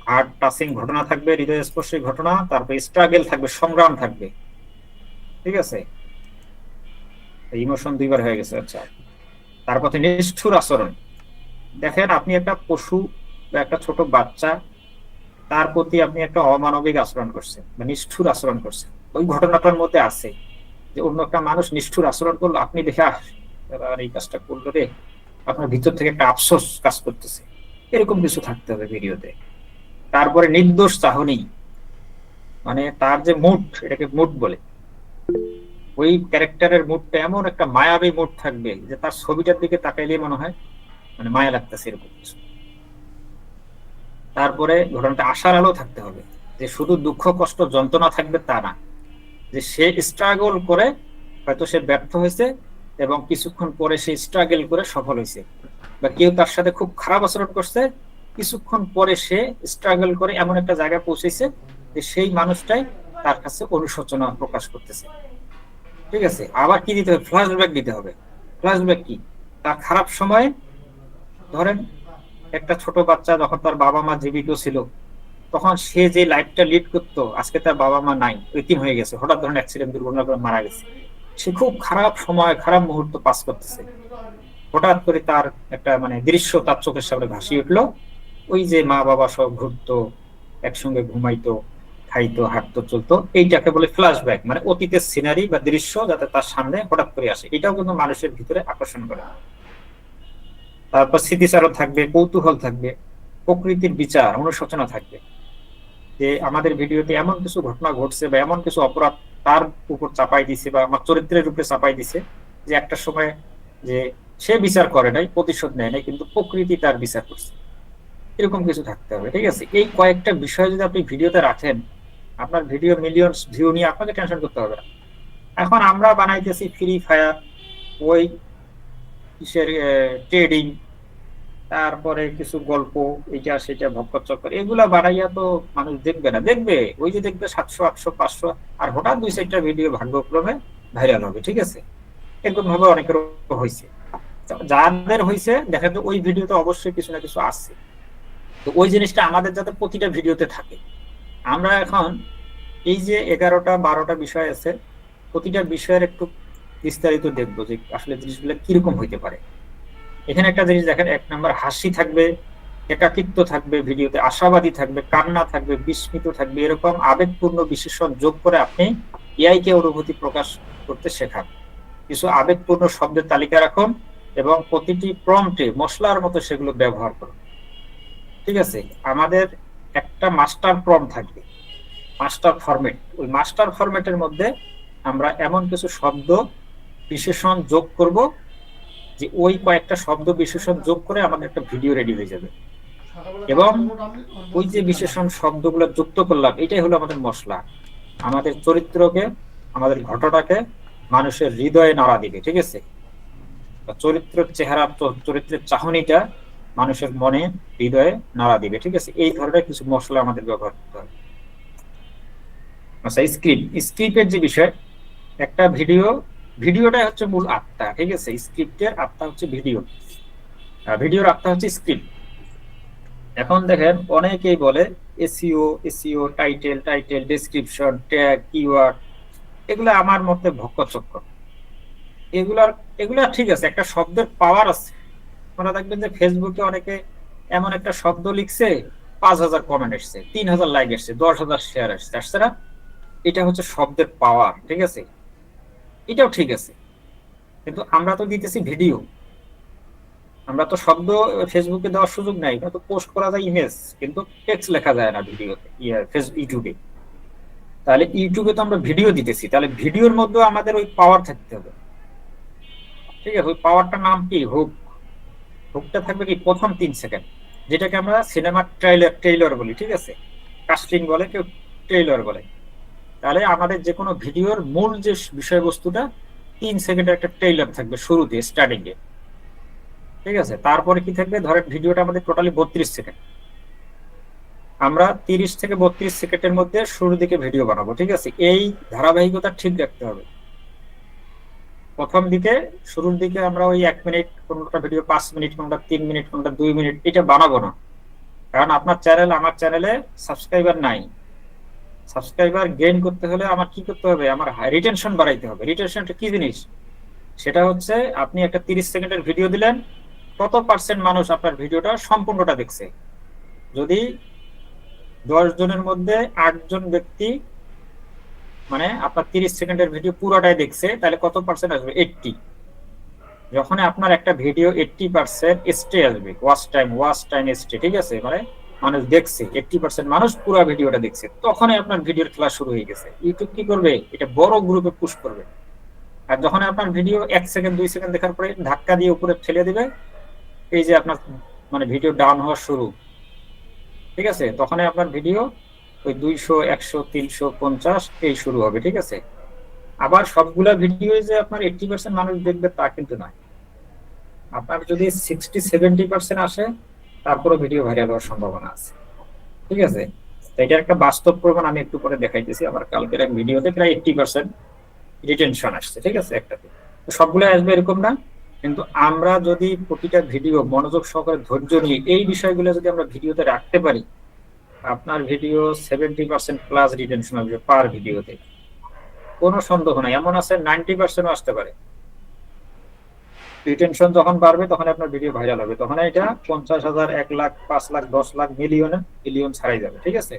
Heart touching ঘটনা থাকবে, হৃদয়স্পর্শী ঘটনা, তারপরে স্ট্রাগল থাকবে, সংগ্রাম থাকবে। ঠিক আছে, ইমোশন দুইবার হয়ে গেছে। আচ্ছা, তারপর নিষ্ঠুর আচরণ। দেখেন, আপনি একটা পশু বা একটা ছোট বাচ্চা, তার প্রতি আপনি একটা অমানবিক আচরণ করছেন বা নিষ্ঠুর আচরণ করছেন। ওই ঘটনাটার মধ্যে আছে যে অন্য একটা মানুষ নিষ্ঠুর আচরণ করলো, আপনি দেখে আর এই কাজটা করলো রে, আপনার ভিতর থেকে একটা আফসোস কাজ করতেছে। এরকম কিছু থাকতে হবে ভিডিওতে। তারপরে নির্দোষ চাহনি, মানে তার যে মুড, এটাকে মুড বলে, ওই ক্যারেক্টারের মুডটা এমন একটা মায়াবী মুড থাকবে যে তার ছবিটার দিকে তাকাইলেই মনে হয় মানে মায়া লাগতেছে, এরকম কিছু। তারপরে ঘটনাটা আশার আলো থাকতে হবে, যে শুধু দুঃখ কষ্ট যন্ত্রণা থাকবে তা না, যে সে স্ট্রাগল করে, হয়তো সে ব্যর্থ হয়েছে এবং কিছুক্ষণ পরে সে স্ট্রাগল করে সফল হয়েছে, বা কেউ তার সাথে খুব খারাপ আচরণ করছে, কিছুক্ষণ পরে সে স্ট্রাগল করে এমন একটা জায়গায় পৌঁছেছে যে সেই মানুষটাই তার কাছে অনুশোচনা প্রকাশ করতেছে। ঠিক আছে, আবার কি দিতে হবে? ফ্ল্যাশব্যাক দিতে হবে। ফ্ল্যাশব্যাক কি? তার খারাপ সময়ে, ধরেন একটা ছোট বাচ্চা যখন তার বাবা মা জীবিত ছিল, তখন সে যে লাইফটা লিড করতো, আজকে তার বাবা মা নাই, এতিম হয়ে গেছে, হঠাৎ ধরেন অ্যাক্সিডেন্ট দুর্ঘটনা করে মারা গেছে, সে খুব খারাপ সময় খারাপ মুহূর্ত পাস করতেছে। হঠাৎ করে তার একটা মানে দৃশ্য তার চোখের সামনে ভাসিয়ে উঠলো, ওই যে মা বাবা সব ঘুরতো, একসঙ্গে ঘুমাইতো, খাইতো, হাঁটতো, চলতো, এইটাকে বলে ফ্ল্যাশব্যাক, মানে অতীতের সিনারি বা দৃশ্য যাতে তার সামনে হঠাৎ করে আসে, এটাও কিন্তু মানুষের ভিতরে আকর্ষণ করে। তারপর স্মৃতিচারণ থাকবে, কৌতূহল থাকবে, প্রকৃতির বিচার অনুশোচনা থাকবে, যে আমাদের ভিডিওতে এমন কিছু ঘটনা ঘটছে বা এমন কিছু অপরাধ তার উপর চাপাই দিছে বা আমার চরিত্রের উপরে চাপাই দিছে, যে একটা সময় যে সে বিচার করে নাই, প্রতিশোধ নেয় নাই, কিন্তু প্রকৃতি তার বিচার করছে। এরকম কিছু থাকতে হবে। ঠিক আছে, এই কয়েকটা বিষয় যদি আপনি ভিডিওতে রাখেন, আপনার ভিডিও মিলিয়নস ভিউ নিয়ে আপনাকে টেনশন করতে হবে না। এখন আমরা বানাইতেছি ফ্রি ফায়ার, ওই কিসের ট্রেডিং, তারপরে কিছু গল্প, এইটা সেটা ভক্কর চক্কর, এগুলা বানাইয়া তো মানুষ দেখবে না। দেখবে ওই যে দেখবে 700 800 500, আর হঠাৎ দুই চারটা ভিডিও ভাগ্যক্রমে ভাইরাল হবে। ঠিক আছে, এরকম ভাবে অনেকের হয়েছে। যাদের হয়েছে দেখেন তো ওই ভিডিওতে অবশ্যই কিছু না কিছু আছে। তো ওই জিনিসটা আমাদের যাতে প্রতিটা ভিডিওতে থাকে। আমরা এখন এই যে 11টা 12টা বিষয় আছে, প্রতিটা বিষয়ের একটু বিস্তারিত দেখবো যে আসলে জিনিসগুলো কিরকম হইতে পারে। এখানে একটা জিনিস দেখেন, 1 নম্বর হাসি থাকবে, একাকিত্ব থাকবে ভিডিওতে, আশাবাদী থাকবে, কান্না থাকবে, বিস্মিত থাকবে, এরকম আবেগপূর্ণ বিশেষণ যোগ করে আপনি এআই কে অনুভূতি প্রকাশ করতে শেখান। কিছু আবেগপূর্ণ শব্দের তালিকা রাখুন এবং প্রতিটি প্রম্পটে মশলার মতো সেগুলো ব্যবহার করুন। ঠিক আছে, আমাদের একটা মাস্টার প্রম্পট থাকবে, মাস্টার ফরম্যাট। ওই মাস্টার ফরম্যাটের মধ্যে আমরা এমন কিছু শব্দ বিশেষণ যোগ করব, যে ওই কয়েকটা শব্দ বিশেষণ যোগ করে আমাদের একটা ভিডিও রেডি হয়ে যাবে। এবং ওই যে বিশেষণ শব্দগুলো যুক্ত করলাম, এটাই হলো আমাদের মশলা, আমাদের চরিত্রকে, আমাদের ঘটনাটাকে মানুষের হৃদয়ে নাড়া দিবে। ঠিক আছে, চরিত্রের চেহারা, চরিত্রের চাহনিটা মানুষের মনে, হৃদয়ে নাড়া দিবে। ঠিক আছে, এই ধরনের কিছু মশলা আমাদের ব্যবহার করতে হবে। আচ্ছা, স্ক্রিপ্ট, স্ক্রিপ্টের যে বিষয়, একটা ভিডিও, ভিডিওটাই হচ্ছে মূল আত্মা। ঠিক আছে, স্ক্রিপ্টের আত্মা হচ্ছে ভিডিও, ভিডিওর আত্মা হচ্ছে স্ক্রিপ্ট। এখন দেখেন, অনেকেই বলে SEO, SEO, title, title description, tag, keyword, এগুলো আমার মতে ভক্কচক্কর। এগুলার এগুলা ঠিক আছে, একটা শব্দের পাওয়ার আছে। আপনারা দেখবেন যে ফেসবুকে অনেকে এমন একটা শব্দ লিখছে, 5,000 কমেন্ট এসছে, 3,000 লাইক এসছে, 10,000 শেয়ার আসছে, আসছে না? এটা হচ্ছে শব্দের পাওয়ার। ঠিক আছে, এটাও ঠিক আছে, কিন্তু আমরা তো দিতেছি ভিডিও, আমরা তো শব্দ ফেসবুকে দেওয়ার সুযোগ নাই, কিন্তু পোস্ট করা যায় ইমেজ, কিন্তু টেক্সট লেখা যায় না ভিডিওতে, ইউটিউবে। তাহলে ইউটিউবে তো আমরা ভিডিও দিতেছি, তাহলে ভিডিওর মধ্যে আমাদের ওই পাওয়ার থাকতে হবে। ঠিক আছে, ওই পাওয়ারটার নাম কি? হুক। হুকটা থাকবে কি প্রথম 3 সেকেন্ড, যেটাকে আমরা সিনেমার ট্রেইলার ট্রেইলার বলি। ঠিক আছে, কাস্টিং বলে, কেউ ট্রেইলার বলে। তাহলে আমাদের যে কোনো ভিডিওর মূল যে বিষয়বস্তুটা, 3 সেকেন্ডের একটা ট্রেইলার থাকবে শুরুতে, স্টার্টিং এ। ঠিক আছে, তারপরে কি থাকবে? ধরেন ভিডিওটা আমাদের টোটালি 32 সেকেন্ড, আমরা 30 থেকে 32 সেকেন্ডের মধ্যে শুরুর দিকে ভিডিও বানাবো। ঠিক আছে, এই ধারাবাহিকতা ঠিক রাখতে হবে। প্রথম দিকে, শুরুর দিকে আমরা ওই 1 মিনিট কোনটা ভিডিও, 5 মিনিট কোনটা, 3 মিনিট কোনটা, 2 মিনিট, এটা বানাবো না। কারণ আপনার চ্যানেল আমার চ্যানেলে সাবস্ক্রাইবার নাই। সাবস্ক্রাইবার গেইন করতে হলে আমার কি করতে হবে, আমার রিটেনশন বাড়াইতে হবে। রিটেনশনটা কি জিনিস? সেটা হচ্ছে আপনি একটা 30 সেকেন্ডের ভিডিও দিলেন, কত পার্সেন্ট মানুষ আপনার ভিডিওটা সম্পূর্ণটা দেখছে। যদি 10 জনের মধ্যে 8 জন ব্যক্তি মানে আপনার 30 সেকেন্ডের ভিডিও পুরোটাই দেখছে, তাহলে কত পার্সেন্ট আসবে? 80। যখন আপনার একটা ভিডিও 80% এসটি আসবে, ওয়াচ টাইম এসটি, ঠিক আছে, মানে মানুষ দেখছে, 80% মানুষ পুরো ভিডিওটা দেখছে, তখনই আপনার ভিডিওর খেলা শুরু হয়ে গেছে। ইউটিউব কি করবে? এটা বড় গ্রুপে পুশ করবে। আর যখন আপনার ভিডিও 1 সেকেন্ড 2 সেকেন্ড দেখার পরে ধাক্কা দিয়ে উপরে ঠেলে দিবে, এই যে আপনার মানে ভিডিও ডাউন হওয়া শুরু, ঠিক আছে, তখনই আপনার ভিডিও ওই 200 100 350 এই শুরু হবে, ঠিক আছে। আবার সবগুলা ভিডিও যে আপনার 80% মানুষ দেখবে তা কিন্তু নয়। আপনার যদি 60-70% আসে, তারপরে ভিডিও ভাইরাল হওয়ার সম্ভাবনা আছে, ঠিক আছে। তো এটার একটা বাস্তব প্রমাণ আমি একটু পরে দেখাইতেছি। আমার কালকের এক ভিডিওতে প্রায় 80% রিটেনশন আসছে, ঠিক আছে, একটাতে। তো সবগুলো আসবে এরকম না, কিন্তু আমরা যদি প্রতিটা ভিডিও মনোযোগ সহকারে ধৈর্য নিয়ে এই বিষয়গুলো যদি আমরা ভিডিওতে রাখতে পারি, আপনার ভিডিও 70%+ রিটেনশন আসবে পার ভিডিওতে, কোনো সন্দেহ নাই। এমন আছে 90%ও আসতে পারে। রিটেনশন যখন বাড়বে তখন আপনার ভিডিও ভাইরাল হবে, তখন এটা 50,000, 1 লাখ, 5 লাখ, 10 লাখ, মিলিয়ন ছাড়াই যাবে, ঠিক আছে।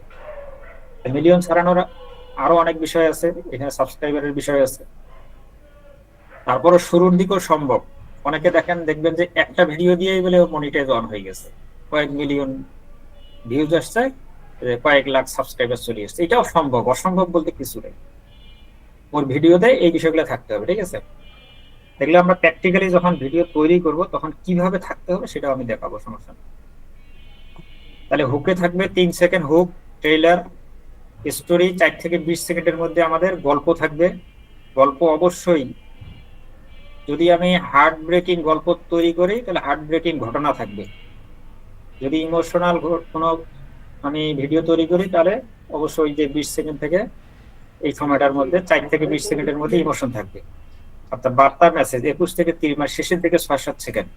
মিলিয়ন ছাড়ানোর আরো অনেক বিষয় আছে, এখানে সাবস্ক্রাইবারের বিষয় আছে। তারপরে শুরুর দিকেও সম্ভব। অনেকে দেখবেন যে একটা ভিডিও দিয়েই বলে মনিটাইজ অন হয়ে গেছে, কয়েক মিলিয়ন ভিউজ আসছে, কয়েক লাখ সাবস্ক্রাইবার চলে আসছে। এটাও সম্ভব, অসম্ভব বলতে কিছু নেই। ওর ভিডিওতে এই বিষয়গুলো থাকতে হবে, ঠিক আছে। দেখলে আমরা প্র্যাকটিক্যালি যখন ভিডিও তৈরি করব তখন কিভাবে থাকতে হবে সেটাও আমি দেখাবো, সমস্যা নেই। তাহলে হুকে থাকবে 3 সেকেন্ড হুক, ট্রেইলার, স্টোরি 4 থেকে 20 সেকেন্ডের মধ্যে আমাদের গল্প থাকবে। গল্প অবশ্যই, যদি আমি হার্ট ব্রেকিং গল্প তৈরি করি তাহলে হার্ট ব্রেকিং ঘটনা থাকবে। যদি ইমোশনাল কোনো আমি ভিডিও তৈরি করি তাহলে অবশ্যই যে 20 সেকেন্ড থেকে এই সময়টার মধ্যে 4 থেকে 20 সেকেন্ডের মধ্যে ইমোশন থাকবে। অর্থাৎ বার্তা মেসেজ 21 থেকে 30, মানে শেষের দিকে 6-7 সেকেন্ড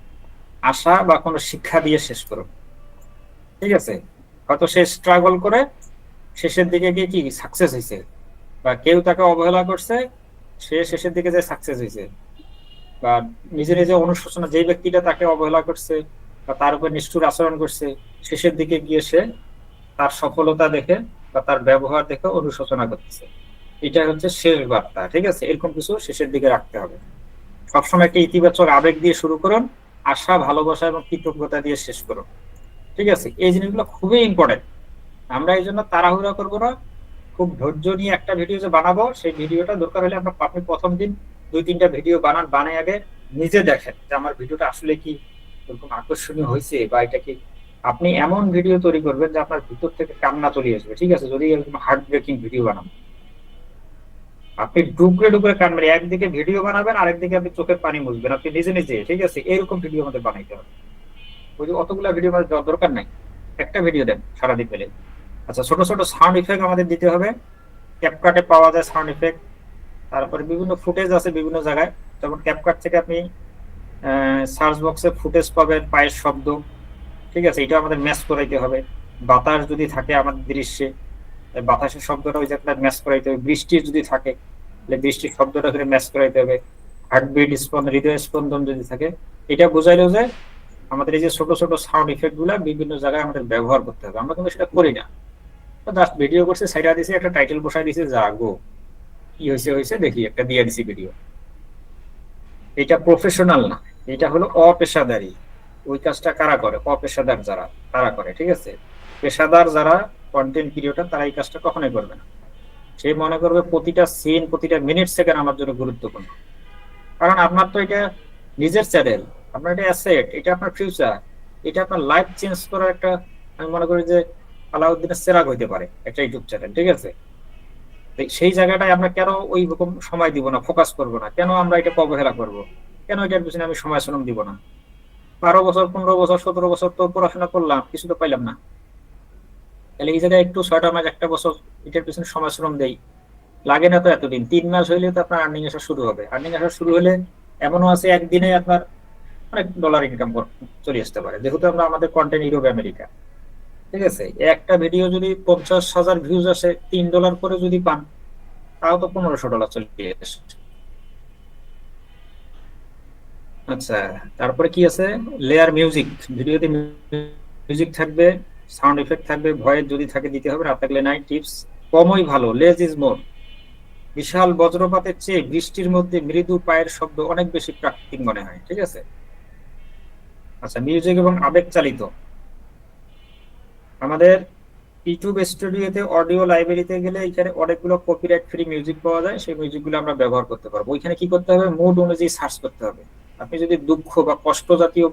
আশা বা কোনো শিক্ষা দিয়ে শেষ করুন, ঠিক আছে। হয়তো সে স্ট্রাগল করে শেষের দিকে গিয়ে কি সাকসেস হয়েছে, বা কেউ তাকে অবহেলা করছে, সে শেষের দিকে যে সাকসেস হয়েছে, বা নিজে নিজে অনুশোচনা, যে ব্যক্তিটা তাকে অবহেলা করছে বা তার উপর নিষ্ঠুর আচরণ করছে, শেষের দিকে গিয়ে সে তার সফলতা দেখে বা তার ব্যবহার দেখে অনুশোচনা করতেছে। এটা হচ্ছে শেষ বার্তা, ঠিক আছে। এরকম কিছু শেষের দিকে রাখতে হবে। সবসময় একটা ইতিবাচক আবেগ দিয়ে শুরু করুন, আশা, ভালোবাসা এবং কৃতজ্ঞতা দিয়ে শেষ করুন, ঠিক আছে। এই জিনিসগুলো খুবই ইম্পর্টেন্ট। আমরা এই জন্য তাড়াহুড়া করবো না, খুব ধৈর্য নিয়ে একটা ভিডিও যে বানাবো, সেই ভিডিওটা দরকার হলে আপনি প্রথম দিন 2-3টা ভিডিও বানাই আগে নিজে দেখেন যে আমার ভিডিওটা আসলে কি এরকম আকর্ষণীয় হয়েছে, বা এটা কি। আপনি এমন ভিডিও তৈরি করবেন যে আপনার ভিতর থেকে কান্না চলে আসবে, ঠিক আছে, যদি এরকম হার্ট ব্রেকিং ভিডিও বানান। আপনি ডুবরে ডুবরে কানবেন, একদিকে ভিডিও বানাবেন আরেকদিকে আপনি চোখের পানি মুছবেন, আপনি নিজে নিজে, ঠিক আছে। এরকম ভিডিও আমাদের বানাইতে হবে। ওই যে অতগুলা ভিডিও আমাদের দরকার নাই, একটা ভিডিও দেন সারাদিন পেলে। আচ্ছা, ছোট ছোট সাউন্ড ইফেক্ট আমাদের দিতে হবে। ক্যাপকাটে পাওয়া যায় সাউন্ড ইফেক্ট। তারপরে বিভিন্ন ফুটেজ আছে বিভিন্ন জায়গায়, যেমন ক্যাপকাট থেকে আপনি সার্চ বক্সে ফুটেজ পাবেন, পায়ের শব্দ, ঠিক আছে, এটা আমাদের ম্যাচ করাইতে হবে। বাতাস যদি থাকে আমাদের দৃশ্যে, বাতাসের শব্দটা ওই জায়গাটা ম্যাচ করাইতে হবে। বৃষ্টি যদি থাকে তাহলে বৃষ্টির শব্দটা করে ম্যাচ করাইতে হবে। হার্টবিট, স্পন্দন, হৃদয় স্পন্দন যদি থাকে, এটা বোঝাইলেও যে আমাদের এই যে ছোট ছোট সাউন্ড ইফেক্ট গুলা বিভিন্ন জায়গায় আমাদের ব্যবহার করতে হবে। আমরা কিন্তু সেটা করি না, জাস্ট ভিডিও করছে, সাইডা দিছে, একটা টাইটেল বসাই দিছে, যা গো কি হয়েছে হয়েছে দেখি একটা দিয়ে দিছি ভিডিও। এটা প্রফেশনাল না, এটা হলো অপেশাদারি। ওই কাজটা কারা করে? অপেশাদার যারা, তারা করে, ঠিক আছে। পেশাদার যারা কন্টেন্ট ক্রিয়েটর, তারা এই কাজটা কখনোই করবে না। সে মনে করবে প্রতিটা সিন, প্রতিটা মিনিট সেকেন্ড আমার জন্য গুরুত্বপূর্ণ। কারণ আপনার তো এটা নিজের চ্যানেল, আপনার এটা অ্যাসেট, এটা আপনার ফিউচার, এটা আপনার লাইফ চেঞ্জ করার একটা, আমি মনে করি যে আলাউদ্দিনের চেরাগ হইতে পারে একটা ইউটিউব চ্যানেল, ঠিক আছে। সেই জায়গাটায় আমরা কেন ওই রকম সময় দিব না, ফোকাস করব না, কেন আমরা এটা অবহেলা করব, কেন এটার পিছনে আমি সময় শ্রম দিব না? 12 বছর, 15 বছর, 17 বছর তো পড়াশোনা করলাম, কিছু তো পাইলাম না। তাহলে এই জায়গায় একটু 6টা মাস, 1 বছর এটার পিছনে সময় শ্রম দেই, লাগে না তো এতদিন। 3 মাস হইলে তো আপনার আর্নিং আসা শুরু হবে। আর্নিং আসা শুরু হলে এমনও আছে একদিনে আপনার অনেক ডলার ইনকাম চলে আসতে পারে, যেহেতু আমরা আমাদের কন্টেন্ট ইউরোপ আমেরিকা। ঠিক আছে, একটা ভিডিও যদি 50,000 ভিউজ আসে, $3 করে যদি পান, তাও তো $1,500 চলে আসে। আচ্ছা, তারপরে কি আছে, লেয়ার মিউজিক। ভিডিওতে মিউজিক থাকবে, সাউন্ড এফেক্ট থাকবে, ভয়েস যদি থাকে দিতে হবে, না থাকলে নাই। টিপস: কমই ভালো, লেস ইজ মোর। বিশাল বজ্রপাতের চেয়ে বৃষ্টির মধ্যে মৃদু পায়ের শব্দ অনেক বেশি প্রাকৃতিক মনে হয়। ঠিক আছে। আচ্ছা, মিউজিক এবং আবেগ চালিত। আমাদের ইউটিউব স্টুডিওতে অডিও লাইব্রেরিতে গেলে এখানে অনেকগুলো কপিরাইট ফ্রি মিউজিক পাওয়া যায়, সেই মিউজিকগুলো আমরা ব্যবহার করতে পারবো। ওইখানে কি করতে হবে, মুড অনুযায়ী সার্চ করতে হবে। আপনি যদি দুঃখ বা কষ্ট জাতীয়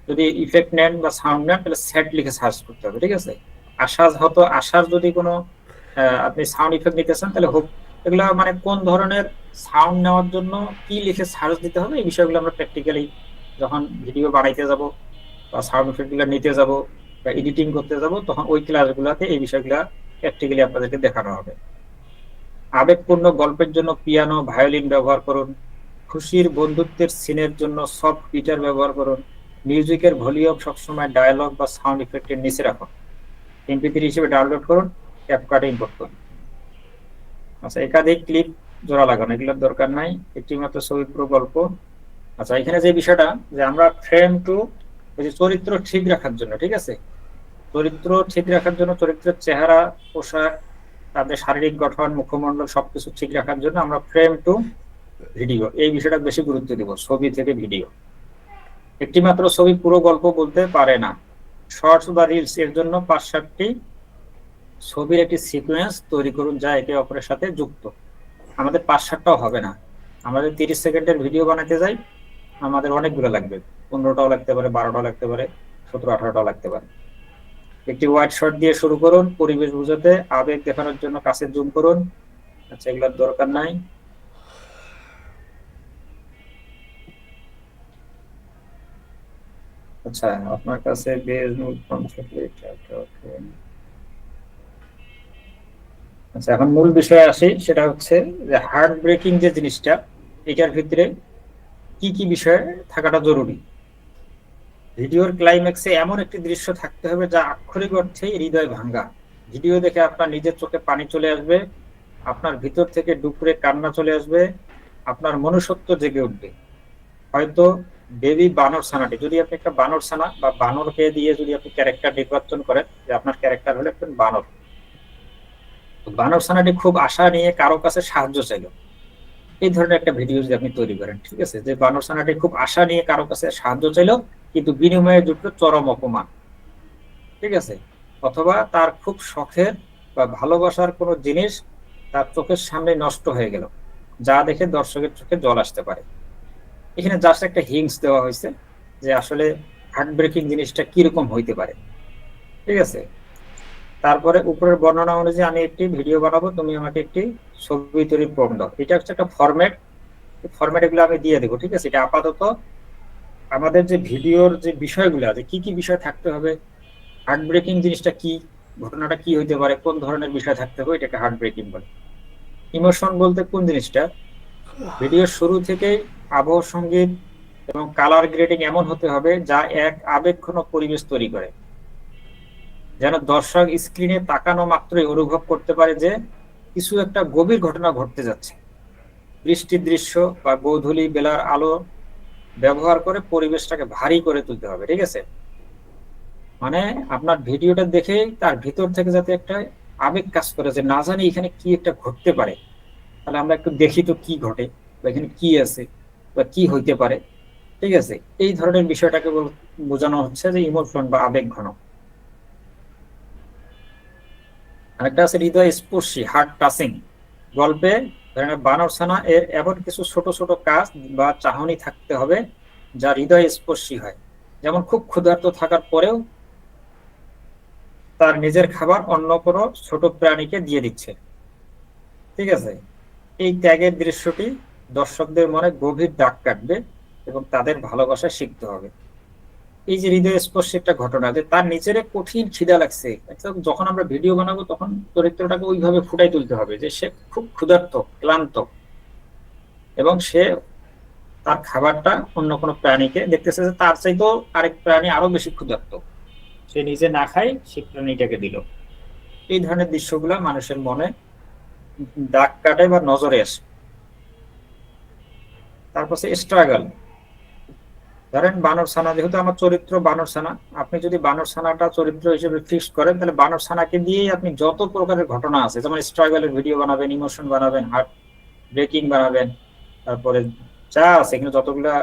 যদি ইফেক্ট নেন বা সাউন্ড নেন, তাহলে স্যাড লিখে সার্চ করতে হবে। ঠিক আছে। আশার যদি কোনো আপনি সাউন্ড ইফেক্ট নিতে চান, তাহলে হোপ। এগুলো মানে কোন ধরনের সাউন্ড নেওয়ার জন্য কি লিখে সার্চ দিতে হবে, এই বিষয়গুলো আমরা প্র্যাকটিক্যালি যখন ভিডিও বানাইতে যাব বা সাউন্ড ইফেক্ট গুলো নিতে যাব বা এডিটিং করতে যাব, তখন ওই ক্লাসগুলোতে এই বিষয়গুলো প্র্যাকটিক্যালি আপনাদেরকে দেখানো হবে। আবেগপূর্ণ গল্পের জন্য পিয়ানো, ভায়োলিন ব্যবহার করুন। খুশির বন্ধুত্বের সিনের জন্য সফট গিটার ব্যবহার করুন। মিউজিকের ভলিউম সবসময় ডায়ালগ বা সাউন্ড ইফেক্টের নিচে রাখুন। এমপি3 হিসেবে ডাউনলোড করুন, ক্যাপকাটে ইম্পোর্ট করুন। আচ্ছা, একাধিক ক্লিপ জোড়া লাগানো, এগুলোর দরকার নাই। একটি মাত্র ছবি, পুরো গল্প। আচ্ছা, এখানে যে বিষয়টা, যে আমরা ফ্রেম টু, ওই যে চরিত্র ঠিক রাখার জন্য, ঠিক আছে, চরিত্র ঠিক রাখার জন্য, চরিত্রের চেহারা, পোশাক, তাদের শারীরিক গঠন, মুখমণ্ডল সবকিছু ঠিক রাখার জন্য আমরা ফ্রেম টু ভিডিও, এই বিষয়টা বেশি গুরুত্ব দিব, ছবি থেকে ভিডিও। একটি মাত্র ছবি পুরো গল্প বলতে পারে না। শর্টস বা রিলস এর জন্য 5-7টি ছবির একটি সিকোয়েন্স তৈরি করুন, যা একে অপরের সাথে যুক্ত। আমাদের 5-7টাও হবে না, আমাদের 30 সেকেন্ডের ভিডিও বানাতে যাই, আমাদের অনেকগুলো লাগবে। 15টাও লাগতে পারে, 12টাও লাগতে পারে, 17-18টাও লাগতে পারে। একটি ওয়াইড শট দিয়ে শুরু করুন, পরিবেশ বুঝাতে, আবেগ দেখানোর জন্য কাছে জুম করুন। আচ্ছা, এগুলোর দরকার নাই। আচ্ছা, আপনার কাছে বেজ মূল ফর্ম থাকলে আচ্ছা, এখন মূল বিষয়ে আসি। সেটা হচ্ছে যে হার্ট ব্রেকিং যে জিনিসটা, এটার ভিতরে কি কি বিষয় থাকাটা জরুরি। ভিডিওর ক্লাইম্যাক্সে এমন একটি দৃশ্য থাকতে হবে যা আক্ষরিক অর্থে হৃদয় ভাঙ্গা। ভিডিও দেখে আপনার নিজের চোখে পানি চলে আসবে, আপনার ভিতর থেকে ডুকরে কান্না চলে আসবে, আপনার মনুষ্যত্ব জেগে উঠবে। হয়তো বেবি বানর ছানাটি, যদি আপনি একটা বানর ছানা বা বানরকে দিয়ে যদি আপনি ক্যারেক্টার নির্বাচন করেন, যে আপনার ক্যারেক্টার হলো একজন বানর, তো বানর ছানাটি খুব আশা নিয়ে কারো কাছে সাহায্য চাইলো, এই ধরনের একটা ভিডিও যদি আপনি তৈরি করেন, ঠিক আছে, যে বানর ছানাটি খুব আশা নিয়ে কারো কাছে সাহায্য চাইলো, কিন্তু বিনিময়ে জুটলো চরম অপমান। ঠিক আছে। অথবা তার খুব শখের বা ভালোবাসার কোনো জিনিস তার চোখের সামনে নষ্ট হয়ে গেল, যা দেখে দর্শকের চোখে জল আসতে পারে। এখানে জাস্ট একটা হিংস দেওয়া হয়েছে যে আসলে হার্ট ব্রেকিং জিনিসটা কিরকম হইতে পারে। ঠিক আছে। তারপরে উপরের বর্ণনা অনুযায়ী আমি একটি ভিডিও বানাবো, তুমি আমাকে একটি ছবি তৈরির প্রম্পট দাও। এটা হচ্ছে একটা ফরম্যাট, ফরম্যাট এগুলো আমি দিয়ে দেবো। ঠিক আছে। এটা আপাতত আমাদের যে ভিডিওর যে বিষয়গুলো আছে, কি কি বিষয় থাকতে হবে, হার্ট ব্রেকিং জিনিসটা কি, ঘটনাটা কি হইতে পারে, কোন ধরনের বিষয় থাকতে হবে, এটাকে হার্ট ব্রেকিং বলে। ইমোশন বলতে কোন জিনিসটা, ভিডিওর শুরু থেকেই আবহ সঙ্গীত এবং কালার গ্রেডিং এমন হতে হবে যা এক আবেগঘন পরিবেশ তৈরি করে, যেন দর্শক স্ক্রিনে তাকানো মাত্রই অনুভব করতে পারে যে কিছু একটা গভীর ঘটনা ঘটতে যাচ্ছে। বৃষ্টির দৃশ্য বা গোধূলি বেলার আলো ব্যবহার করে পরিবেশটাকে ভারী করে তুলতে হবে। ঠিক আছে। মানে আপনার ভিডিওটা দেখে তার ভিতর থেকে যাতে একটা আবেগ কাজ করে, যে না জানি এখানে কি একটা ঘটতে পারে, তাহলে আমরা একটু দেখি তো কি ঘটে, বা এখানে কি আছে, বা কি হইতে পারে। ঠিক আছে। এই ধরনের বিষয়টাকে বোঝানো হচ্ছে যে ইমোশন বা আবেগ ঘন। আরেকটা আছে হৃদয় স্পর্শী, হার্ট টাচিং। গল্পে ধরেন বানরছানা এর এমন কিছু ছোট ছোট কাজ বা চাহনি থাকতে হবে যা হৃদয় স্পর্শী হয়, যেমন খুব ক্ষুধার্ত থাকার পরেও তার নিজের খাবার অন্য কোনো ছোট প্রাণীকে দিয়ে দিচ্ছে। ঠিক আছে। এই ত্যাগের দৃশ্যটি দর্শকদের মনে গভীর দাগ কাটবে এবং তাদের ভালোবাসা শিখতে হবে। এই যে হৃদয় স্পর্শী একটা ঘটনা, যে তার নিজের কঠিন খিদা লাগছে, যখন আমরা ভিডিও বানাবো তখন চরিত্রটাকে ওইভাবে ফুটাই তুলতে হবে যে সে খুব ক্ষুধার্ত, ক্লান্ত, এবং সে তার খাবারটা অন্য কোনো প্রাণীকে দেখতেছে যে তার চাইতেও আরেক প্রাণী আরো বেশি ক্ষুধার্ত, সে নিজে না খায় সে প্রাণীটাকে দিল। এই ধরনের দৃশ্যগুলো মানুষের মনে দাগ কাটে বা নজরে আসে। তারপর স্ট্রাগল, ধরেন বানর ছানা, যেহেতু আমার চরিত্র বানর ছানা, আপনি যদি বানর ছানাটা চরিত্র হিসেবে ফিক্স করেন, তাহলে বানর ছানাকে দিয়েই আপনি যত প্রকারের ঘটনা আছে, যেমন স্ট্রাগলের ভিডিও বানাবেন, ইমোশন বানাবেন, হার্ট ব্রেকিং বানাবেন, তারপরে যা আছে এখানে যতগুলা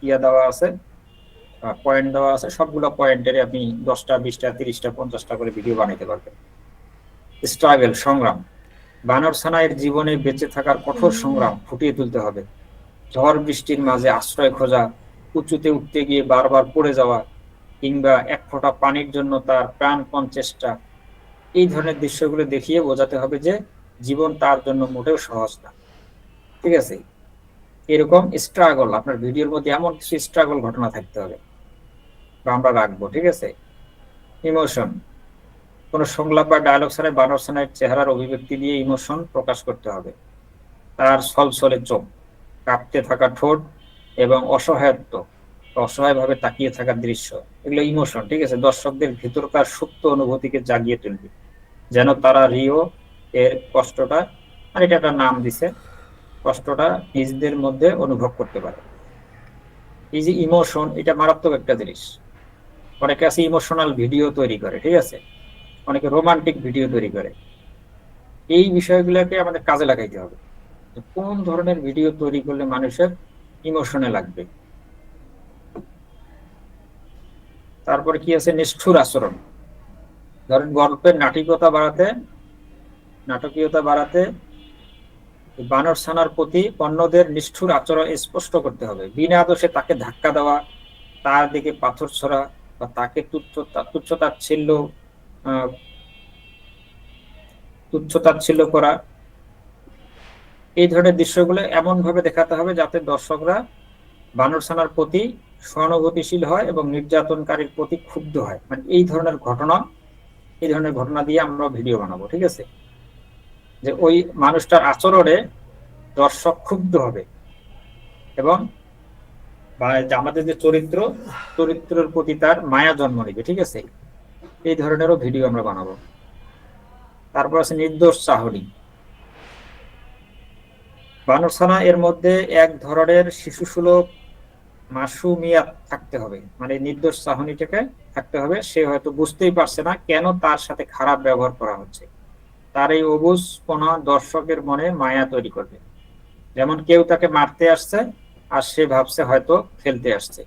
ইয়া দেওয়া আছে, পয়েন্ট দেওয়া আছে, সবগুলো পয়েন্টের আপনি 10টা 20টা 30টা 50টা করে ভিডিও বানাইতে পারবেন। স্ট্রাগল, সংগ্রাম, বানর ছানার জীবনে বেঁচে থাকার কঠোর সংগ্রাম ফুটিয়ে তুলতে হবে। ঝড় বৃষ্টির মাঝে আশ্রয় খোঁজা, উঁচুতে উঠতে গিয়ে বারবার পড়ে যাওয়া, কিংবা এক ফোঁটা পানির জন্য তার প্রাণপণ চেষ্টা, এই ধরনের দৃশ্যগুলো দেখিয়ে বোঝাতে হবে যে জীবন তার জন্য মোটেও সহজ না। ঠিক আছে, এরকম স্ট্রাগল আপনার ভিডিওর মধ্যে এমন কিছু স্ট্রাগল ঘটনা থাকতে হবে বা আমরা রাখবো। ঠিক আছে, ইমোশন, কোন সংলাপ বা ডায়লগ ছাড়াই বানর ছানার চেহারার অভিব্যক্তি দিয়ে ইমোশন প্রকাশ করতে হবে। তার ছলছলে চোখ, কাঁপতে থাকা ঠোঁট এবং অসহায় ভাবে তাকিয়ে থাকার দৃশ্য, এগুলো ইমোশন। ঠিক আছে, দর্শকদের ভিতরকার সুপ্ত অনুভূতিকে জাগিয়ে তুলবে, যেন তারা রিও এর কষ্টটা, আর এটা একটা নাম দিছে, কষ্টটা নিজেদের মধ্যে অনুভব করতে পারে। এই যে ইমোশন, এটা মারাত্মক একটা জিনিস। অনেকে আছে ইমোশনাল ভিডিও তৈরি করে, ঠিক আছে, অনেকে রোমান্টিক ভিডিও তৈরি করে। এই বিষয়গুলোকে আমাদের কাজে লাগাইতে হবে, কোন ধরনের ভিডিও তৈরি করলে মানুষের ইমোশনে লাগবে। তারপরে কি আছে, নিষ্ঠুর আচরণ, ধরেন গল্পের নাটকীয়তা বাড়াতে বানর ছানার প্রতি অন্যদের নিষ্ঠুর আচরণ স্পষ্ট করতে হবে। বিনা দোষে তাকে ধাক্কা দেওয়া, তার দিকে পাথর ছোড়া, বা তাকে আহ তুচ্ছতাচ্ছিল্য করা, এই ধরনের দৃশ্যগুলো এমন ভাবে দেখাতে হবে যাতে দর্শকরা বানর ছানার প্রতি সহানুভূতিশীল হয় এবং নির্যাতনকারীর প্রতি ক্ষুব্ধ হয়। মানে এই ধরনের ঘটনা দিয়ে আমরা ভিডিও বানাবো। ঠিক আছে, যে ওই মানুষটার আচরণে দর্শক ক্ষুব্ধ হবে এবং আমাদের যে চরিত্রের প্রতি তার মায়া জন্ম নেবে। ঠিক আছে, এই ধরনেরও ভিডিও আমরা বানাবো। তারপর আছে নির্দোষ চাহনি, বানর ছানা এর মধ্যে এক ধরনের শিশুসুলভ মাসুমিয়াত থাকতে হবে, মানে নির্দোষ চাহনিটাকে থাকতে হবে। সে হয়তো বুঝতেই পারছে না কেন তার সাথে খারাপ ব্যবহার করা হচ্ছে। তার এই অবুঝপনা দর্শকের মনে মায়া তৈরি করবে, যেমন কেউ তাকে মারতে আসছে আর সে ভাবছে হয়তো ফেলতে আসছে।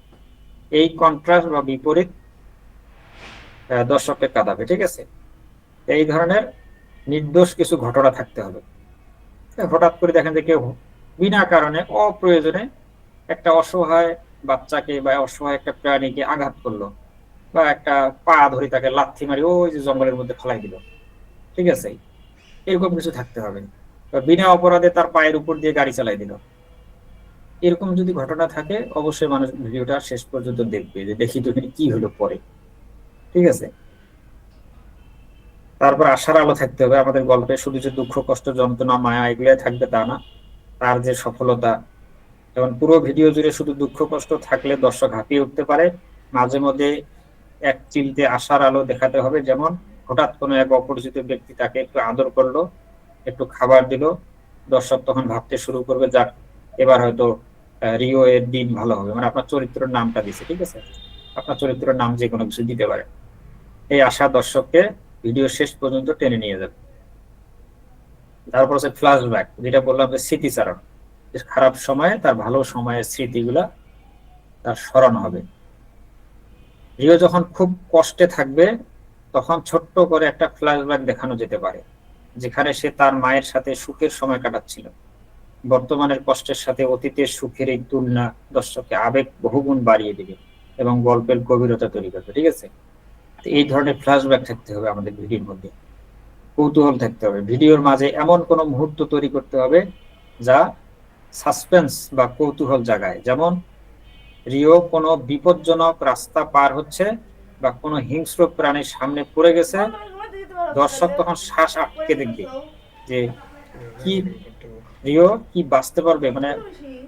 এই কন্ট্রাস্ট বা বিপরীত দর্শককে কাঁদাবে। ঠিক আছে, এই ধরনের নির্দোষ কিছু ঘটনা থাকতে হবে। হঠাৎ করে দেখেন যে কেউ বিনা কারণে অপ্রয়োজনে একটা অসহায় বাচ্চাকে বা অসহায় একটা প্রাণীকে আঘাত করলো, বা একটা পা ধরে তাকে লাথি মারি ওই যে জঙ্গলের মধ্যে ফেলাই দিল। ঠিক আছে, এরকম কিছু থাকতে হবে। বিনা অপরাধে তার পায়ের উপর দিয়ে গাড়ি চালাই দিল, এরকম যদি ঘটনা থাকে অবশ্যই মানুষ ভিডিওটা শেষ পর্যন্ত দেখবে, যে দেখি তো কি হলো পরে। ঠিক আছে, তারপর আশার আলো থাকতে হবে আমাদের গল্পে। শুধু যে দুঃখ কষ্ট যন্ত্রণা মায়া এগুলাই থাকবে তা না, তার যে সফলতা। যেমন পুরো ভিডিও জুড়ে শুধু দুঃখ কষ্ট থাকলে দর্শক হাঁপিয়ে উঠতে পারে, মাঝে মধ্যে এক চিলতে আশার আলো দেখাতে হবে। যেমন হঠাৎ কোনো এক অপরিচিত ব্যক্তি তাকে একটু আদর করলো, একটু খাবার দিল, দর্শক তখন ভাবতে শুরু করবে যাক এবার হয়তো রিও এর দিন ভালো হবে। মানে আপনার চরিত্রের নামটা দিছে, ঠিক আছে, আপনার চরিত্রের নাম যে কোনো কিছু দিতে পারে। এই আশা দর্শককে ভিডিও শেষ পর্যন্ত টেনে নিয়ে যাবে। তারপর হচ্ছে ফ্ল্যাশব্যাক, যেটা বললাম যে স্মৃতিচারণ, খারাপ সময়ে তার ভালো সময়ের স্মৃতিগুলা তার স্মরণ হবে। রিও যখন খুব কষ্টে থাকবে তখন ছোট্ট করে একটা ফ্ল্যাশব্যাক দেখানো যেতে পারে, যেখানে সে তার মায়ের সাথে সুখের সময় কাটাচ্ছিল। বর্তমানের কষ্টের সাথে অতীতের সুখের এই তুলনা দর্শককে আবেগ বহুগুণ বাড়িয়ে দেবে এবং গল্পের গভীরতা তৈরি করবে। ঠিক আছে, এই ধরনের ফ্ল্যাশব্যাক থাকতে হবে আমাদের ভিডিওর মধ্যে। কৌতূহল থাকতে হবে, ভিডিওর মাঝে এমন কোনো মুহূর্ত তৈরি করতে হবে যা সাসপেন্স বা কৌতূহল জাগায়। যেমন রিও কোনো বিপজ্জনক রাস্তা পার হচ্ছে বা কোনো হিংস্র প্রাণীর সামনে পড়ে গেছে, দর্শক তখন শ্বাস আটকে দেখবে যে কি রিও কি বাঁচতে পারবে, মানে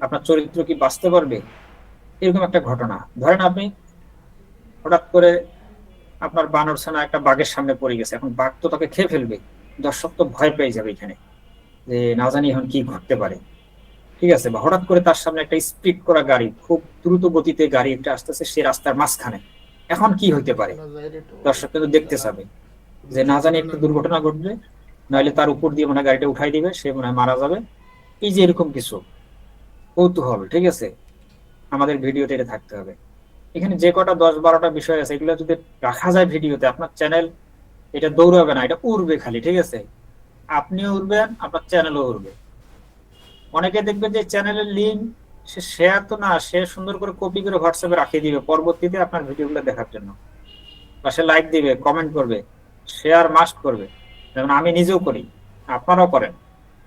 আপনার চরিত্র কি বাঁচতে পারবে। এরকম একটা ঘটনা। ধরেন আপনি হঠাৎ করে আপনার বানর ছানা একটা বাঘের সামনে পড়ে গেছে, এখন বাঘ তো তাকে খেয়ে ফেলবে, দর্শক তো ভয় পেয়ে যাবে এখানে, যে না জানি এখন কি ঘটতে পারে। ঠিক আছে, বা হঠাৎ করে তার সামনে একটা স্পিড করা গাড়ি, খুব দ্রুত গতিতে গাড়ি একটা আসতেছে, সে রাস্তার মাঝখানে, এখন কি হইতে পারে, দর্শক কিন্তু দেখতে চাবে, যে না জানি একটু দুর্ঘটনা ঘটবে, নাহলে তার উপর দিয়ে মনে হয় গাড়িটা উঠাই দিবে, সে মনে হয় মারা যাবে। এই যে এরকম কিছু কৌতূহল, ঠিক আছে, আমাদের ভিডিওতে এটা থাকতে হবে। এখানে যে কটা 10-12টা বিষয় আছে, এগুলো যদি রাখা যায় ভিডিওতে, আপনার চ্যানেল এটা দৌড়াবে না, এটা উড়বে খালি, ঠিক আছে, আপনিও উড়বেন, আপনার চ্যানেলও উড়বে। অনেকে দেখবে যে চ্যানেলের লিঙ্ক সে শেয়ার তো না, সে সুন্দর করে কপি করে হোয়াটসঅ্যাপে রাখিয়ে দিবে পরবর্তীতে আপনার ভিডিওগুলো দেখার জন্য, বা সে লাইক দিবে, কমেন্ট করবে, শেয়ার মাস্ট করবে, যেমন আমি নিজেও করি, আপনারাও করেন।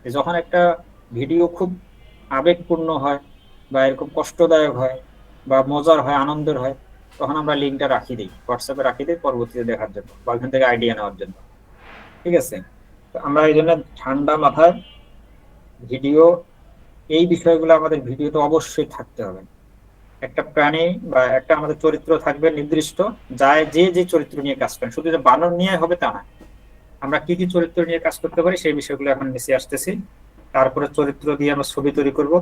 যে যখন একটা ভিডিও খুব আবেগপূর্ণ হয়, বা এরকম কষ্টদায়ক হয়, বা মজার হয়, আনন্দের হয়, তখন আমরা লিঙ্কটা রাখি দিই, হোয়াটসঅ্যাপে রাখি দিই পরবর্তীতে দেখার জন্য, বা ওইখান থেকে আইডিয়া নেওয়ার জন্য। ঠিক আছে, তো আমরা এই জন্য ঠান্ডা মাথায় ভিডিও, এই বিষয়গুলো আমাদের ভিডিওতে অবশ্যই থাকতে হবে। একটা প্রাণী বা একটা আমাদের চরিত্র থাকবে নির্দিষ্ট, যায় যে যে চরিত্র নিয়ে কাজ করেন, শুধু যে বানর নিয়ে হবে তা না, আমরা কি কি চরিত্র নিয়ে কাজ করতে পারি সেই বিষয়গুলো এখন নিচে আসতেছি। তারপরে চরিত্র দিয়ে আমরা ছবি তৈরি করব।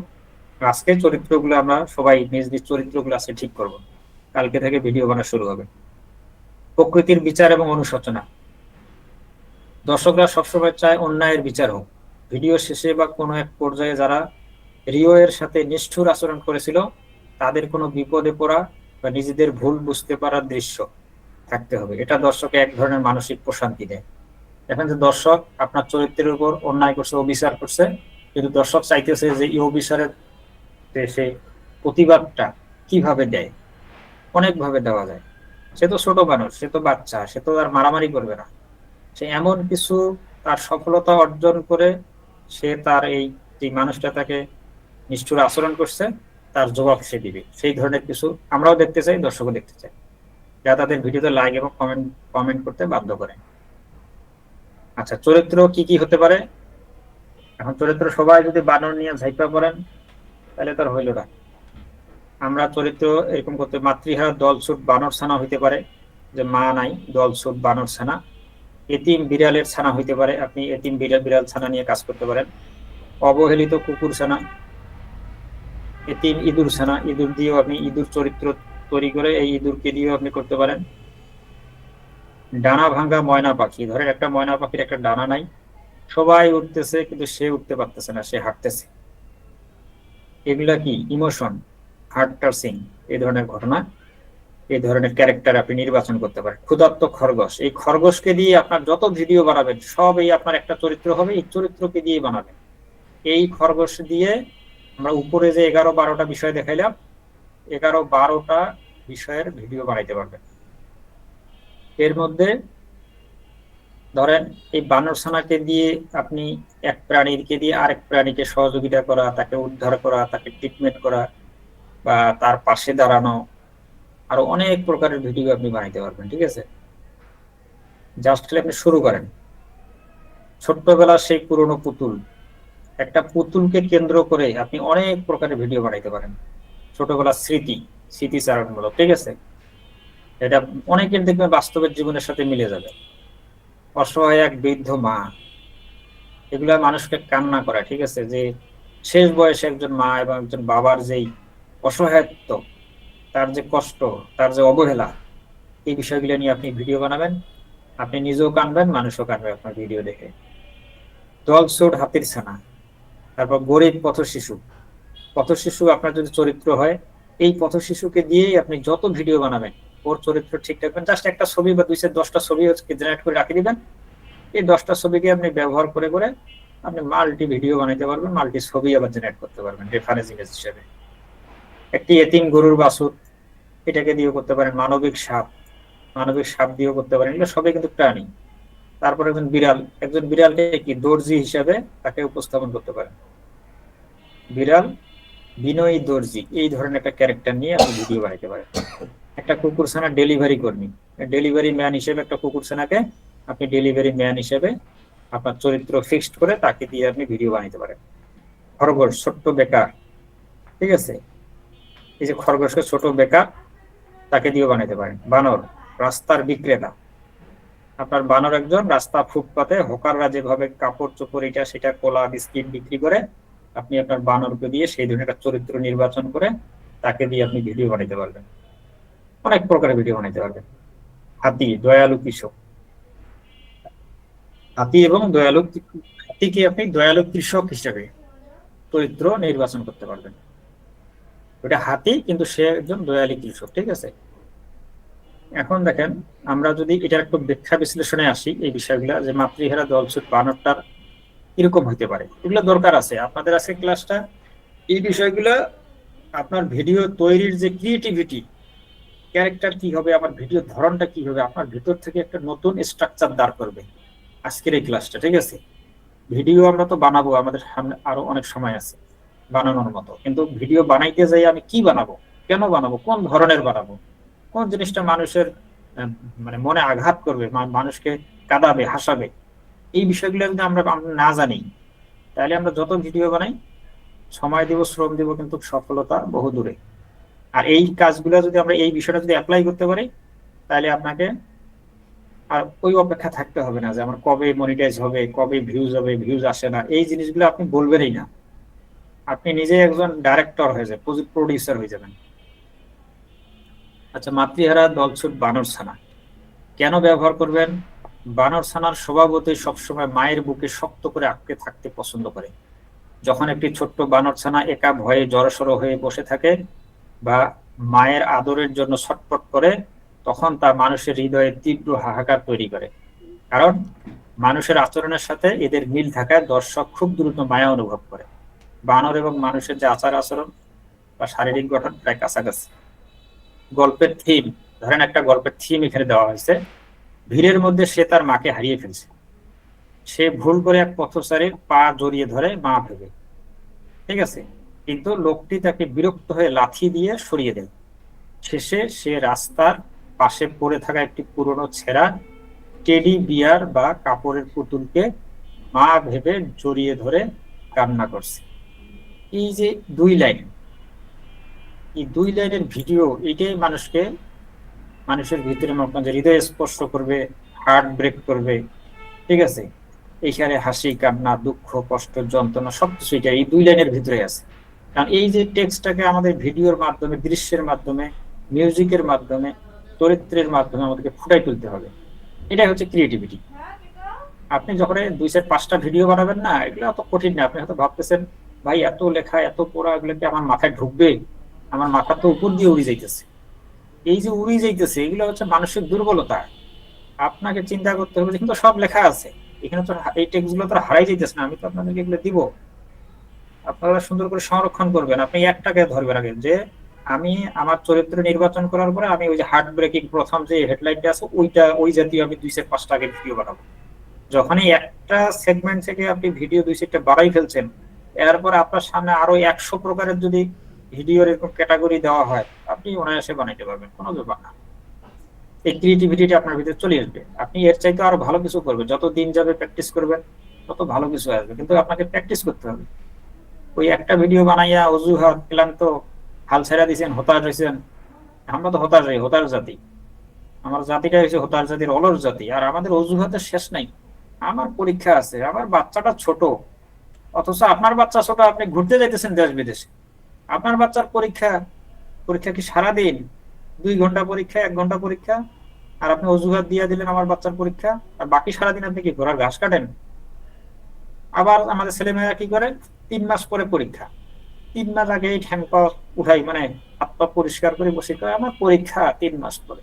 আজকে চরিত্রগুলো আমরা সবাই নিজ নিজ চরিত্রগুলো আজকে ঠিক করব, কালকে থেকে ভিডিও বানা শুরু হবে। প্রকৃতির বিচার এবং অনুশোচনা, দর্শকরা সবসময় চায় অন্যায়ের বিচার হোক। ভিডিও শেষে বা কোনো এক পর্যায়ে যারা রিও এর সাথে নিষ্ঠুর আচরণ করেছিল, তাদের কোনো বিপদে পড়া বা নিজেদের ভুল বুঝতে পারার দৃশ্য থাকতে হবে, এটা দর্শকে এক ধরনের মানসিক প্রশান্তি দেয়। দেখেন যে দর্শক আপনার চরিত্রের উপর অন্যায় করছে, অবিচার করছে, কিন্তু দর্শক চাইতেছে যে এই অবিচারের সে প্রতিবাদটা কিভাবে দেয়, অনেক ভাবে দেওয়া যায়। সে তো ছোট মানুষ, সে তো বাচ্চা, সে তো আর মারামারি করবে না, সে এমন কিছু তার সফলতা অর্জন করে, সে তার এই যে মানুষটা তাকে নিষ্ঠুর আচরণ করছে, তার জবাব সে দিবে, সেই ধরনের কিছু আমরাও দেখতে চাই, দর্শকও দেখতে চাই, যা তাদের ভিডিওতে লাইক এবং কমেন্ট কমেন্ট করতে বাধ্য করে। আচ্ছা, চরিত্র কি কি হতে পারে? এখন চরিত্র সবাই যদি বানর নিয়ে ঝাইপা পড়েন, তাহলে তার হইল না। আমরা চরিত্র এরকম করতে, মাতৃহারা দলছুট বানর ছানা হইতে পারে, যে মা নাই, দলছুট বানর ছানা। এতিম বিড়ালের ছানা হইতে পারে, আপনি এতিম বিড়াল বিড়াল ছানা নিয়ে কাজ করতে পারেন। অবহেলিত কুকুর ছানা, এতিম ইঁদুর ছানা, ইঁদুর দিয়েও আপনি ইঁদুর চরিত্র তৈরি করে এই ইঁদুরকে দিয়েও আপনি করতে পারেন। ডানা ভাঙ্গা ময়না পাখি, ধরেন একটা ময়না পাখির একটা ডানা নাই, সবাই উঠতেছে কিন্তু সে উঠতে পারতেছে না, সে হাঁটতেছে, এগুলা কি ইমোশন, হার্ট টাচিং, এই ধরনের ঘটনা, এই ধরনের ক্যারেক্টার আপনি নির্বাচন করতে পারেন। ক্ষুধার্ত খরগোশ, এই খরগোশকে দিয়ে আপনার যত ভিডিও বানাবেন সব এই আপনার একটা চরিত্র হবে, এই চরিত্রকে দিয়ে বানাবেন। এই খরগোশ দিয়ে আমরা উপরে যে 11-12টা বিষয় দেখাইলাম, 11-12টা বিষয়ের ভিডিও বানাইতে পারবেন। এর মধ্যে ধরেন এই বানর ছানাকে দিয়ে আপনি এক প্রাণীকে দিয়ে আরেক প্রাণীকে সহযোগিতা করা, তাকে উদ্ধার করা, তাকে ট্রিটমেন্ট করা, বা তার পাশে দাঁড়ানো, আরো অনেক প্রকারের ভিডিও আপনি বানাইতে পারবেন। ঠিক আছে, জাস্ট আপনি শুরু করেন। ছোট্টবেলার সেই পুরনো পুতুল, একটা পুতুলকে কেন্দ্র করে আপনি অনেক প্রকারের ভিডিও বানাইতে পারেন, ছোটবেলার স্মৃতি, স্মৃতিচারণমূলক। ঠিক আছে, এটা অনেকের দেখবেন বাস্তবের জীবনের সাথে মিলে যাবে। অসহায় এক বৃদ্ধ মা, এগুলা মানুষকে কান্না করে। ঠিক আছে, যে শেষ বয়সে একজন মা এবং একজন বাবার যেই অসহায়ত্ব, তার যে কষ্ট, তার যে অবহেলা, এই বিষয়গুলো নিয়ে আপনি ভিডিও বানাবেন, আপনি নিজেও কানবেন, মানুষও কানবে আপনার ভিডিও দেখে। দলছুট হাতির ছানা, তারপর গরিব পথ শিশু, পথ শিশু আপনার যদি চরিত্র হয়, এই পথ শিশুকে দিয়েই আপনি যত ভিডিও বানাবেন, ওর চরিত্র ঠিক রাখবেন। জাস্ট একটা ছবি বা 2-10টা ছবি জেনারেট করে রাখে দিবেন, এই 10টা ছবিকে আপনি ব্যবহার করে করে আপনি মাল্টি ভিডিও বানাইতে পারবেন, মাল্টি ছবি আবার জেনারেট করতে পারবেন রেফারেন্স ইমেজ হিসেবে। একটি এতিম গরুর বাছুর, এটাকে দিয়েও করতে পারেন। মানবিক সাপ, মানবিক সাপ দিয়েও করতে পারেন, এগুলো সবই কিন্তু প্রাণী। তারপর একজন বিড়াল, একজন বিড়ালকে কি দর্জি হিসাবে তাকে উপস্থাপন করতে পারেন। বিড়াল বিনয়ী দর্জি, এই ধরনের একটা ক্যারেক্টার নিয়ে আপনি ভিডিও বানাইতে পারেন। একটা কুকুরছানা ডেলিভারি কর্মী, ডেলিভারি ম্যান হিসেবে একটা কুকুরছানাকে আপনি ডেলিভারি ম্যান হিসেবে আপনার চরিত্র ফিক্সড করে তাকে দিয়ে আপনি ভিডিও বানাইতে পারেন। খরগোশ ছোট্ট বেকার, ঠিক আছে, এই যে খরগোশকে ছোট বেকার, তাকে দিয়েও বানাইতে পারেন। বানর, রাস্তার বিক্রেতা। আপনার বানর একজন রাস্তা ফুটপাতে হকাররা যেভাবে কাপড় চোপড় এটা সেটা কোলা বিস্কিট বিক্রি করে, আপনি আপনার বানরকে দিয়ে সেই ধরনের একটা চরিত্র নির্বাচন করে তাকে দিয়ে আপনি ভিডিও বানাইতে পারবেন, অনেক প্রকারের ভিডিও বানাইতে পারবেন। হাতি, দয়ালু কৃষক, হাতি এবং দয়ালু, হাতিকে আপনি দয়ালু কৃষক হিসেবে চরিত্র নির্বাচন করতে পারবেন। ওটা হাতি কিন্তু সে একজন দয়ালু কৃষক, ঠিক আছে। এখন দেখেন, আমরা যদি এটার একটু ব্যাখ্যা বিশ্লেষণে আসি এই বিষয়গুলো, যে মাতৃহারা দলছুট বানরটার কিরকম হইতে পারে, এগুলো দরকার আছে আপনাদের আজকে ক্লাসটা। এই বিষয়গুলো আপনার ভিডিও তৈরির যে ক্রিয়েটিভিটি, ক্যারেক্টার কি হবে, আমার ভিডিও ধরনটা কি হবে, আপনার ভিতর থেকে একটা নতুন স্ট্রাকচার দাঁড় করবে আজকের এই ক্লাসটা, ঠিক আছে। ভিডিও আমরা তো বানাবো, আমাদের সামনে আরো অনেক সময় আছে বানানোর মতো, কিন্তু ভিডিও বানাইতে যাই আমি কি বানাবো, কেন বানাবো, কোন ধরনের বানাবো, কোন জিনিসটা মানুষের মানে মনে আঘাত করবে, মানুষকে কাঁদাবে, হাসাবে, এই বিষয়গুলো যদি আমরা না জানি, তাহলে আমরা যত ভিডিও বানাই, সময় দিব, শ্রম দিব, কিন্তু সফলতা বহু দূরে। আর এই কাজগুলো যদি আমরা এই বিষয়টা যদি অ্যাপ্লাই করতে পারি, তাহলে আপনাকে আর ওই অপেক্ষা থাকতে হবে না যে আমার কবে মনিটাইজ হবে, কবে ভিউজ হবে, ভিউজ আসে না, এই জিনিসগুলো আপনি বলবেনই না। আপনি নিজে একজন ডাইরেক্টর হয়ে যাবেন, প্রডিউসার হয়ে যাবেন। আচ্ছা, মাতৃহারা দলছুট বানর ছানা কেন ব্যবহার করবেন? বানর ছানার স্বভাবতই সবসময় মায়ের বুকে শক্ত করে আঁকড়ে থাকতে পছন্দ করে। যখন একটি ছোট্ট বানর ছানা একা ভয়ে জড়সড় হয়ে বসে থাকে বা মায়ের আদরের জন্য ছটফট করে, তখন তা মানুষের হৃদয়ে তীব্র হাহাকার তৈরি করে। কারণ মানুষের আচরণের সাথে এদের মিল থাকায় দর্শক খুব দ্রুত মায়া অনুভব করে। বানর এবং মানুষের যে আচার আচরণ বা শারীরিক গঠন প্রায় কাছাকাছি। গল্পের থিম, ধরেন একটা গল্পের থিম এখানে দেওয়া হয়েছে, ভিড়ের মধ্যে সে তার মাকে হারিয়ে ফেলছে। সে ভুল করে এক পথচারীর পা জড়িয়ে ধরে মা ভেবে, ঠিক আছে, কিন্তু লোকটি তাকে বিরক্ত হয়ে লাথি দিয়ে সরিয়ে দেয়। শেষে সে রাস্তার পাশে পড়ে থাকা একটি পুরনো ছেঁড়া টেডি বিয়ার বা কাপড়ের পুতুলকে মা ভেবে জড়িয়ে ধরে কান্না করছে। এই যে দুই লাইন, এই দুই লাইনের ভিডিও, এটাই মানুষের ভিতরে যে হৃদয় স্পর্শ করবে, হার্ট ব্রেক করবে, ঠিক আছে। এইখানে হাসি, কান্না, দুঃখ, কষ্ট, যন্ত্রণা সবকিছু এটা এই দুই লাইনের ভিতরে আছে। কারণ এই যে টেক্সটটাকে আমাদের ভিডিওর মাধ্যমে, দৃশ্যের মাধ্যমে, মিউজিকের মাধ্যমে, চরিত্রের মাধ্যমে আমাদেরকে ফুটাই তুলতে হবে। এটাই হচ্ছে ক্রিয়েটিভিটি। আপনি যখন 2-5টা ভিডিও বানাবেন না, এগুলো অত কঠিন না। আপনি হয়তো ভাবতেছেন, ভাই এত লেখা, এত পড়া, এগুলো কি আমার মাথায় ঢুকবে? আমার মাথা তো উপর দিয়ে উড়ে যাইতেছে। এই যে উড়ে যাইতেছে, এগুলো হচ্ছে মানসিক দুর্বলতা। আপনাকে চিন্তা করতে হবে, কিন্তু সব লেখা আছে এখানে, তো এই টেক্সট গুলো তো হারাই যাইতেছে না, আমি তো আপনাদেরকে এগুলো দিব, আপনারা সুন্দর করে সংরক্ষণ করবেন। আপনি একটাকে ধরবেন আগে, যে আমি আমার চরিত্র নির্বাচন করার পরে আমি ওই যে হার্ট ব্রেকিং প্রথম যে হেডলাইনটা আছে ওইটা, ওই জাতীয় আমি 2-5টা আগে ভিডিও বানাবো। যখনই একটা সেগমেন্ট থেকে আপনি ভিডিও 2-4টা বাড়াই ফেলছেন, এরপর আপনার সামনে আরো 100 প্রকারের যদি ভিডিওর এরকম ক্যাটাগরি দেওয়া হয়, আপনি অনায়াসে বানাইতে পারবেন, কোনো ব্যাপার না। এই ক্রিয়েটিভিটিটা আপনার ভিতরে চলে আসবে, আপনি এর চাইতে আরো ভালো কিছু করবেন। যত দিন যাবে প্র্যাকটিস করবেন, তত ভালো কিছু আসবে, কিন্তু আপনাকে প্র্যাকটিস করতে হবে। ওই একটা ভিডিও বানাইয়া অজুহাত ক্লান্ত হাল ছেড়া দিয়েছেন, হতাশ হয়েছেন। আমরা তো হতাশ হই, হতাশ জাতি। আমার জাতিটা হচ্ছে হতাশ জাতির, অলস জাতি। আর আমাদের অজুহাতের শেষ নাই। আমার পরীক্ষা আছে, আমার বাচ্চাটা ছোট, অথচ আপনার বাচ্চা ছোট, আপনি ঘুরতে যাইতেছেন দেশ বিদেশে। আপনার বাচ্চার পরীক্ষা, পরীক্ষা কি সারাদিন? 2 ঘন্টা পরীক্ষা, 1 ঘন্টা পরীক্ষা, আর আপনি অজুহাত দিয়ে দিলেন আমার বাচ্চার পরীক্ষা, আর বাকি সারাদিন আপনি কি ঘোড়ার ঘাস কাটেন? আবার আমাদের ছেলেমেয়েরা কি করে, 3 মাস পরে পরীক্ষা, 3 মাস আগে ঠ্যাং পা উঠাই, মানে হাত পা পরিষ্কার করে বসে কয় আমার পরীক্ষা 3 মাস পরে।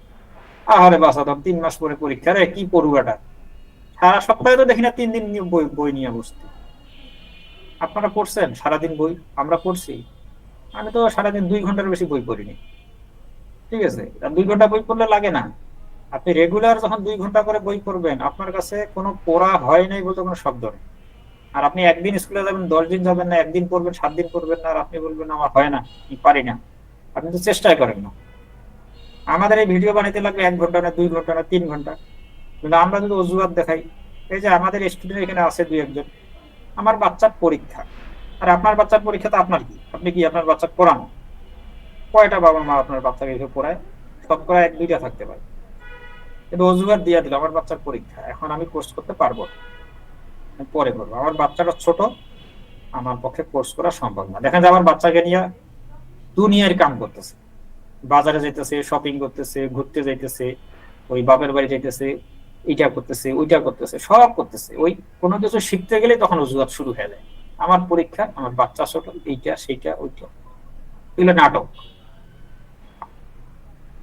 আহারে বাঁচাতাম, 3 মাস পরে পরীক্ষা রে, কি পড়ুয়াটা। সারা সপ্তাহে তো দেখি না 3 দিন বই বই নিয়ে বসতে। আপনারা পড়ছেন সারাদিন বই? আমরা পড়ছি। আমি তো সারাদিন 2 ঘন্টার বেশি বই পড়িনি, ঠিক আছে। আর 2 ঘন্টা বই পড়লে লাগে না। আপনি রেগুলার যখন 2 ঘন্টা করে বই পড়বেন, আপনার কাছে কোনো পড়া হয় নাই বলতে কোনো শব্দ নেই। আর আপনি একদিন স্কুলে যাবেন, 10 দিন যাবেন না, একদিন পড়বেন, 7 দিন পড়বেন না, আর আপনি বলবেন আমার হয় না, আমি পারি না। আপনি তো চেষ্টাই করেন না। আমাদের এই ভিডিও বানাইতে লাগবে 1 ঘন্টা না, 2 ঘন্টা না, 3 ঘন্টা। কিন্তু আমরা যদি অজুহাত দেখাই, এই যে আমাদের স্টুডেন্ট এখানে আছে 2-1 জন, আমার বাচ্চার পরীক্ষা। আর আপনার বাচ্চার পরীক্ষা তো আপনার কি, আপনি কি আপনার বাচ্চা পড়ান? কয়টা বাবা মা আপনার বাচ্চাকে এসে পড়ায়? শতকরা 1-2টা থাকতে পারে। কিন্তু অজুহাত দিয়ে দিল আমার বাচ্চার পরীক্ষা, এখন আমি কোর্স করতে পারবো না, আমি পরে করবো, আমার বাচ্চাটা ছোট, আমার পক্ষে কোর্স করা সম্ভব না। দেখেন যে আমার বাচ্চাকে নিয়ে দুনিয়ার কাম করতেছে, বাজারে যাইতেছে, শপিং করতেছে, ঘুরতে যাইতেছে, ওই বাপের বাড়ি যাইতেছে, এইটা করতেছে ওইটা করতেছে, সব করতেছে। ওই কোনো কিছু শিখতে গেলে তখন অজুহাত শুরু হয়ে যায়, আমার পরীক্ষা, আমার বাচ্চা ছোট, এইটা সেইটা ওইটা, এগুলো নাটক।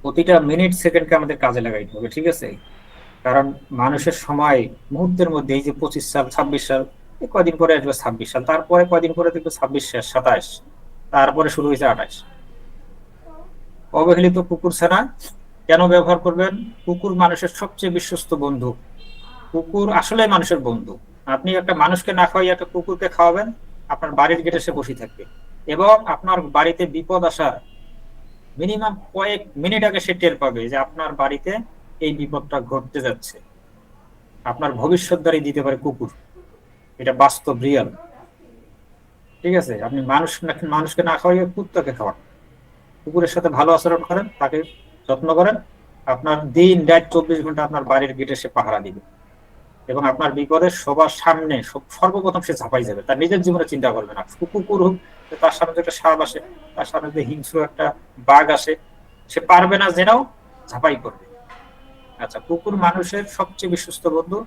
প্রতিটা মিনিট সেকেন্ডকে আমাদের কাজে লাগাইতে হবে, ঠিক আছে? কারণ মানুষের সময় মুহূর্তের মধ্যে, এই যে 25 সাল 26 সাল, এই কয়দিন পরে আসবে 26 সাল, তারপরে কয়দিন পরে দেখবে 26 শেষ, 27, তারপরে শুরু হয়েছে 28। অবহেলিত কুকুর ছানা কেন ব্যবহার করবেন? কুকুর মানুষের সবচেয়ে বিশ্বস্ত বন্ধু। কুকুর আসলে মানুষের বন্ধু। আপনি একটা মানুষকে না খাওয়াই একটা কুকুরকে খাওয়াবেন, আপনার বাড়ির গেটে সে বসে থাকবে, এবং আপনার বাড়িতে বিপদ আসার মিনিমাম কয়েক মিনিট আগে সে টের পাবে যে আপনার বাড়িতে এই বিপদটা ঘটতে যাচ্ছে। আপনার ভবিষ্যৎবাণী দিতে পারে কুকুর, এটা বাস্তব, রিয়াল। ঠিক আছে, আপনি মানুষকে না খাওয়াই কুত্তাকে খাওয়ান, কুকুরের সাথে ভালো আচরণ করেন, তাকে যত্ন করেন, আপনার দিন রাত 24 ঘন্টা আপনার বাড়ির গেটে সে পাহারা দিবে, এবং আপনার বিপদের সবার সামনে সর্বপ্রথম সে ঝাঁপাই যাবে, তার নিজের জীবনে চিন্তা করবে না। কুকুর হোক, তার সামনে যে একটা সাপ আসে, তার সামনে যে হিংস্র একটা বাঘ আসে, সে পারবে না জেনেও ঝাঁপাই করবে। আচ্ছা, কুকুর মানুষের সবচেয়ে বিশ্বস্ত বন্ধু।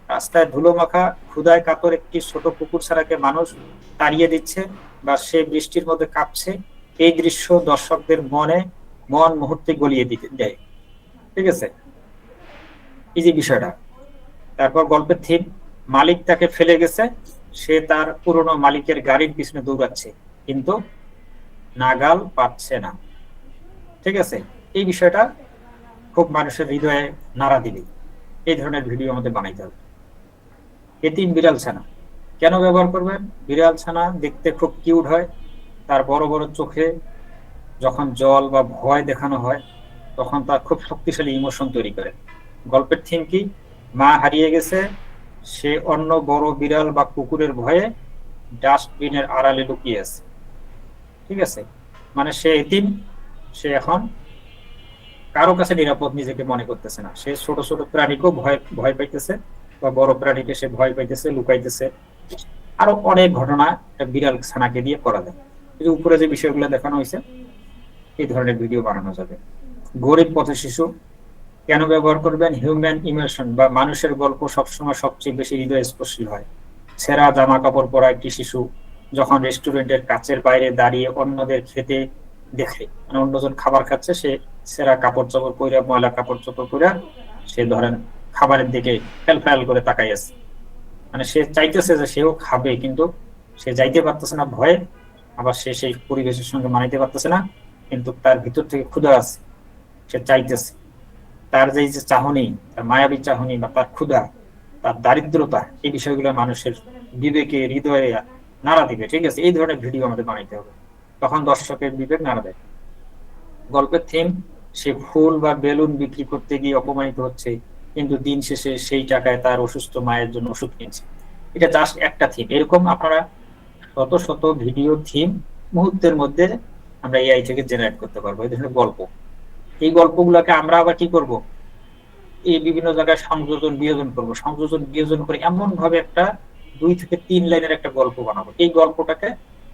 রাস্তায় ধুলো মাখা ক্ষুধায় কাতর একটি ছোট কুকুর ছাড়াকে মানুষ তাড়িয়ে দিচ্ছে, বা সে বৃষ্টির মধ্যে কাঁপছে, এই দৃশ্য দর্শকদের মন মুহূর্তে গলিয়ে দিতে দেয়। ঠিক আছে, এই যে বিষয়টা। তারপর গল্পের থিম, মালিক তাকে ফেলে গেছে, সে তার পুরনো মালিকের গাড়ির পিছনে দৌড়াচ্ছে, কিন্তু নাগাল পাচ্ছে না। ঠিক আছে, এই বিষয়টা খুব মানুষের হৃদয়ে নাড়া দিবে। এই ধরনের ভিডিও আমাদের বানাইতে হবে। এতিম বিড়াল ছানা কেন ব্যবহার করবেন? বিড়াল ছানা দেখতে খুব কিউট হয়, তার বড় বড় চোখে যখন জল বা ভয় দেখানো হয়, তখন তার খুব শক্তিশালী ইমোশন তৈরি করে। গল্পের থিম কি? মা হারিয়ে গেছে, সে অন্য বড় বিড়াল বা কুকুরের ভয়ে ডাস্টবিনের আড়ালে লুকিয়ে আছে। ঠিক আছে, মানে সে এতিম, সে এখন কারো কাছে নিরাপদ নিজেকে মনে করতেছে না, সে ছোট ছোট প্রাণীকেও ভয় ভয় পাইতেছে, বা বড় প্রাণীকে সে ভয় পাইতেছে, লুকাইতেছে। আরো অনেক ঘটনা বিড়াল ছানাকে দিয়ে করা যায়। এই যে উপরে যে বিষয়গুলো দেখানো হয়েছে, এই ধরনের ভিডিও বানানো যাবে। গরিব পথ শিশু কেন ব্যবহার করবেন? হিউম্যান ইমোশন বা মানুষের গল্প সবসময় সবচেয়ে বেশি হৃদয় স্পর্শী হয়। ছেঁড়া জামা কাপড় পরা একটি শিশু যখন রেস্টুরেন্টের কাচের বাইরে দাঁড়িয়ে অন্যদের খেতে দেখে, মানে অন্যজন খাবার খাচ্ছে, সে ছেঁড়া কাপড় চোপড় পরে, ময়লা কাপড় চোপড় পরে সে ধরেন খাবারের দিকে ফেল করে তাকাই আছে, মানে সে চাইতেছে যে সেও খাবে, কিন্তু সে যাইতে পারতেছে না ভয়ে, আবার সে সেই পরিবেশের সঙ্গে মানাইতে পারতেছে না, কিন্তু তার ভিতর থেকে ক্ষুধা আছে, সে চাইতেছে। তার যে যে চাহনি, তার মায়াবী চাহনি বা তার ক্ষুধা, তার দারিদ্রতা, এই বিষয়গুলো মানুষের বিবেকে, হৃদয়ে নাড়া দিবে। ঠিক আছে, এই ধরনের ভিডিও আমাদের বানাইতে হবে, তখন দর্শকের বিবেক নাড়া দেয়। গল্পের থিম, সে ফুল বা বেলুন বিক্রি করতে গিয়ে অপমানিত হচ্ছে, কিন্তু দিন শেষে সেই টাকায় তার অসুস্থ মায়ের জন্য ওষুধ কিনছে। এটা জাস্ট একটা থিম, এরকম আপনারা শত শত ভিডিও থিম মুহূর্তের মধ্যে আমরা এআই থেকে জেনারেট করতে পারবো, এই ধরনের গল্প। এই গল্পগুলোকে আমরা আবার কি করব, এই বিভিন্ন জায়গায় সংযোজন বিয়োজন করব, সংযোজন বিয়োজন করে এমন ভাবে একটা 2 থেকে 3 লাইনের একটা গল্প বানাবো। এই গল্পটাকে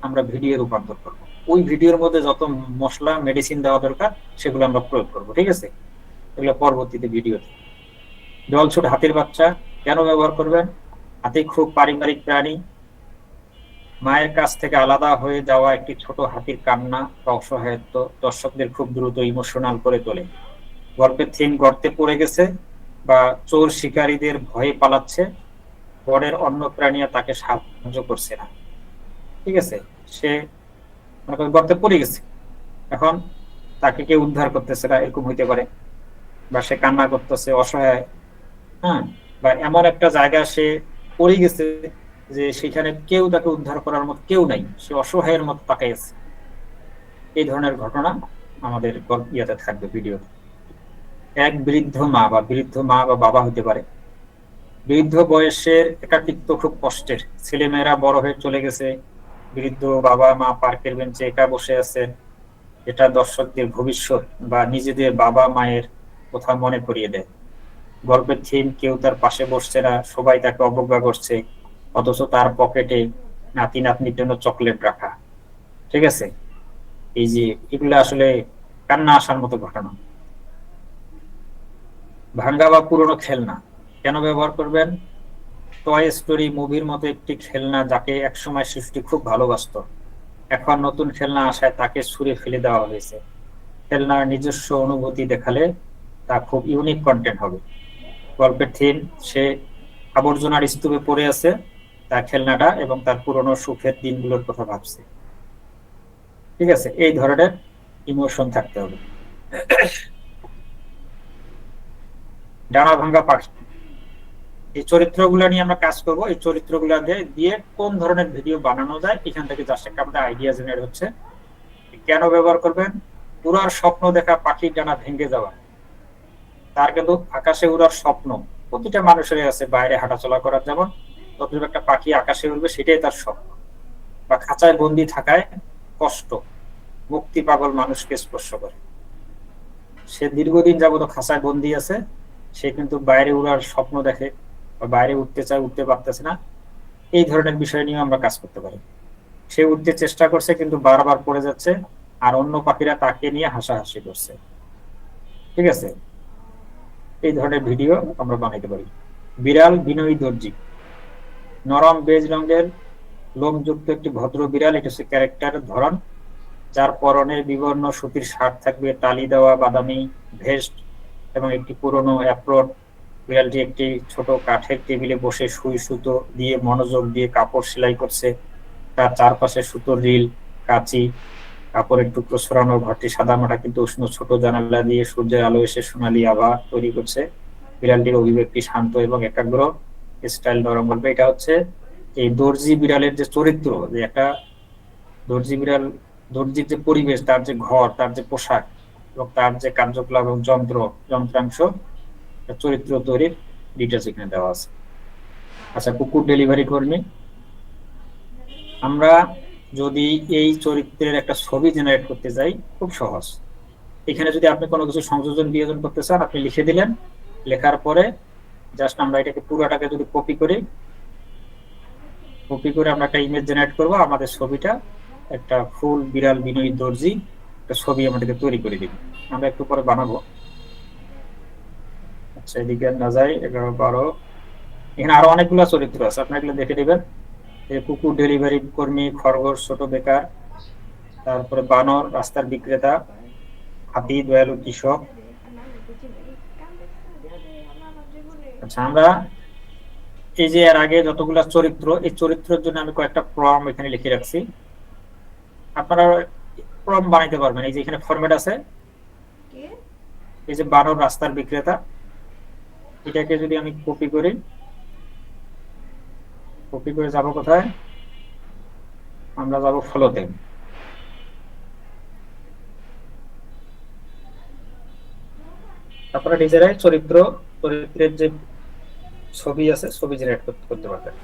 আমরা ভিডিও রূপান্তর করব, ওই ভিডিওর মধ্যে যত মশলা মেডিসিন দেওয়া দরকার সেগুলো আমরা প্রয়োগ করব। ঠিক আছে, এগুলো পরবর্তীতে ভিডিওতে। জল ছোট হাতির বাচ্চা কেন ব্যবহার করবেন? হাতি খুব পারিবারিক প্রাণী, মায়ের কাছ থেকে আলাদা হয়ে যাওয়া একটি ছোট হাতির কান্না বা অসহায়ত্ব দর্শকদের খুব দ্রুত ইমোশনাল করে তোলে। গল্পের থিম, গর্তে পড়ে গেছে বা চোর শিকারীদের ভয়ে পালাচ্ছে, বনের অন্য প্রাণীরা তাকে সাহায্য করছে না। ঠিক আছে, সে মনে করেন গর্তে পড়ে গেছে, এখন তাকে কেউ উদ্ধার করতেছে না, এরকম হইতে পারে। বা সে কান্না করতেছে, অসহায়। হ্যাঁ, বা এমন একটা জায়গা সে পড়ে গেছে যে সেখানে কেউ তাকে উদ্ধার করার মতো কেউ নাই, সে অসহায়ের মতো তাকাই আছে। এই ধরনের ঘটনা আমাদের ইয়াতে থাকবে ভিডিওতে। এক বৃদ্ধ মা বা বাবা হতে পারে, বৃদ্ধ বয়সের একাকিত্ব খুব কষ্টের, ছেলেমেয়েরা বড় হয়ে চলে গেছে, বৃদ্ধ বাবা মা পার্কের বেঞ্চে একা বসে আছে। এটা দর্শকদের ভবিষ্যৎ বা নিজেদের বাবা মায়ের কথা মনে করিয়ে দেয়। গল্পের থিম, কেউ তার পাশে বসছে না, সবাই তাকে অবজ্ঞা করছে, অথচ তার পকেটে নাতি নাতনির জন্য চকলেট রাখা। ঠিক আছে, এই যে এগুলো আসলে কান্না আসার মতো ঘটনা। ভাঙ্গা বা পুরনো খেলনা কেন ব্যবহার করবেন? টয় স্টোরি মুভির মতো একটি খেলনা যাকে একসময় শিশুটি খুব ভালোবাসতো, এখন নতুন খেলনা আসায় তাকে ছুঁড়ে ফেলে দেওয়া হয়েছে। খেলনার নিজস্ব অনুভূতি দেখালে তা খুব ইউনিক কন্টেন্ট হবে। গল্পের থিম, সে আবর্জনার স্তূপে পড়ে আছে, তার খেলনাটা, এবং তার পুরনো সুখের দিনগুলোর কথা ভাবছে। ঠিক আছে, এই ধরনের ইমোশন থাকতে হবে। ডানা ভাঙ্গা পাখি, এই চরিত্রগুলো নিয়ে আমরা কাজ করব। এই চরিত্রগুলো দিয়ে কোন ধরনের ভিডিও বানানো যায়, এখান থেকে জাস্ট একটা আমাদের আইডিয়া জেনারেট হচ্ছে। কেন ব্যবহার করবেন? উড়ার স্বপ্ন দেখা, পাখির ডানা ভেঙে যাওয়া। তার কিন্তু আকাশে উড়ার স্বপ্ন প্রতিটা মানুষেরই আছে, বাইরে হাঁটাচলা করার যেমন, তদ্রুপ একটা পাখি আকাশে উড়বে, সেটাই তার স্বপ্ন। বা খাঁচায় বন্দি থাকায় কষ্ট, মুক্তি পাগল মানুষকে স্পর্শ করে। সে দীর্ঘদিন যাবত খাঁচায় বন্দি আছে, সে কিন্তু বাইরে উড়ার স্বপ্ন দেখে, বা বাইরে উঠতে চায়, উঠতে পারতেছে না। এই ধরনের বিষয় নিয়ে আমরা কাজ করতে পারি। সে উঠতে চেষ্টা করছে কিন্তু বারবার পড়ে যাচ্ছে, আর অন্য পাখিরা তাকে নিয়ে হাসাহাসি করছে। ঠিক আছে, এই ধরনের ভিডিও আমরা বানাইতে পারি। বিড়াল বিনয়ী দর্জি, নরম বেজ রঙের লোমযুক্ত একটি ভদ্র বিড়াল, এটা হচ্ছে ক্যারেক্টার ধরন, যার পরনে বিবর্ণ সুতির শার্ট থাকবে, টালি দেওয়া বাদামি ভেস্ট এবং একটি পুরনো অ্যাপ্রন। বিড়ালটি একটি ছোট কাঠের টেবিলে বসে সুই সুতো দিয়ে মনোযোগ দিয়ে কাপড় সেলাই করছে। তার চারপাশে সুতোর রিল, কাঁচি, কাপড়ের টুকরো ছড়ানো। ঘরটি সাদামাটা কিন্তু উষ্ণ, ছোট জানালা দিয়ে সূর্যের আলো এসে সোনালী আভা তৈরি করছে। বিড়ালটির অভিব্যক্তি শান্ত এবং একাগ্র, স্টাইল নরম বলবে। এটা হচ্ছে এই দর্জি বিড়ালের যে চরিত্র, যে একটা দর্জি বিড়াল, দর্জির যে পরিবেশ, তার যে ঘর, তার যে পোশাক এবং তার যে কার্যকলাপ এবং যন্ত্রাংশ, চরিত্র তৈরির ডিটেলস এখানে দেওয়া আছে। আচ্ছা, কুকুর ডেলিভারি কর্মী, আমরা যদি এই চরিত্রের একটা ছবি জেনারেট করতে যাই, খুব সহজ। এখানে যদি আপনি কোনো কিছু সংযোজন বিয়োজন করতে চান, আপনি লিখে দিলেন, লেখার পরে জাস্ট আমরা এটাকে পুরোটাকে যদি কপি করে আমরা একটা ইমেজ জেনারেট করব, আমাদের ছবিটা একটা ফুল বিড়াল বিনয়ী দর্জি একটা ছবি আমাদেরকে তৈরি করে দিবে। আমরা একটু পরে বানাবো। আচ্ছা, এদিকে না যাই, 11, 12, এখানে আরো অনেকগুলো চরিত্র আছে, আপনি এগুলো দেখে দিবেন। কুকুর ডেলিভারি কর্মী, খরগোশ ছোট বেকার, তারপরে বানর রাস্তার বিক্রেতা, হাতি দয়ালু কৃষক। আচ্ছা, আমরা এই যে এর আগে যতগুলা চরিত্র, এই চরিত্রের জন্য আমি কয়েকটা প্রম এখানে লিখে রাখছি, আপনারা প্রম বানাইতে পারবেন। এই যে এখানে ফরম্যাট আছে, এই যে বানর রাস্তার বিক্রেতা, এটাকে যদি আমি কপি করে যাব কোথায়, আমরা যাব ফলোতে। তারপরে নিজেরাই চরিত্রের যে ছবি আছে, ছবি জেনারেট করতে পারবেন।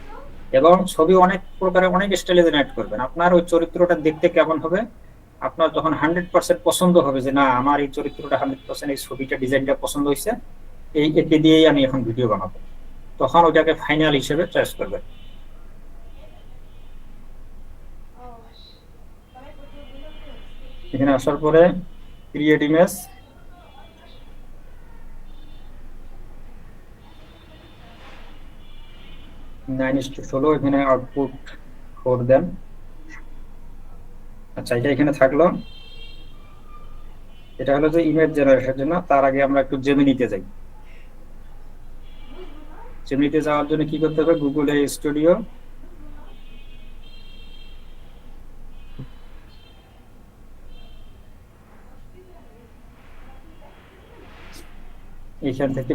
এবং ছবি অনেক প্রকারের, অনেক স্টাইলে জেনারেট করবেন। আপনার ওই চরিত্রটা দেখতে কেমন হবে, আপনার যখন 100% পছন্দ হবে যে না, আমার এই চরিত্রটা 100%, এই ছবিটা ডিজাইনটা পছন্দ হয়েছে, একে দিয়েই আমি এখন ভিডিও বানাবো, তখন ওইটাকে ফাইনাল হিসেবে চয়েস করবেন। এখানে আসার পরে ক্রিয়েট ইমেজ, (9:16), এখানে আউটপুট 4 দেন। আচ্ছা, এটা এখানে থাকলো। এটা হলো যে ইমেজ জেনারেশনের জন্য। তার আগে আমরা একটু জেমিনিতে যাই। জেমিনিতে যাওয়ার জন্য কি করতে হবে? গুগলে স্টুডিও, এখান থেকে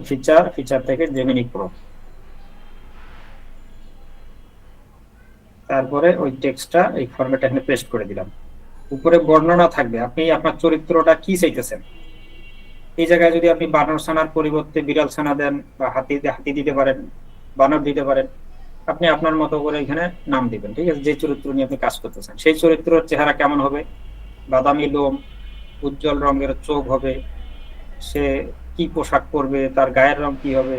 ফিচার থেকে জেমিনি প্রো, তারপরে ওই টেক্সটটা এই ফরম্যাটে এখানে পেস্ট করে দিলাম। উপরে বর্ণনা থাকবে, আপনি আপনার চরিত্রটা কি চাইতেছেন। এই জায়গায় যদি আপনি বানর ছানার পরিবর্তে বিড়াল ছানা দেন, বা হাতি দিতে পারেন, বানর দিতে পারেন, আপনি আপনার মতো করে এখানে নাম দিবেন। ঠিক আছে, যে চরিত্র নিয়ে আপনি কাজ করতেছেন, সেই চরিত্রের চেহারা কেমন হবে? বাদামি লোম, উজ্জ্বল রঙের চোখ হবে, সে কি পোশাক পরবে, তার গায়ের রং কি হবে,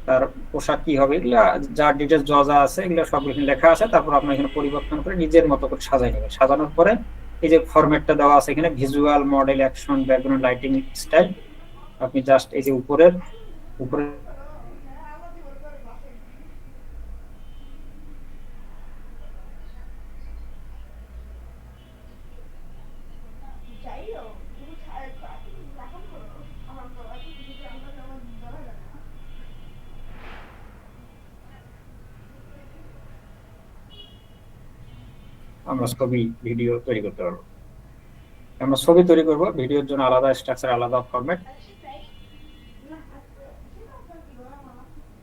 তার পোশাক কি হবে, এগুলা যার ডিটেলস যা যা আছে এগুলো সব এখানে লেখা আছে। তারপর আপনি এখানে পরিবর্তন করে নিজের মতো করে সাজাই নেবেন। সাজানোর পরে এই যে ফরম্যাটটা দেওয়া আছে এখানে visual, model, action, background, lighting, style, আপনি জাস্ট এই যে উপরের উপরে আমরা ছবি ভিডিও তৈরি করতে পারবো। আমরা ছবি তৈরি করব, ভিডিওর জন্য আলাদা স্ট্রাকচার, আলাদা ফরম্যাট।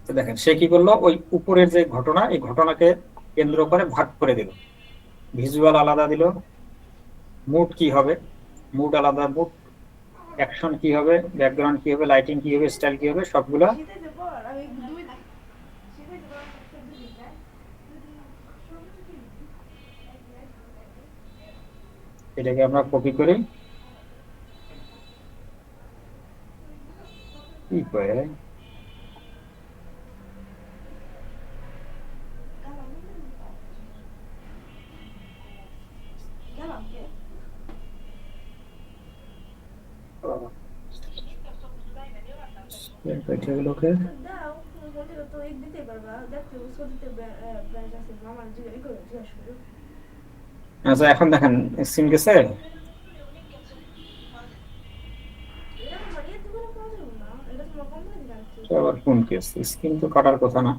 তো দেখেন সে কি করলো, ওই উপরের যে ঘটনা, এই ঘটনাকে কেন্দ্র করে ভাগ করে দিল। ভিজুয়াল আলাদা দিল, মুড কি হবে, মুড আলাদা, মুড, অ্যাকশন কি হবে, ব্যাকগ্রাউন্ড কি হবে, লাইটিং কি হবে, স্টাইল কি হবে, সবগুলা এটাকে আমরা কপি করি। কি করে এগুলোকে আচ্ছা এখন দেখেন সিম গেছে। আবার কোন কেস, স্ক্রিন তো কাটার কথা না।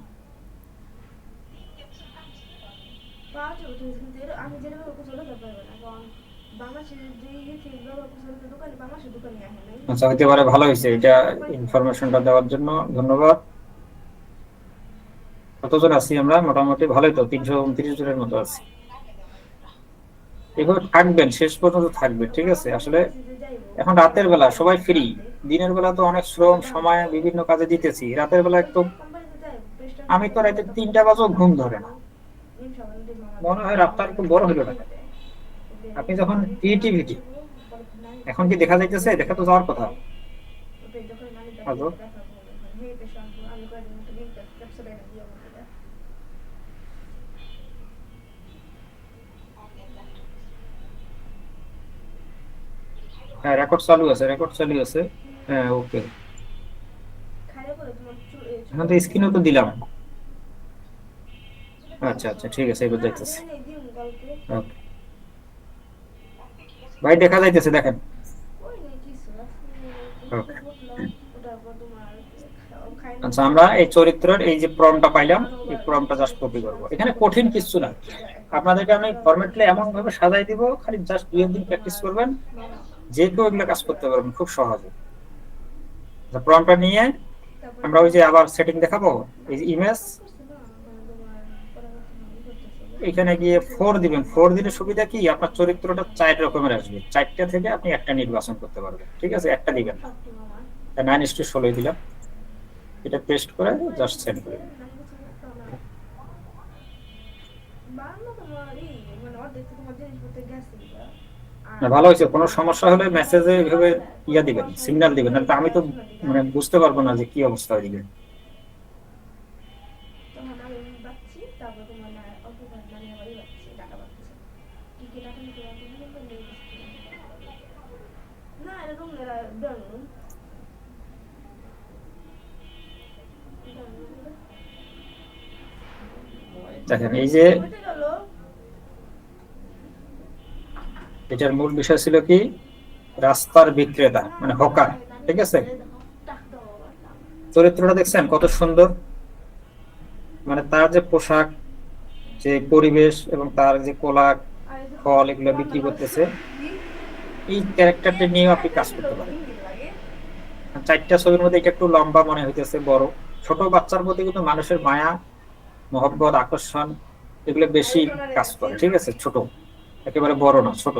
আচ্ছা হইতে পারে, ভালো হয়েছে, এটা ইনফরমেশনটা দেওয়ার জন্য ধন্যবাদ। কতজন আছি আমরা? মোটামুটি ভালোই তো, 329 জনের মতো আছি। এভাবে থাকবেন, শেষ পর্যন্ত থাকবেন, ঠিক আছে? আসলে এখন রাতের বেলা সবাই ফ্রি, দিনের বেলা তো অনেক শ্রম সময় বিভিন্ন কাজে দিতেছি, রাতের বেলা একদম, আমি তো রাতে 3টা বাজেও ঘুম ধরে না, মনে হয় রাতটা একটু বড় হলো না। আপনি যখন ক্রিয়েটিভিটি, এখন কি দেখা যাইতেছে? দেখা তো যাওয়ার কথা। হ্যাঁ রেকর্ড চালু আছে, রেকর্ড চালু আছে। হ্যাঁ ওকে, এখন তো স্ক্রিনও তো দিলাম। আচ্ছা আচ্ছা ঠিক আছে, এবার যাইতেছি। ওকে ভাই দেখা যাইতেছে, দেখেন। ওকে আচ্ছা, আমরা এই চরিত্রের এই যে প্রম্পটটা পাইলাম, এই প্রম্পটটা জাস্ট কপি করব। এখানে কঠিন কিছু না, আপনাদেরকে আমি ফরম্যাটে এমন ভাবে সাজাই দিব, খালি জাস্ট 2 দিন প্র্যাকটিস করবেন, যে কেউ এগুলো কাজ করতে পারবেন খুব সহজে। প্রম্পটটা নিয়ে আমরা ওই যে আবার সেটিং দেখাবো, এই যে ইমেজ, এখানে গিয়ে 4 দিবেন। 4 দিলে সুবিধা কি, আপনার চরিত্রটা 4 রকমের আসবে, 4টা থেকে আপনি একটা নির্বাচন করতে পারবেন, ঠিক আছে? একটা দিবেন না, 9:16 দিলাম। এটা পেস্ট করে জাস্ট সেন্ড করে দিন। ভালো হয়েছে। কোনো সমস্যা হলে মেসেজে এইভাবে ইয়া দিবেন, সিগন্যাল দিবেন, না আমি তো মানে বুঝতে পারবো না যে কি অবস্থা দিবেন। দেখেন এই যে এটার মূল বিষয় ছিল কি, রাস্তার বিক্রেতা মানে হকার, ঠিক আছে? চরিত্রটা দেখছেন কত সুন্দর, মানে তার যে পোশাক, যে পরিবেশ এবং তার যে কোলা ফল এগুলো বিক্রি করতেছে, এই ক্যারেক্টারটা নিয়েও আপনি কাজ করতে পারেন। 4টা ছবির মধ্যে এটা একটু লম্বা মনে হইতেছে, বড়। ছোট বাচ্চার প্রতি কিন্তু মানুষের মায়া, মহব্বত, আকর্ষণ এগুলো বেশি কাজ করে, ঠিক আছে? ছোট, একেবারে বড় না, ছোট,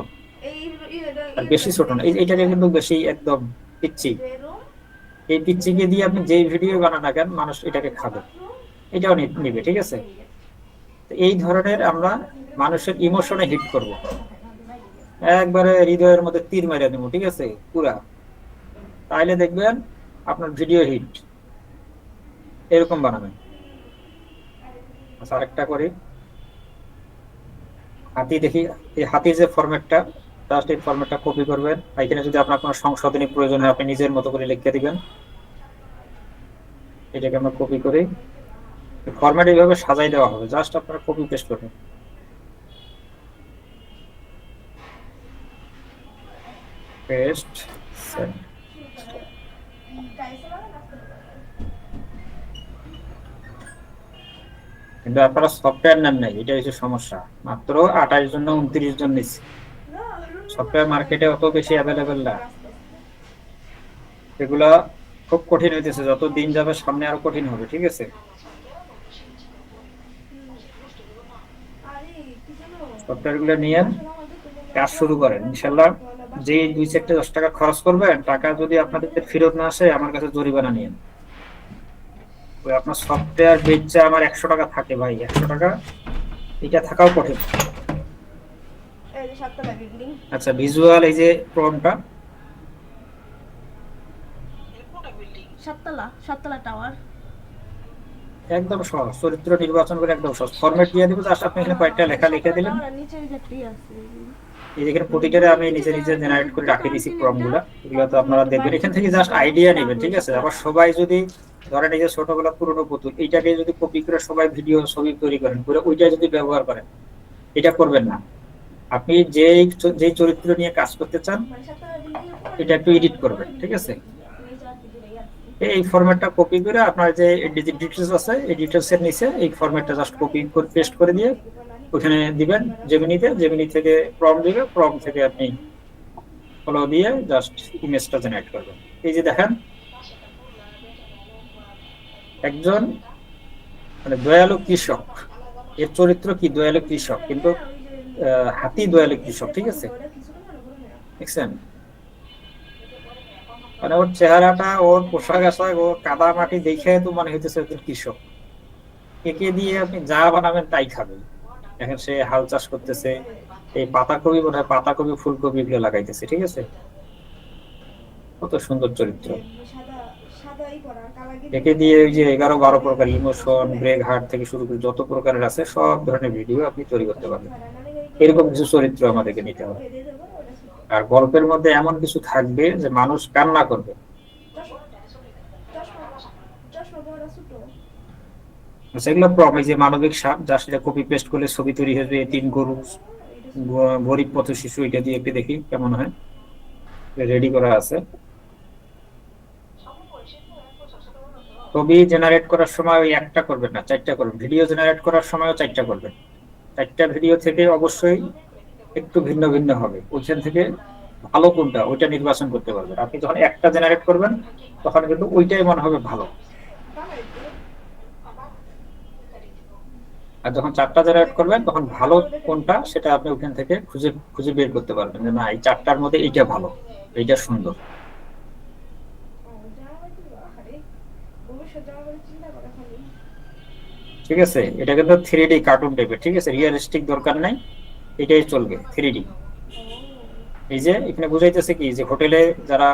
আর বেশি ছোট না। এইটাকে কিন্তু বেশি একদম পিচ্ছি, এই পিচ্ছিকে দিয়ে আপনি যেই ভিডিও বানান না কেন, মানুষ এটাকে খাবে, এটাও নিবে, ঠিক আছে? এই ধরনের আমরা মানুষের ইমোশনে হিট করব, একবারে হৃদয়ের মধ্যে তীর মারিয়া দেবো, ঠিক আছে? পুরা, তাইলে দেখবেন আপনার ভিডিও হিট এরকম বানাবেন। আচ্ছা, আরেকটা করি, হাতি দেখি। এই হাতির যে ফরম্যাটটা, জাস্ট এই ফরম্যাটটা কপি করবেন। এখানে যদি আপনার কোনো সংশোধনী প্রয়োজন হয় আপনি নিজের মতো করে লিখে দিবেন। এটাকে আমরা কপি করি, ফরম্যাট এইভাবে সাজাই দেওয়া হবে, জাস্ট আপনারা কপি পেস্ট করবেন। Paste send. কিন্তু আপনারা সফটওয়্যার নেন নাই, এটা হচ্ছে সমস্যা। মাত্র 28 জন না 29 জন নিচ্ছে। সফটওয়্যার মার্কেটে অত বেশি অ্যাভেলেবেল না, এগুলা খুব কঠিন হইতেছে, যত দিন যাবে সামনে আরো কঠিন হবে। ঠিক আছে, সফটওয়্যার গুলো নিয়ে কাজ শুরু করেন। ইনশাল্লাহ যে 2-4-10 টাকা খরচ করবেন, টাকা যদি আপনাদের ফেরত না আসে আমার কাছে জরিমানা নিয়েন। ওই আপনার সফটওয়্যার বেচে আমার 100 টাকা থাকে ভাই, 100 টাকা এটা থাকাও কঠিন। আচ্ছা, ভিজুয়াল এই যে প্রমটা, সাততলা টাওয়ার একদম সহজ, চরিত্র নির্বাচন করে একদম সহজ। ফরম্যাট দিয়ে দিব, জাস্ট আপনি এখানে কয়েকটা লেখা লিখে দিলেন। এই যেখানে প্রতিটারে আমি নিজে নিজে জেনারেট করে রাখি দিছি ফর্ম গুলা, এগুলো তো আপনারা দেখবেন। এখান থেকে জাস্ট আইডিয়া নেবেন। ঠিক আছে, আবার সবাই যদি ধরেন এই যে ছোটবেলা পুরোনো পুতুল, এইটাকে যদি কপি করে সবাই ভিডিও ছবি তৈরি করেন, করে ওইটা যদি ব্যবহার করেন, এটা করবেন না। আপনি যেই চরিত্র নিয়ে কাজ করতে চান এটা একটু এডিট করবেন। ঠিক আছে, এই ফরম্যাটটা কপি করে আপনার যে ডিটেলস আছে এই ডিটেলস এর নিচে এই ফরম্যাটটা জাস্ট কপি করে পেস্ট করে দিয়ে ওখানে দিবেন। জেমিনিতে, জেমিনি থেকে প্রম্পট দিবে, প্রম্পট থেকে আপনি ফলো দিয়ে জাস্ট ইমেজটা জেনারেট করবেন। এই যে দেখেন, একজন মানে দয়ালু কৃষক, এর চরিত্র কি দয়ালু কৃষক, কিন্তু হাতি দয়ালু কৃষক। ঠিক আছে, দেখছেন, মানে ওর চেহারাটা, ওর পোশাক আশাক, ওর কাদা মাটি দেখে তো মনে হইতেছে একজন কৃষক। একে দিয়ে আপনি যা বানাবেন তাই খাবেন। দেখেন সে হাল চাষ করতেছে, এই পাতাকপি বোধ হয় পাতাকপি ফুলকপি এগুলো লাগাইতেছে। ঠিক আছে, কত সুন্দর চরিত্র। একে দিয়ে ওই যে 11-12 প্রকার ইমোশন, ব্রেক হার্ট থেকে শুরু করে যত প্রকারের আছে সব ধরনের ভিডিও আপনি তৈরি করতে পারবেন। এরকম কিছু চরিত্র আমাদেরকে নিতে হবে। আর গল্পের মধ্যে এমন কিছু থাকবে যে মানুষ কান্না করবে। সেগুলো প্রম, এই যে মানবিক সাপ, যা সেটা কপি পেস্ট করলে ছবি তৈরি হয়ে যাবে। 3 গরু, গরিব পথ শিশু, এটা দিয়ে একটু দেখি কেমন হয়। রেডি করা আছে। ছবি জেনারেট করার সময় ওই একটা করবেন না, 4টা করবেন। ভিডিও জেনারেট করার সময়ও 4টা করবেন। 4টা ভিডিও থেকে অবশ্যই একটু ভিন্ন ভিন্ন হবে, ওইখান থেকে ভালো কোনটা ওইটা নির্বাচন করতে পারবেন। আপনি যখন একটা জেনারেট করবেন তখন কিন্তু ওইটাই মনে হবে ভালো, আর যখন 4টা জেনারেট করবেন তখন ভালো কোনটা সেটা আপনি ওখান থেকে খুঁজে খুঁজে বের করতে পারবেন যে না, এই 4টার মধ্যে এইটা ভালো, এইটা সুন্দর। ঠিক আছে, এটা কিন্তু 3D কার্টুন টাইপের। ঠিক আছে, রিয়েলিস্টিক দরকার নাই, এটাই চলবে 3D। এই যে এখানে বুঝাইতেছে কি, যে হোটেলে যারা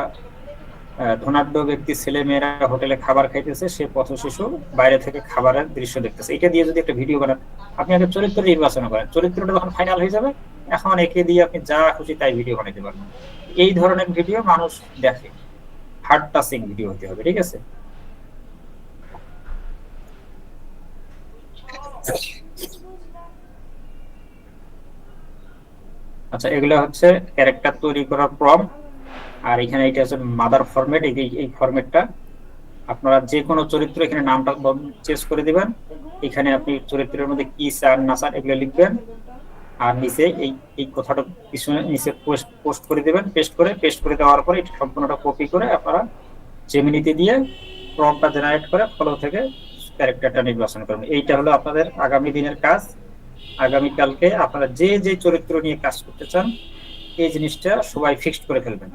ধনাঢ্য ব্যক্তি ছেলে মেয়েরা হোটেলে খাবার খাইতেছে, সে পথ শিশু বাইরে থেকে খাবারের দৃশ্য দেখতেছে। এটা দিয়ে যদি একটা ভিডিও বানান, আপনি আগে চরিত্র নির্বাচন করেন, চরিত্রটা যখন ফাইনাল হয়ে যাবে এখন একে দিয়ে আপনি যা খুশি তাই ভিডিও বানাইতে পারবেন। এই ধরনের ভিডিও মানুষ দেখে, হার্ট টাচিং ভিডিও হতে হবে। ঠিক আছে, আচ্ছা, এগুলো হচ্ছে ক্যারেক্টার তৈরি করার প্রম্পট। আর এখানে এটা হচ্ছে মাদার ফরম্যাট। এই ফরম্যাটটা আপনারা যে কোনো চরিত্র এখানে নামটা চেঞ্জ করে দিবেন। এখানে আপনি চরিত্রের মধ্যে কি চান না চান এগুলো লিখবেন, আর নিচে এই এই কথাটা পিছনে নিচে পোস্ট করে দিবেন। পেস্ট করে দেওয়ার পরে এটা সম্পূর্ণটা কপি করে আপনারা জেমিনিতে দিয়ে প্রম্পটটা জেনারেট করে ফলো থেকে ক্যারেক্টারটা নির্বাচন করবেন। এইটা হলো আপনাদের আগামী দিনের কাজ। আগামীকালকে আপনারা যে যে চরিত্র নিয়ে কাজ করতে চান এই জিনিসটা সবাই ফিক্সড করে ফেলবেন।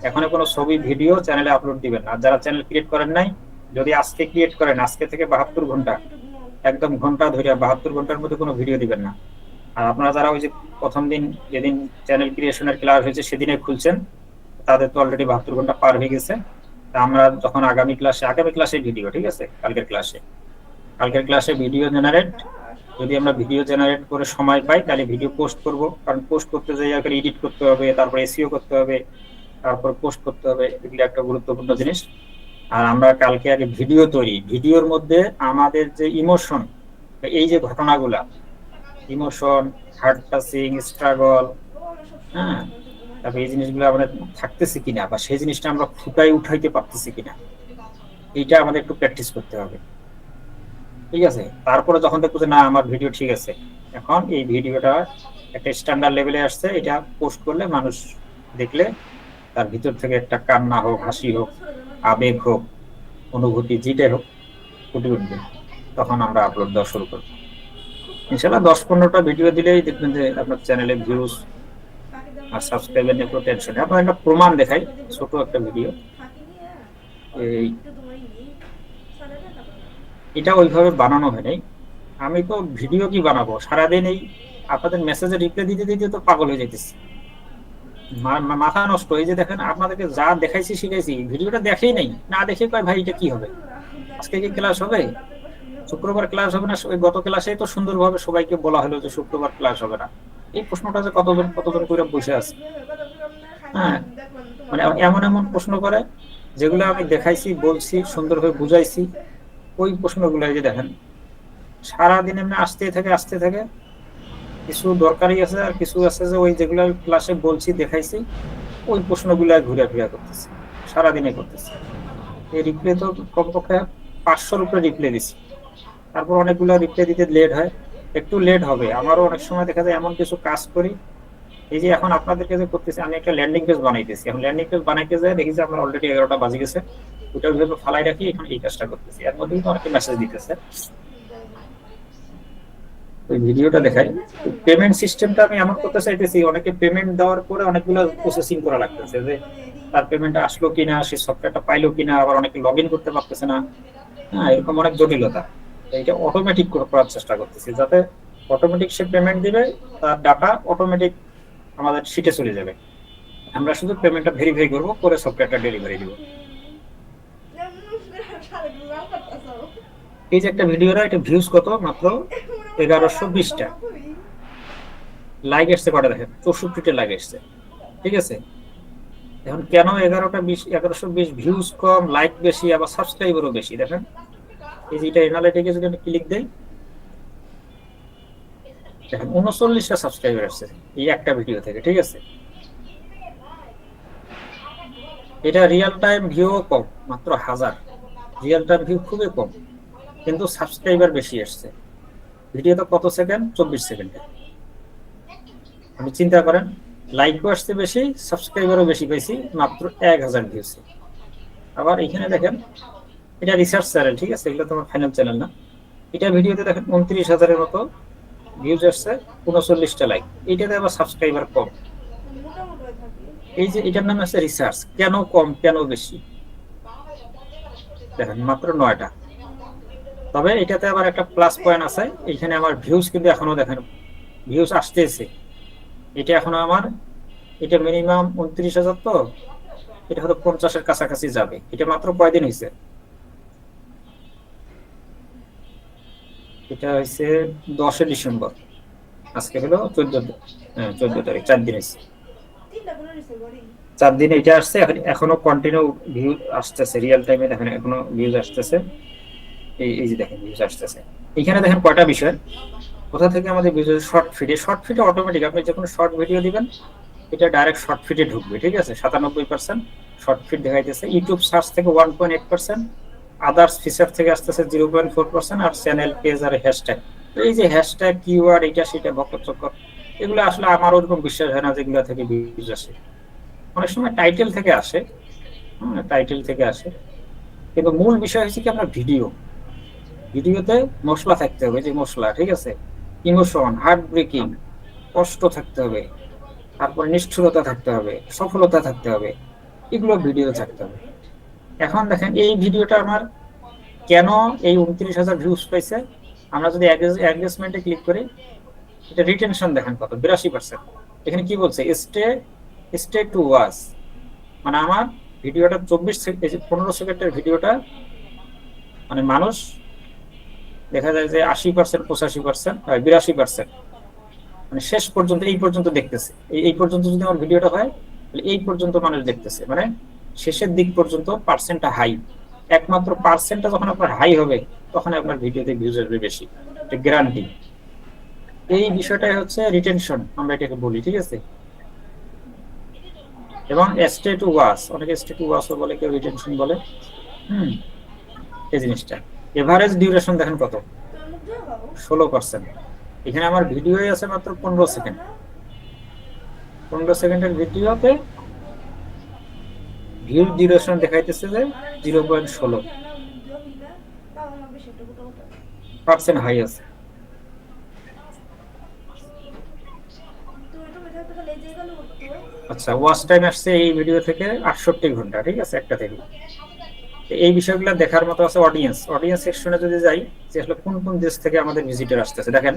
এখনো কোনো ছবি ভিডিও চ্যানেলে আপলোড দিবেন না। যারা চ্যানেল ক্রিয়েট করেন নাই, যদি আজকে ক্রিয়েট করেন, আজকে থেকে 72 ঘন্টা, একদম ঘন্টা ধরে 72 ঘন্টার মধ্যে কোনো ভিডিও দিবেন না। আর আপনারা যারা ওই যে প্রথম দিন যেদিন চ্যানেল ক্রিয়েশনের ক্লাস হয়েছে সেদিনে খুলছেন, তাদের তো অলরেডি 72 ঘন্টা পার হয়ে গেছে। আমরা যখন আগামী ক্লাসে ভিডিও, ঠিক আছে, কালকের ক্লাসে ভিডিও জেনারেট, যদি আমরা ভিডিও জেনারেট করে সময় পাই তাহলে ভিডিও পোস্ট করব, কারণ পোস্ট করতে যাই আগে এডিট করতে হবে, তারপর এসইও করতে হবে, তারপর পোস্ট করতে হবে, এগুলো একটা গুরুত্বপূর্ণ জিনিস। আর আমরা কালকে আগে ভিডিও তৈরি, ভিডিওর মধ্যে আমাদের যে ইমোশন, এই যে ঘটনাগুলা, ইমোশন, হার্ট টাচিং, স্ট্রাগল, হ্যাঁ, তারপর এই জিনিসগুলো আমাদের থাকতেছে কিনা বা সেই জিনিসটা আমরা ফুটাই উঠাইতে পারতেছি কিনা, এইটা আমাদের একটু প্র্যাকটিস করতে হবে, ঠিক আছে। তারপরে যখন দেখবো যে না আমার ভিডিও ঠিক আছে, এখন এই ভিডিওটা একটা স্ট্যান্ডার্ড লেভেলে আসছে, এটা পোস্ট করলে মানুষ দেখলে তার ভিতর থেকে একটা কান্না হোক, হাসি হোক, আবেগ হোক, অনুভূতি যেটাই হোক ফুটে উঠবে, তখন আমরা আপলোড দেওয়া শুরু করবো। ইনশাল্লাহ 10-15টা ভিডিও দিলেই দেখবেন যে আপনার চ্যানেলে ভিউজ আর সাবস্ক্রাইবার নিয়ে কোনো টেনশন নেই। আপনার একটা প্রমাণ দেখাই, ছোট একটা ভিডিও। এই এটা ওইভাবে বানানো হয় নাই, আমি তো ভিডিও কি বানাবো, সারাদিন এই আপনাদের মেসেজে রিপ্লাই দিতে দিতে তো পাগল হয়ে যাইতেছি, মাথা নষ্ট। এই যে দেখেন আপনাদেরকে যা দেখাইছি শিখাইছি, ভিডিওটা দেখেই নাই, না দেখে কয় ভাই এটা কি হবে, আজকে কি ক্লাস হবে, শুক্রবার ক্লাস হবে না? ওই গত ক্লাসে তো সুন্দরভাবে সবাইকে বলা হলো যে শুক্রবার ক্লাস হবে না, এই প্রশ্নটা যে কতজন কতজন করে বসে আছে, হ্যাঁ, মানে এমন এমন প্রশ্ন করে যেগুলো আমি দেখাইছি, বলছি, সুন্দরভাবে বুঝাইছি, ওই প্রশ্নগুলো এই যে দেখেন সারাদিন এমনি আসতে থাকে, কিছু দরকারি আছে আর কিছু আছে যে ওই যেগুলো ক্লাসে বলছি দেখাইছি, ওই প্রশ্নগুলো ঘুরে ফিরে করতেছি, সারাদিনে করতেছি। এই রিপ্লে তো কমপক্ষে 500-র উপরে রিপ্লে দিছি, তারপর অনেকগুলো রিপ্লে দিতে লেট হয়, একটু লেট হবে। আমারও অনেক সময় দেখা যায় এমন কিছু কাজ করি, এই যে এখন আপনাদেরকে যে করতেছি, আমি একটা ল্যান্ডিং পেজ বানাইতেছি, এখন ল্যান্ডিং পেজ বানাইতে যায় দেখি যে আমার অলরেডি 11টা বাজে গেছে, ওটা ওইভাবে ফালাই রাখি, এখন এই কাজটা করতেছি, এর মধ্যেই তো অনেকে মেসেজ দিতেছে। ওই ভিডিওটা দেখাই, পেমেন্ট সিস্টেমটা আমি এমন করতে চাইতেছি, অনেকে পেমেন্ট দেওয়ার পরে অনেকগুলো প্রসেসিং করা লাগতেছে, যে তার পেমেন্টটা আসলো কিনা, সে সফটওয়্যারটা পাইলো কিনা, আবার অনেকে লগ ইন করতে পারতেছে না, হ্যাঁ, এরকম অনেক জটিলতা। এটা অটোমেটিক করার চেষ্টা করতেছি, যাতে অটোমেটিক সে পেমেন্ট দিবে, তার ডাটা অটোমেটিক আমাদের শিটে চলে যাবে, আমরা শুধু পেমেন্টটা ভেরিফাই করবো, করে সফটওয়্যারটা ডেলিভারি দিব। এই যে একটা ভিডিওটা, এটা ভিউজ কত, মাত্র 1120টা, লাইক এসছে কটা দেখেন, 64টা লাইক এসছে, ঠিক আছে। এখন কেন 1120 ভিউজ কম, লাইক বেশি, আবার সাবস্ক্রাইবারও বেশি, দেখেন এই যে এটা এনালিটিকে যদি আমি ক্লিক দেই, দেখেন 39টা সাবস্ক্রাইবার আসছে এই একটা ভিডিও থেকে, ঠিক আছে। এটা রিয়েল টাইম ভিউ কম, মাত্র 1000, রিয়েল টাইম ভিউ খুবই কম, কিন্তু সাবস্ক্রাইবার বেশি আসছে। ভিডিওটা কত সেকেন্ড, 24 সেকেন্ডে, আপনি চিন্তা করেন, লাইকও আসছে বেশি, সাবস্ক্রাইবারও বেশি পাইছি, মাত্র 1000 ভিউজ। আবার এখানে দেখেন, এটা রিসার্চ চ্যানেল, ঠিক আছে, এগুলো তোমার ফাইনাল চ্যানেল না। এটা ভিডিওতে দেখেন 29,000-এর মতো ভিউজ আসছে, 39টা লাইক, এইটাতে আবার সাবস্ক্রাইবার কম। এই যে এটার নাম আছে রিসার্চ, কেন কম কেন বেশি, দেখেন মাত্র 9টা। তবে এটাতে আবার একটা প্লাস পয়েন্ট আছে, এখানে আমার ভিউজ কিন্তু এখনো দেখেন ভিউজ আসতেছে, এটা এখনো আমার, এটা মিনিমাম 29,000, তো এটা হয়তো 50-এর কাছাকাছি যাবে। এটা মাত্র কয়দিন হয়েছে, এটা হয়েছে 10শে ডিসেম্বর, আজকে হলো 14 তারিখ, 4 দিন হয়েছে, 4 দিনে এটা আসছে, এখনো কন্টিনিউ ভিউ আসতেছে, রিয়েল টাইমে দেখেন এখনো ভিউজ আসতেছে, এই যে দেখেন ভিউজ আসতেছে। এখানে দেখেন কয়টা বিষয়, কোথা থেকে আমাদের ভিউজ, শর্ট ফিডে অটোমেটিক, আপনি যখন শর্ট ভিডিও দিবেন এটা ডাইরেক্ট শর্ট ফিডে ঢুকবে, ঠিক আছে, 97% শর্ট ফিড দেখাইতেছে। ইউটিউব সার্চ থেকে 1.8%, আদার্স ফিচার থেকে আসতেছে 0.4%, আর চ্যানেল, পেজ আর হ্যাশট্যাগ, এই যে হ্যাশট্যাগ, কিওয়ার্ড, এটা সেটা বকর চক্কর, এগুলো আসলে আমার ওরকম বিশ্বাস হয় না যেগুলো থেকে ভিউজ আসে। অনেক সময় টাইটেল থেকে আসে, টাইটেল থেকে আসে, কিন্তু মূল বিষয় হচ্ছে কি, আমরা ভিডিওতে মশলা থাকতে হবে, যে মশলা, ঠিক আছে, ইমোশন, হার্ট ব্রেকিং, কষ্ট থাকতে হবে, তারপর নিষ্ঠুরতা থাকতে হবে, সফলতা থাকতে হবে, এগুলো ভিডিও থাকতে হবে। এখন দেখেন এই ভিডিওটা আমার কেন এই 29,000 ভিউজ পাইছে, আমরা যদি এঙ্গেজমেন্টে ক্লিক করি, এটা রিটেনশন দেখেন কত, 82%। এখানে কি বলছে, স্টে টু ওয়াচ, মানে আমার ভিডিওটা 15 সেকেন্ডের ভিডিওটা মানে মানুষ দেখা যায় যে 80%, 85%, 82%, মানে শেষ পর্যন্ত এই পর্যন্ত দেখতেছে। এই পর্যন্ত যদি আমার ভিডিওটা হয় তাহলে এই পর্যন্ত মানুষ দেখতেছে, মানে শেষের দিক পর্যন্ত পার্সেন্টটা হাই। একমাত্র পার্সেন্টটা যখন আপনার হাই হবে তখন আপনার ভিডিওতে ভিউজ আসবে বেশি, এটা গ্যারান্টি। এই বিষয়টাই হচ্ছে রিটেনশন আমরা এটাকে বলি, ঠিক আছে। এবং স্টে টু ওয়াচ, অনেকে স্টে টু ওয়াচও বলে, কেউ রিটেনশন বলে। হুম, এই জিনিসটা এভারেজ ডিউরেশন দেখেন কত, 16%। এখানে আমার ভিডিও আছে মাত্র 15 সেকেন্ড। 15 সেকেন্ডের ভিডিওতে ভিউ ডিউরেশন দেখাইতেছে যে 0.16% হাই আছে। আচ্ছা, ওয়াচ টাইম আসছে এই ভিডিও থেকে 68 ঘন্টা, ঠিক আছে, একটা থেকে। এই বিষয়গুলো দেখার মতো আছে। অডিয়েন্স সেকশনে যদি যাই, যে আসলে কোন কোন দেশ থেকে আমাদের ভিজিটর আসতেছে, দেখেন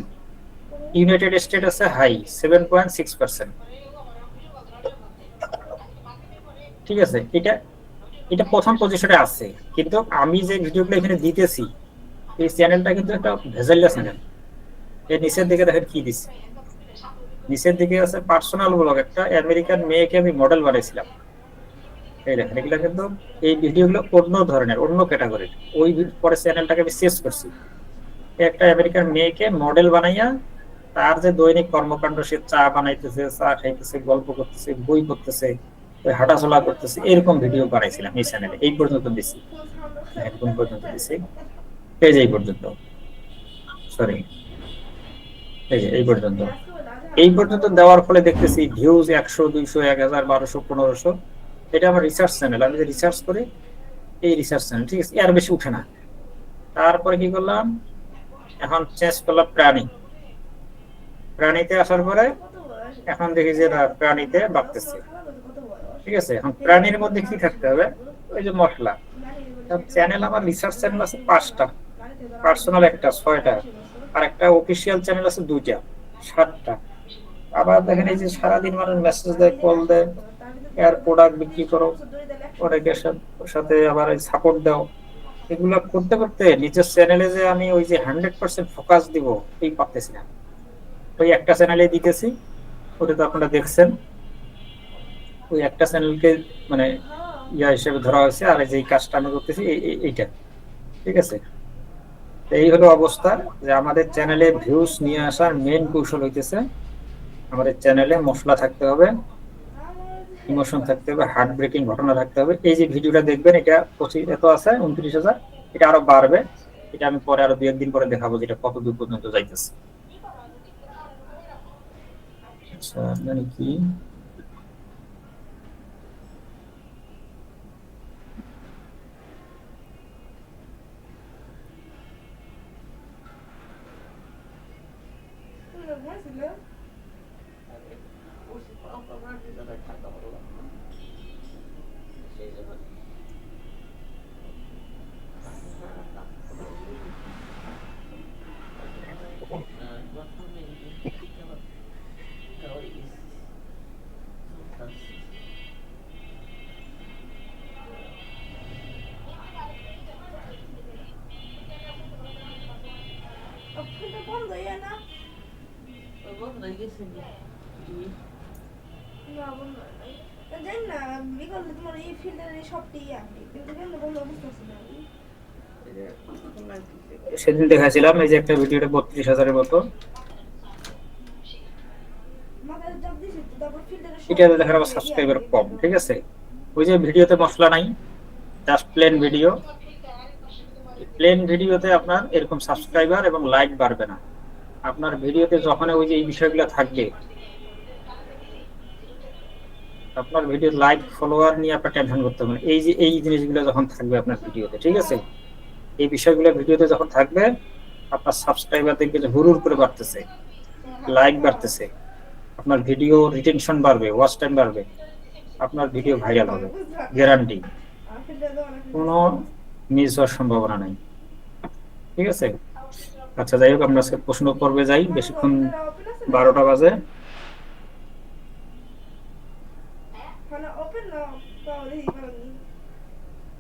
ইউনাইটেড স্টেট আছে হাই 7.6%, ঠিক আছে। এটা এটা প্রথম পজিশনে আছে। কিন্তু আমি যে ভিডিওগুলো এখানে দিতেছি, এই চ্যানেলটা কিন্তু একটা ভেজালিয়া চ্যানেল। এর নিচের দিকে দেখেন কি দিচ্ছে, নিচের দিকে আছে পার্সোনাল ব্লগ, একটা আমেরিকান মেয়েকে আমি মডেল বানাইছিলাম। এই দেখেন, এগুলো কিন্তু এই ভিডিওগুলো অন্য ধরনের, অন্য ক্যাটাগরির। ওই পরে চ্যানেলটাকে আমি চেঞ্জ করছি, একটা আমেরিকান মেয়েকে মডেল বানাইয়া তার যে দৈনিক কর্মকাণ্ড, সে চা বানাইতেছে, চা খাইতেছে, গল্প করতেছে, বই পড়তেছে, ওই হাঁটাচলা করতেছে, এরকম ভিডিও বানাইছিলাম এই চ্যানেলে। এই পর্যন্ত দিছি, কোন পর্যন্ত দিছি, এই যে এই পর্যন্ত, সরি, এই পর্যন্ত। এই পর্যন্ত দেওয়ার ফলে দেখতেছি ভিউজ 100, 200, 1000, 1200, 1500। এটা আমার রিসার্চ চ্যানেল, আমি যে রিসার্চ করি, এই রিসার্চ চ্যানেল, ঠিক আছে, এর বেশি উঠে না। তারপরে কি করলাম, এখন চেঞ্জ করলাম প্রাণীতে আসার পরে এখন দেখি যে না, প্রাণীতে বাড়তেছে, ঠিক আছে। এখন প্রাণীর মধ্যে কি থাকতে হবে, ওই যে মশলা। চ্যানেল আমার রিসার্চ চ্যানেল আছে 5টা, পার্সোনাল একটা 6টা, আর একটা অফিসিয়াল চ্যানেল আছে 2টা, 7টা। আবার দেখেন এই যে সারাদিন মানুষ মেসেজ দেয়, কল দেয়, এর প্রোডাক্ট বিক্রি করো, অনেকের সাথে আবার সাপোর্ট দাও। এগুলা করতে করতে নিজের চ্যানেলে যে আমি ওই যে 100% ফোকাস দিব, এই পারতেছি না। ওই একটা চ্যানেলে দিতেছি, ওটা তো আপনারা দেখছেন, ওই একটা চ্যানেলকে মানে ইয়া হিসেবে ধরা হয়েছে। আর এই যে কাজটা আমি করতেছি এইটা, ঠিক আছে। এই হলো অবস্থা, যে আমাদের চ্যানেলে ভিউজ নিয়ে আসার মেন কৌশল হইতেছে, আমাদের চ্যানেলে মশলা থাকতে হবে, ইমোশন থাকতে হবে, হার্ট ব্রেকিং ঘটনা থাকতে হবে। এই যে ভিডিওটা দেখবেন, এটা 25 এত আছে 29,000, এটা আরো বাড়বে। এটা আমি পরে আরো 2-1 দিন পরে দেখাবো যেটা কত দূর পর্যন্ত যাইতেছে। আচ্ছা, মানে কি সেদিন দেখাছিলাম, এই যে একটা ভিডিওটা 32,000-এর মতো, এটাতে দেখার আবার সাবস্ক্রাইবার কম, ঠিক আছে। ওই যে ভিডিওতে মশলা নাই, জাস্ট প্লেন ভিডিও। প্লেন ভিডিওতে আপনার এরকম সাবস্ক্রাইবার এবং লাইক বাড়বে না। আপনার ভিডিওতে যখন ওই যে এই বিষয়গুলো থাকবে, আপনার ভিডিও লাইক ফলোয়ার নিয়ে আপনার টেনশন করতে হবে না। এই যে এই জিনিসগুলো যখন থাকবে আপনার ভিডিওতে, ঠিক আছে, এই বিষয়গুলো ভিডিওতে যখন থাকবে, আপনার সাবস্ক্রাইবার দেখবে যে হুড় করে বাড়তেছে, লাইক বাড়তেছে, আপনার ভিডিও রিটেনশন বাড়বে, ওয়াচ টাইম বাড়বে, আপনার ভিডিও ভাইরাল হবে, গ্যারান্টি, কোনো মিস হওয়ার সম্ভাবনা নাই, ঠিক আছে। আচ্ছা, যাই হোক, আমরা আজকে প্রশ্ন পর্বে যাই, বেশিক্ষণ 12টা বাজে।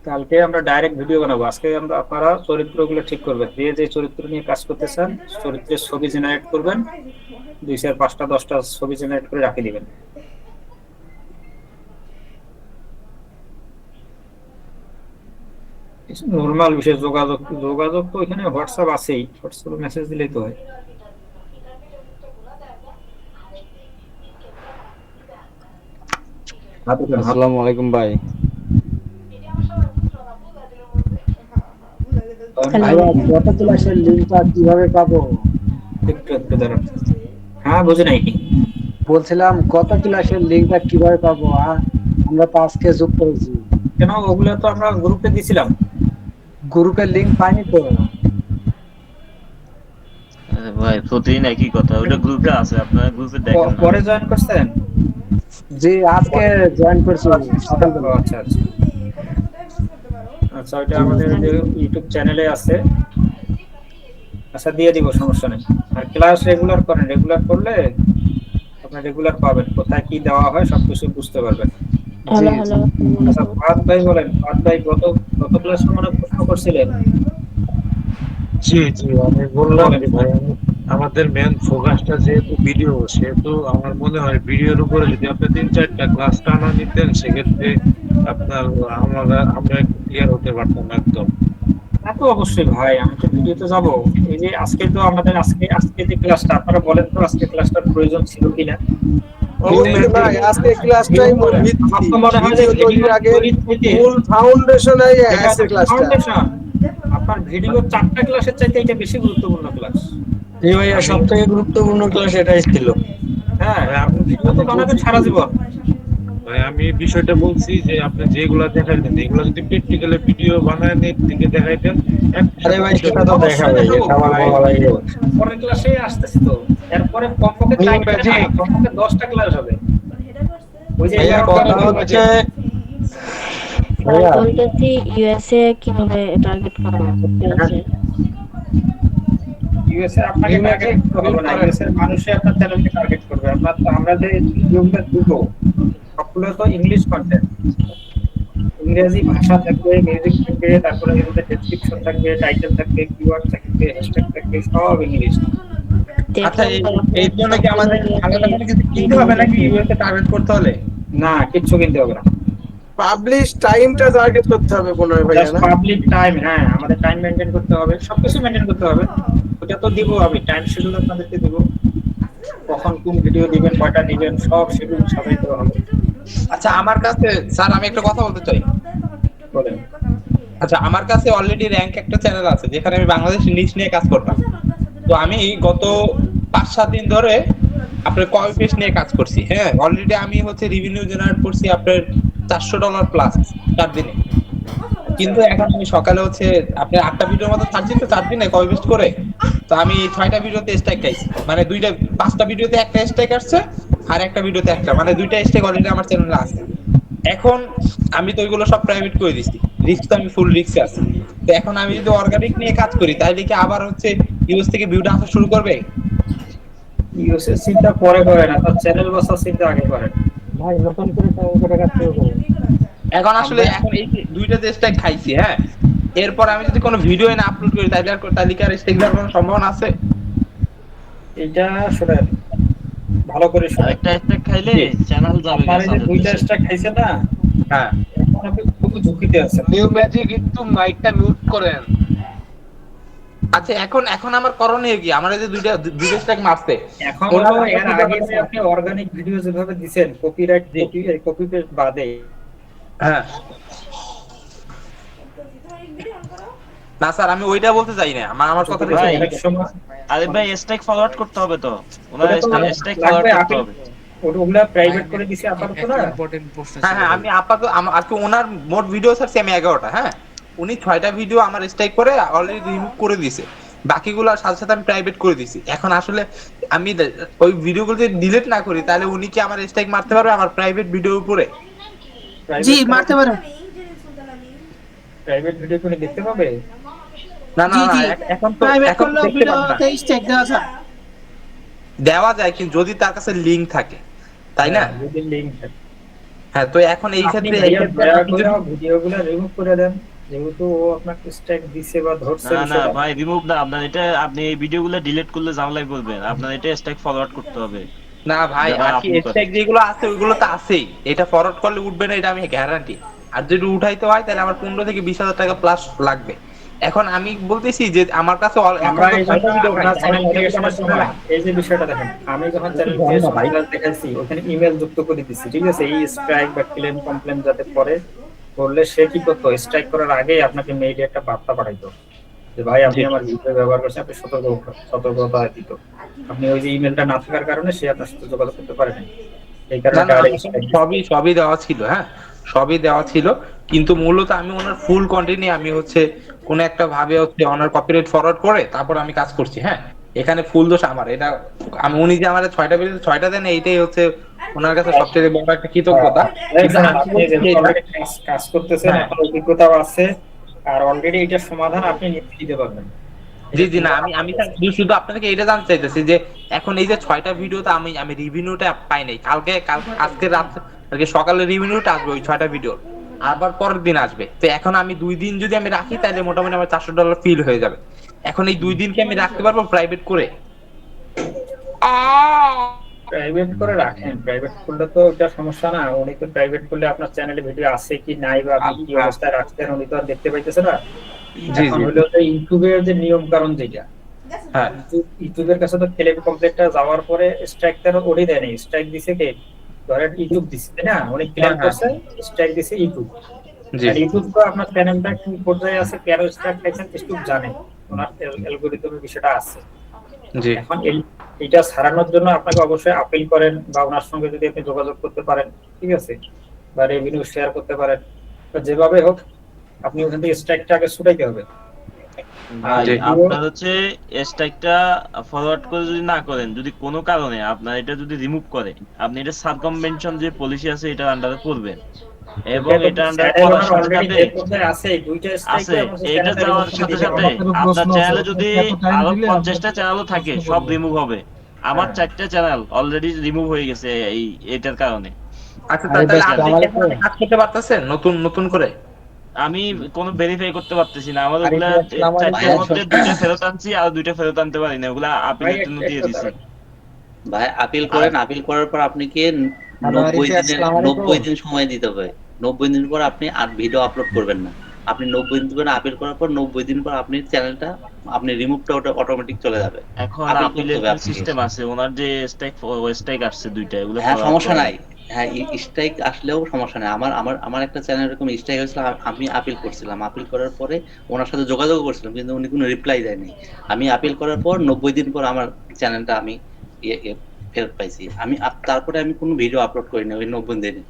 কালকে আমরা ডাইরেক্ট ভিডিও বানাবো। আজকে আমরা আপনারা চরিত্রগুলো ঠিক করবেন, যে চরিত্র নিয়ে কাজ করতে চান চরিত্রের ছবি জেনারেট করবেন, 2 4 5টা 10টা ছবি জেনারেট করে রাখে দিবেন। নর্মাল বিষয় যোগাযোগ, যোগাযোগ তো এখানে হোয়াটসঅ্যাপ আছেই, হোয়াটসঅ্যাপে মেসেজ দিলেই তো হয়। আসসালামু আলাইকুম ভাই। ভাইয়া কত ক্লাসের লিঙ্কটা কিভাবে পাবো? একটু একটু দাঁড়ান। হ্যাঁ বুঝে নাই কি বলছিলাম কত ক্লাসের লিঙ্কটা কিভাবে পাবো? আমরা তো আজকে যোগ করেছি। কেন, ওগুলো তো আমরা গ্রুপে দিছিলাম। গ্রুপের লিঙ্ক পাইনি তো। ভাই প্রতিদিন একই কথা, ওটা গ্রুপে আছে, আপনারা গ্রুপে দেখেন না। পরে জয়েন করছেন? জি আজকে জয়েন করছি সকালবেলা। আচ্ছা আচ্ছা আচ্ছা, ওইটা আমাদের যে ইউটিউব চ্যানেলে আছে। আচ্ছা দিয়ে দিব, সমস্যা নেই। আর ক্লাস রেগুলার করেন, রেগুলার করলে আপনার রেগুলার পাবেন, কোথায় কি দেওয়া হয় সবকিছু বুঝতে পারবেন। জি হ্যালো হ্যালো আচ্ছা ফাহাদ ভাই বলেন, ফাহাদ ভাই গত গত ক্লাসে মানে প্রশ্ন করছিলেন। জি জি আমি বললাম বলেন। যে ভাই আমাদের মেন ফোকাসটা যেহেতু ভিডিও, সেহেতু আমার মনে হয় ভিডিওর উপরে যদি আপনি 3 4টা ক্লাস টানা নিতেন, সেক্ষেত্রে আপনার আমরা একটু ক্লিয়ার হতে পারতাম একদম। তা তো অবশ্যই ভাই, আমি তো ভিডিওতে যাব। এই যে আজকে তো আমাদের আজকে আজকে যে ক্লাসটা, আপনারা বলেন তো আজকে ক্লাসটার প্রয়োজন ছিল কিনা? অবশ্যই ভাই, আজকে ক্লাসটাই মূল ভিত্তি। আমার তো মনে হয় যে ভিডিও তৈরির আগে তৈরি থেকে মূল ফাউন্ডেশনই এটা আজকে ক্লাসটা। ফাউন্ডেশন। আপনার ভিডিও 4টা ক্লাসের চাইতে এটা বেশি গুরুত্বপূর্ণ ক্লাস। জি ভাইয়া, সবথেকে গুরুত্বপূর্ণ ক্লাস এটাই ছিল। হ্যাঁ, ভাই, আপনি ভিডিও তো বানাবেন সারা জীবন। ভাই আমি বিষয়টা বলছি যে আপনি যেগুলা দেখাইলেন এগুলো যদি প্র্যাকটিক্যালি ভিডিও বানায় নেট থেকে দেখাইতেন। আরে ভাই, সেটা তো অবশ্যই দেখাবে, দেখাবো এটা আমার ভাই। বলা লাগে। পরের ক্লাসে আসতেছি তো, এরপরে কমপক্ষে 10টা ক্লাস হবে। ওই যে ভাইয়া কথা হচ্ছে, ভাই ভাইয়া বলতেছি ইউএসএ কিভাবে টার্গেট করা হচ্ছে। ইউএসএ আপনাকে টার্গেট করতে হবে না, ইউএসএ এর মানুষই আপনার চ্যানেলকে টার্গেট করবে। আমরা যে ভিডিওগুলো দিব সবগুলো তো ইংলিশ কন্টেন্ট, ইংরেজি ভাষা থাকবে, মিউজিক থাকবে, তারপরে এর মধ্যে ডেসক্রিপশন থাকবে, টাইটেল থাকবে, কিওয়ার্ড থাকবে, হ্যাশট্যাগ থাকবে, সব ইংলিশ। আচ্ছা, এই জন্য কি আমাদের আলাদা কোনো কিছু কিনতে হবে নাকি ইউএসএ টার্গেট করতে হলে? না, কিচ্ছু কিনতে হবে না। পাবলিশ টাইমটা টার্গেট করতে হবে মনে হয় ভাইয়া, জাস্ট না? পাবলিক টাইম, হ্যাঁ আমাদের টাইম মেনটেন করতে হবে, সবকিছু মেনটেন করতে হবে। ওটা তো দিব, আমি টাইম শিডিউল আপনাদেরকে দিব, কখন কোন ভিডিও দিবেন, কয়টা দিবেন, সব শিডিউল সাজাইতে হবে। আচ্ছা, আমার কাছে স্যার আমি একটা কথা বলতে চাই। বলেন। আচ্ছা, আমার কাছে অলরেডি র‍্যাঙ্ক একটা চ্যানেল আছে যেখানে আমি বাংলাদেশ নিউজ নিয়ে কাজ করতাম। তো আমি গত 5 7 দিন ধরে আপনার কপি পেস্ট নিয়ে কাজ করছি। হ্যাঁ, অলরেডি আমি হচ্ছে রেভিনিউ জেনারেট করছি আপনার $400 প্লাস 4 দিনে। কিন্তু এখন আমি সকালে হচ্ছে আপনার 8টা ভিডিওর মতো ছাড়ছি, তো 4 দিনে কপি পেস্ট করে তো আমি 6টা ভিডিওতে স্ট্রাইক খাইছি, মানে 5টা ভিডিওতে একটা স্ট্রাইক আসছে আর একটা ভিডিওতে একটা, মানে 2টা স্ট্রাইক অলরেডি আমার চ্যানেলে আছে। এখন আমি তো ওইগুলো সব প্রাইভেট করে দিচ্ছি, রিস্ক তো আমি ফুল রিস্কে আছি। তো এখন আমি যদি অর্গানিক নিয়ে কাজ করি তাহলে কি আবার হচ্ছে ইউএস থেকে ভিউটা আসা শুরু করবে? ইউএসএ চিন্তা পরে করেন, আপনার চ্যানেল বসার চিন্তা আগে করেন। ভাই নতুন করে কাজ শুরু করো। এখন আসলে এখন এই 2টা স্ট্রাইক খাইছি, হ্যাঁ, এরপর আমি যদি কোনো ভিডিও না আপলোড করি তাহলে কি আর স্ট্রাইক দেওয়ার কোনো সম্ভাবনা আছে? এটা শুনেন, ভালো করে শুনেন। একটা স্টেক খাইলে চ্যানেল যাবে আপনার এই যে 2টা স্টার খাইছে না, হ্যাঁ, এখন আপনি খুব ঝুঁকিতে আছেন। নিউ ম্যাজিক একটু মাইকটা মিউট করেন। আচ্ছা, এখন আমার করণীয় কি? আমার এই যে দুইটা স্ট্রাইক মারছে, এখন হলো এর আগে যে আপনি অর্গানিক ভিডিও যেভাবে দিবেন, কপিরাইট কপি পেস্ট বাদে, হ্যাঁ না স্যার, আমি ওইটা বলতে চাই না, আমার কথাটা ভাই, অনেক সময় আরে ভাই স্টেক ফরওয়ার্ড করতে হবে তো, ওনার ওটা তো স্টেক লাগবে, ফরওয়ার্ড করতে আপনি হবে। ওগুলা প্রাইভেট করে দিছি আপাতত না। হ্যাঁ হ্যাঁ, আমি আপাতত আজকে ওনার মোট ভিডিও ছাড়ছি আমি 11টা। হ্যাঁ, উনি 6টা ভিডিও আমার স্ট্রাইক করে অলরেডি রিমুভ করে দিয়েছে, বাকিগুলো সাথে সাথে আমি প্রাইভেট করে দিয়েছি। এখন আসলে আমি ওই ভিডিওগুলো যদি ডিলিট না করি তাহলে উনি কি আমার স্ট্রাইক মারতে পারবে আমার প্রাইভেট ভিডিওর উপরে? জি মারতে পারেন, প্রাইভেট ভিডিও করে দেখতে পাবে। না না না, এখন তো দেখতে পাবে না। দেওয়া যায় কিন্তু যদি তার কাছে লিংক থাকে, তাই না? যদি লিংক থাকে হ্যাঁ, তো এখন এই আপনি ক্ষেত্রে ভাইয়া দয়া আপনি করে যদি- ভিডিওগুলো রিমুভ করে দেন, যেহেতু ও আপনাকে স্ট্রাইক দিছে বা ধরছে না না বিষয়টা। ভাই রিমুভ না, আপনার এটা আপনি এই ভিডিওগুলো ডিলিট করলে ঝামেলায় পড়বেন, আপনার এটা স্ট্যাক ফরওয়ার্ড করতে হবে। না ভাই, যারা আর কি আপলোড করে। স্ট্যাক যেগুলো আছে ওইগুলো তো আছেই, এটা ফরওয়ার্ড করলে উঠবে না, এটা আমি গ্যারান্টি। আর যদি উঠাইতে হয় তাহলে আমার 15 থেকে 20,000 টাকা প্লাস লাগবে। এখন আমি বলতেছি যে আমার কাছে আমরা এই জন্য ভিডিও আপনার চ্যানেল ক্রিয়েশনের সময় এই যে বিষয়টা দেখেন, আমি যখন চ্যানেল ক্রিয়েশন দেখাইছি ওখানে ইমেল যুক্ত করে দিচ্ছি, ঠিক আছে? এই স্ট্রাইক বা ক্লেম কমপ্লেন যাতে পরে করলে সে কি করতো, স্ট্রাইক করার আগেই আপনাকে মেইলে একটা বার্তা পাঠাইতো যে ভাই আপনি আমার ভিডিও ব্যবহার করছেন, আপনি সতর্কতা দিত। আপনি ওই যে ইমেলটা না থাকার কারণে সে আপনার সাথে যোগাযোগ করতে পারেনি, এই না, কারণে না, direct strike দিছে। সবই দেওয়া ছিল, হ্যাঁ সবই দেওয়া ছিল, কিন্তু মূলত আমি ওনার ফুল কন্টেন্টে আমি হচ্ছে কোন একটা ভাবে হচ্ছে ওনার কপিরাইট ফরওয়ার্ড করে তারপর আমি কাজ করছি। হ্যাঁ, এখানে ফুল দোষ আমার, এটা আমি উনি যে আমার 6টা ভিডিও 6টা দেন, এইটাই হচ্ছে ওনার কাছে সবচেয়ে বড় একটা কৃতজ্ঞতা। কিন্তু আমি আপনি বলছি যেহেতু এটা- already কাজ করতেছেন, হ্যাঁ। আপনার অভিজ্ঞতাও আছে, আর অলরেডি এটার সমাধান আপনি নিজে দিতে পারবেন। জি জি, না আমি শুধু আপনাদেরকে এটা জানতে চাইতেছি যে এখন এই যে 6টা ভিডিওতে আমি রিভিউটা পাই নাই, আজকে রাত আজকে সকালে রিভিউটা আসবে ওই 6টা ভিডিও, আবার পরের দিন আসবে। তো এখন আমি 2 দিন যদি আমি রাখি তাহলে মোটামুটি আমার $400 ফিল হয়ে যাবে। এখন এই 2 দিনকে আমি রাখতে পারবো প্রাইভেট করে? প্রাইভেট করে রাখেন, প্রাইভেট করলে তো এটা সমস্যা না। উনি তো প্রাইভেট করলে আপনার চ্যানেলে ভিডিও আছে কি নাই বা আপনি কি অবস্থায় রাখছেন উনি তো আর দেখতে পাইতেছে না। জি এখন জি, হলো যে ইউটিউবের যে নিয়ম কারণ যেটা, হ্যাঁ ইউটিউবের কাছে তো ক্লেম কমপ্লেটটা যাওয়ার পরে স্ট্রাইকটা ওরই দেয়নি, স্ট্রাইক দিছে কে? ধরেন ইউটিউব দিছে, তাই না? উনি ক্লেম হ্যাঁ, করছে, স্ট্রাইক দিছে ইউটিউব। জি আর ইউটিউব তো আপনার চ্যানেলটা কি পর্যায়ে আছে, কেন স্ট্রাইক খাইছেন ইউটিউব জানে, ওনার অ্যালগরিদমের বিষয়টা আছে। জি। এখন এটা ছাড়ানোর জন্য আপনাকে অবশ্যই আপিল করেন বা ওনার সঙ্গে যদি আপনি যোগাযোগ করতে পারেন, ঠিক আছে, বা রেভিনিউ শেয়ার করতে পারেন, তো যেভাবে হোক আপনি ওখান থেকে স্ট্রাইকটা আগে ছুটাইতে হবে। ভাই জি। আপনার হচ্ছে স্ট্রাইকটা ফরওয়ার্ড করে যদি না করেন, যদি কোনো কারণে আপনার এটা যদি রিমুভ করে, আপনি এটা সার্কামভেনশন যে পলিসি আছে এটার আন্ডারে পড়বেন, এবং এটা আন্ডারে পড়ার সাথে সাথে আছে দুইটা স্ট্রাইক আছে এটা যাওয়ার সাথে সাথে আপনার চ্যানেলে যদি আরো 50টা চ্যানেলও থাকে সব রিমুভ হবে। আমার 4টা চ্যানেল অলরেডি রিমুভ হয়ে গেছে এই এটার কারণে। আচ্ছা, আরে তাহলে ভাই, আপনি আসসালামু কি এখন কাজ করতে পারতেছেন নতুন নতুন করে? আমি কোনো ভেরিফাই করতে পারতেছি না, আমার আরে ওগুলা ভাই, আসসালামু আলাইকুম। 4টার মধ্যে 2টা ফেরত আনছি আর 2টা ফেরত আনতে পারি না, ওগুলা আপিলের জন্য দিয়ে দিছি। ভাই আপিল করেন, আপিল করার পর আপনি কি 90 দিন সময় দিতে হবে। 90 দিন পর আপনি আর ভিডিও আপলোড করবেন না। আপনি 90 দিন পর আপিল করার পর 90 দিন পর আপনি চ্যানেলটা আপনি রিমুভটা ওটা অটোমেটিক চলে যাবে। এখন আপিল করতে আপিলের হবে আপনাকে। সিস্টেম আছে, ওনার যে স্ট্রাইক আসছে 2টা, এগুলো হ্যাঁ follow up সমস্যা করা। নাই, হ্যাঁ স্ট্রাইক আসলেও সমস্যা নাই। আমার আমার আমার একটা চ্যানেল এরকম স্ট্রাইক হয়েছিল, আমি আপিল করছিলাম। আপিল করার পরে ওনার সাথে যোগাযোগ করছিলাম, কিন্তু উনি কোনো রিপ্লাই দেয়নি। আমি আপিল করার পর 90 দিন পর আমার চ্যানেলটা আমি ফেরত পাইছি। আমি তারপরে আমি কোনো ভিডিও আপলোড করিনি ওই 90 দিনে।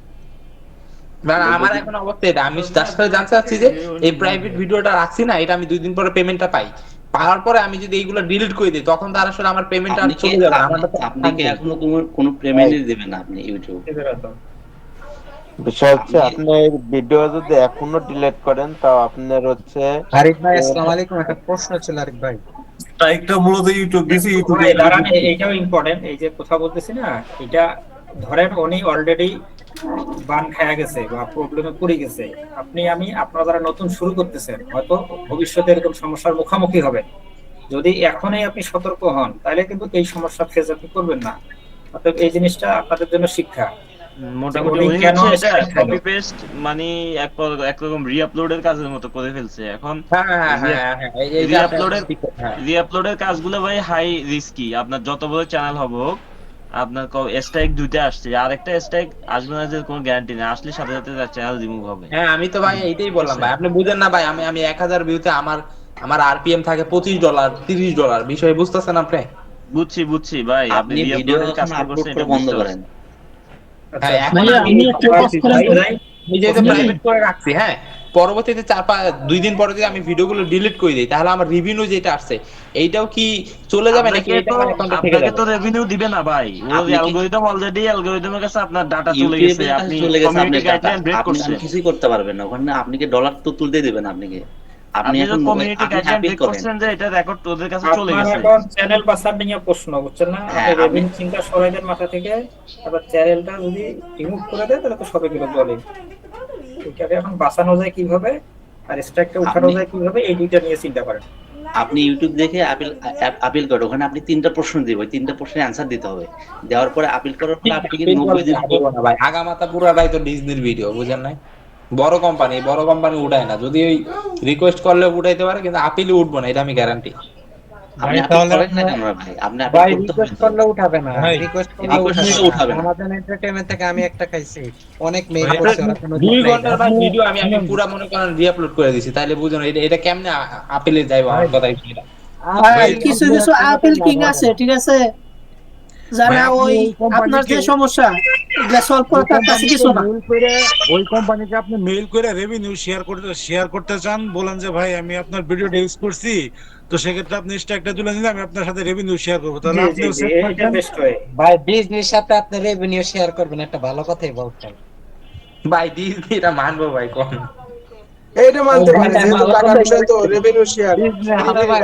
মানে আমার এখন অবস্থা এটা, আমি তার সাথে জানতে চাচ্ছি যে এই প্রাইভেট ভিডিওটা রাখছি না, এটা আমি 2 দিন পরে পেমেন্টটা পাই, পাওয়ার পরে আমি যদি এইগুলো ডিলিট করে দিই তখন তার আসলে আমার পেমেন্টটা আপনি কি চলে যাবে, আমার কাছে আপনি কি এখনো কোনো পেমেন্টই দিবেন না আপনি ইউটিউব? বিষয় হচ্ছে আপনার ভিডিও যদি এখনো ডিলিট করেন তাও আপনার হচ্ছে আরিফ ভাই, আসসালামু আলাইকুম। একটা প্রশ্ন ছিল আরিফ ভাই। স্ট্রাইকটা মূলত ইউটিউব দিছে, ইউটিউবে ভাই দাঁড়ান, এইটাও ইম্পর্টেন্ট। এই যে কথা বলতেছি না, এটা ধরেন উনি অলরেডি বান খায়া গেছে বা প্রবলেমে পড়ে গেছে, আপনারা যারা নতুন শুরু করতেছেন হয়তো ভবিষ্যতে এরকম সমস্যার মুখোমুখি হবে। যদি এখনই আপনি সতর্ক হন তাহলে কিন্তু এই সমস্যা ফেস আপনি করবেন না। অতএব এই জিনিসটা আপনাদের জন্য শিক্ষা। মোটামুটি উনি উনি কেন হচ্ছে এটা strike খেলো? কপি পেস্ট মানে একরকম রিআপলোডের কাজের মতো করে ফেলছে। এখন হ্যাঁ হ্যাঁ হ্যাঁ হ্যাঁ, এই যে রিআপলোডের হ্যাঁ। রিআপলোডের কাজগুলো ভাই হাই রিস্কি। আপনার যত বড় চ্যানেল হবে হোক, আপনার স্ট্রাইক 2টা আসছে, আর একটা স্ট্রাইক আসবে না যে কোনো গ্যারান্টি নেই, আসলে সাথে সাথে তার চ্যানেল রিমুভ হবে। হ্যাঁ, আমি তো ভাই এইটাই বললাম ভাই, আপনি বুঝেন না ভাই, আমি 1000 ভিউতে আমার আরপিএম থাকে $25 $30, বিষয় বুঝতেছেন আপনি? বুঝছি ভাই, আপনি আপনি ভিডিও রিআপলোডের কাজ আপলোড করছেন করে এটা বন্ধ বুঝতে করেন। হ্যাঁ, এখন ভাইয়া, আমি একটা কাজ করে আমি যেহেতু প্রাইভেট করে রাখছি, হ্যাঁ পরবর্তীতে 2 দিন পরে যদি আমি ভিডিওগুলো ডিলিট করে দিই তাহলে আমার রিভিনিউ যেটা আসছে এইটাও কি চলে যাবে নাকি এটা আমার অ্যাকাউন্টে থেকে আপনাকে যাবে? তো রেভিনিউ দিবে না ভাই, ওর আপনি কি- অ্যালগরিদম অলরেডি অ্যালগরিদমের কাছে আপনার ডাটা চলে ইউটিউবের গেছে, কাছে আপনি চলে গেছে, আপনি কমিউনিটি গাইডলাইন ব্রেক আপনি করছেন। কিছুই করতে পারবেন না ওখানে। আপনি কি ডলার তো তুলতে দিবেন, আপনি কি আপনি আপনি এখন যখন কমিউনিটি আপনি গাইডলাইন আপিল ব্রেক করেন। করছেন যে এটা রেকর্ড তোদের কাছে চলে আপনার গেছে। এখন চ্যানেল বাসার নিয়ে প্রশ্ন, বুঝছেন না? হ্যাঁ, আপনি আপনি রেভিনিউ চিন্তা সরাই দেন মাথা থেকে, আবার চ্যানেলটা যদি রিমুভ করে দেয় তাহলে তো সবে গেল জলে। এটাকে এখন বাঁচানো যায় কিভাবে আর স্ট্রাইকটা উঠানো আপনি যায় কিভাবে, এই দুইটা নিয়ে চিন্তা করেন। আপনি ইউটিউব দেখে আপিল করেন, ওখানে আপনি 3টা প্রশ্ন দিবে, ওই 3টা প্রশ্নের অ্যান্সার দিতে হবে। দেওয়ার পরে আপিল করার পরে আপনি কি 90 দিন দিব না ভাই, আগামাতা পুরাটাই তো ডিজনির ভিডিও, বুঝেন নাই? বড় কোম্পানি উঠায় না, যদি ওই রিকোয়েস্ট করলে উঠাইতে পারে, কিন্তু আপিলে উঠবো না, এটা আমি গ্যারান্টি। আপনি ভাই আপিল তাহলে করেন না কেন ভাই? আপনি আপিল ভাই করতে হবে রিকোয়েস্ট তো। করলে উঠাবে না, ভাই, রিকোয়েস্ট করলে রিকোয়েস্ট করলে উঠাবে না। আমাদের এন্টারটেইনমেন্ট থেকে আমি একটা খাইছি, অনেক মেইল ভাই, করছে, ওরা কোনো 2 reply ঘন্টার দেয় ভাই না। ভিডিও আমি পুরা মনে করেন রি-আপলোড করে দিছি, তাইলে বুঝুন এটা কেমনে আপিলে যাইবো, আমার কথাই সেটা। ভাই, কিছু কিছু আপিল কিং আছে, ঠিক আছে, যারা ওই আপনার যে সমস্যা এগুলা সলভ করার তার কাছে কিছু না। ওই কোম্পানিকে আপনি মেইল করে রেভিনিউ শেয়ার করতে চান, বলেন যে ভাই আমি আপনার ভিডিওটা ইউজ করছি, তো সেক্ষেত্রে আপনি স্ট্রাইকটা তুলে নিলে আমি আপনার সাথে রেভিনিউ শেয়ার করবো, তাহলে জি জি আপনিও জি, সেভ এটা থাকবেন। বেস্ট হয়। ভাই বিজনেস সাথে আপনি রেভিনিউ শেয়ার করবেন, একটা ভালো কথাই বলছেন। ভাই ডিজনি এটা মানবো ভাই, কোন এইটা মানতে পারি, যেহেতু টাকা পয়সা তো রেভিনিউ শেয়ার। আরে ভাই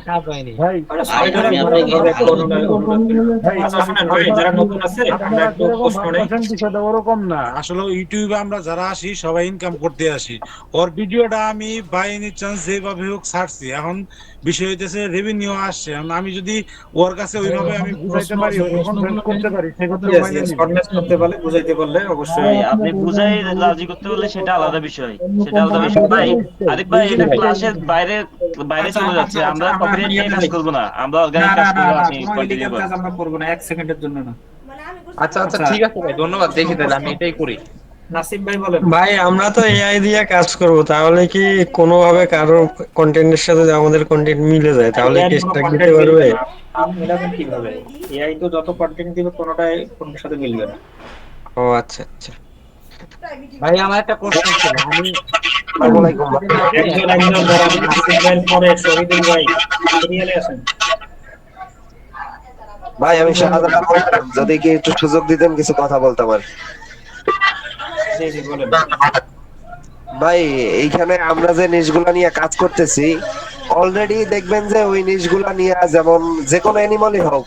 কাজ হয়নি। ভাই আরে ভাই, সবাই আমি ধরে আপনাকে ভাবে ভালো অনুরোধ করি। ভাই, আচ্ছা শুনেন ভাই, যারা নতুন আছে আমরা আপনারা একটু যেরকম প্রশ্ন নেই। ভাবতেছেন বিষয়টা ওরকম না। আসলে ইউটিউবে আমরা যারা আসি সবাই ইনকাম করতে আসি। ওর ভিডিওটা আমি বাই এনি চান্স যেভাবে হোক ছাড়ছি, এখন বিষয় হইতেছে রেভিনিউ আসছে, এখন আমি যদি ওর কাছে ওইভাবে আমি বুঝাইতে পারি, কনফারেন্স করতে পারি, সেক্ষেত্রে Yes, মাইনে yes, নিবে। কনভিন্স করতে পারলে, বুঝাইতে পারলে অবশ্যই। ভাই আপনি বুঝাই রাজি করতে পারলে সেটা আলাদা বিষয়, সেটা আলাদা বিষয়। ভাই আরিফ ভাই, এটা ক্লাসের বাইরে আচ্ছা, চলে যাচ্ছে, আচ্ছা, আমরা আমরা কপিরাইট নিয়ে কাজ নিয়ে করব না, আমরা না অর্গানিক না কাজ না করব, না, আপনি কোনো কন্টিনিউ ইলিগাল করেন। কাজ আমরা করবো না, 1 সেকেন্ডের জন্য না। আচ্ছা আচ্ছা, ঠিক আছে ভাই, ধন্যবাদ, দেখি তাহলে আমি এটাই করি। নাসিম ভাই বলেন। ভাই আমরা তো এআই দিয়ে কাজ করব, তাহলে কি কোনোভাবে কারোর কন্টেন্টের সাথে যদি আমাদের কন্টেন্ট মিলে যায় তাহলে এআই কি কোনো স্ট্রাইক দিতে কন্টেন্ট পারবে? মিলবে না, আপনি মিলাবেন কিভাবে? এআই তো যত কন্টেন্ট দিবে কোনোটাই কোনটার সাথে মিলবে না। ও আচ্ছা আচ্ছা। ভাই আমার একটা প্রশ্ন ছিল, আমি একজন একজন ধরেন, নাসিম ভাইয়ের পরে শহীদুল ভাই, সিরিয়ালে আছেন। ভাই আমি শাহজালাল বলছিলাম, যদি কি একটু সুযোগ দিতেন কিছু কথা বলতাম আর। জি জি বলেন। ভাই এইখানে আমরা যে নিশগুলা নিয়ে কাজ করতেছি, অলরেডি দেখবেন যে ওই নিশগুলা নিয়ে, যেমন যে কোনো অ্যানিমালই হোক,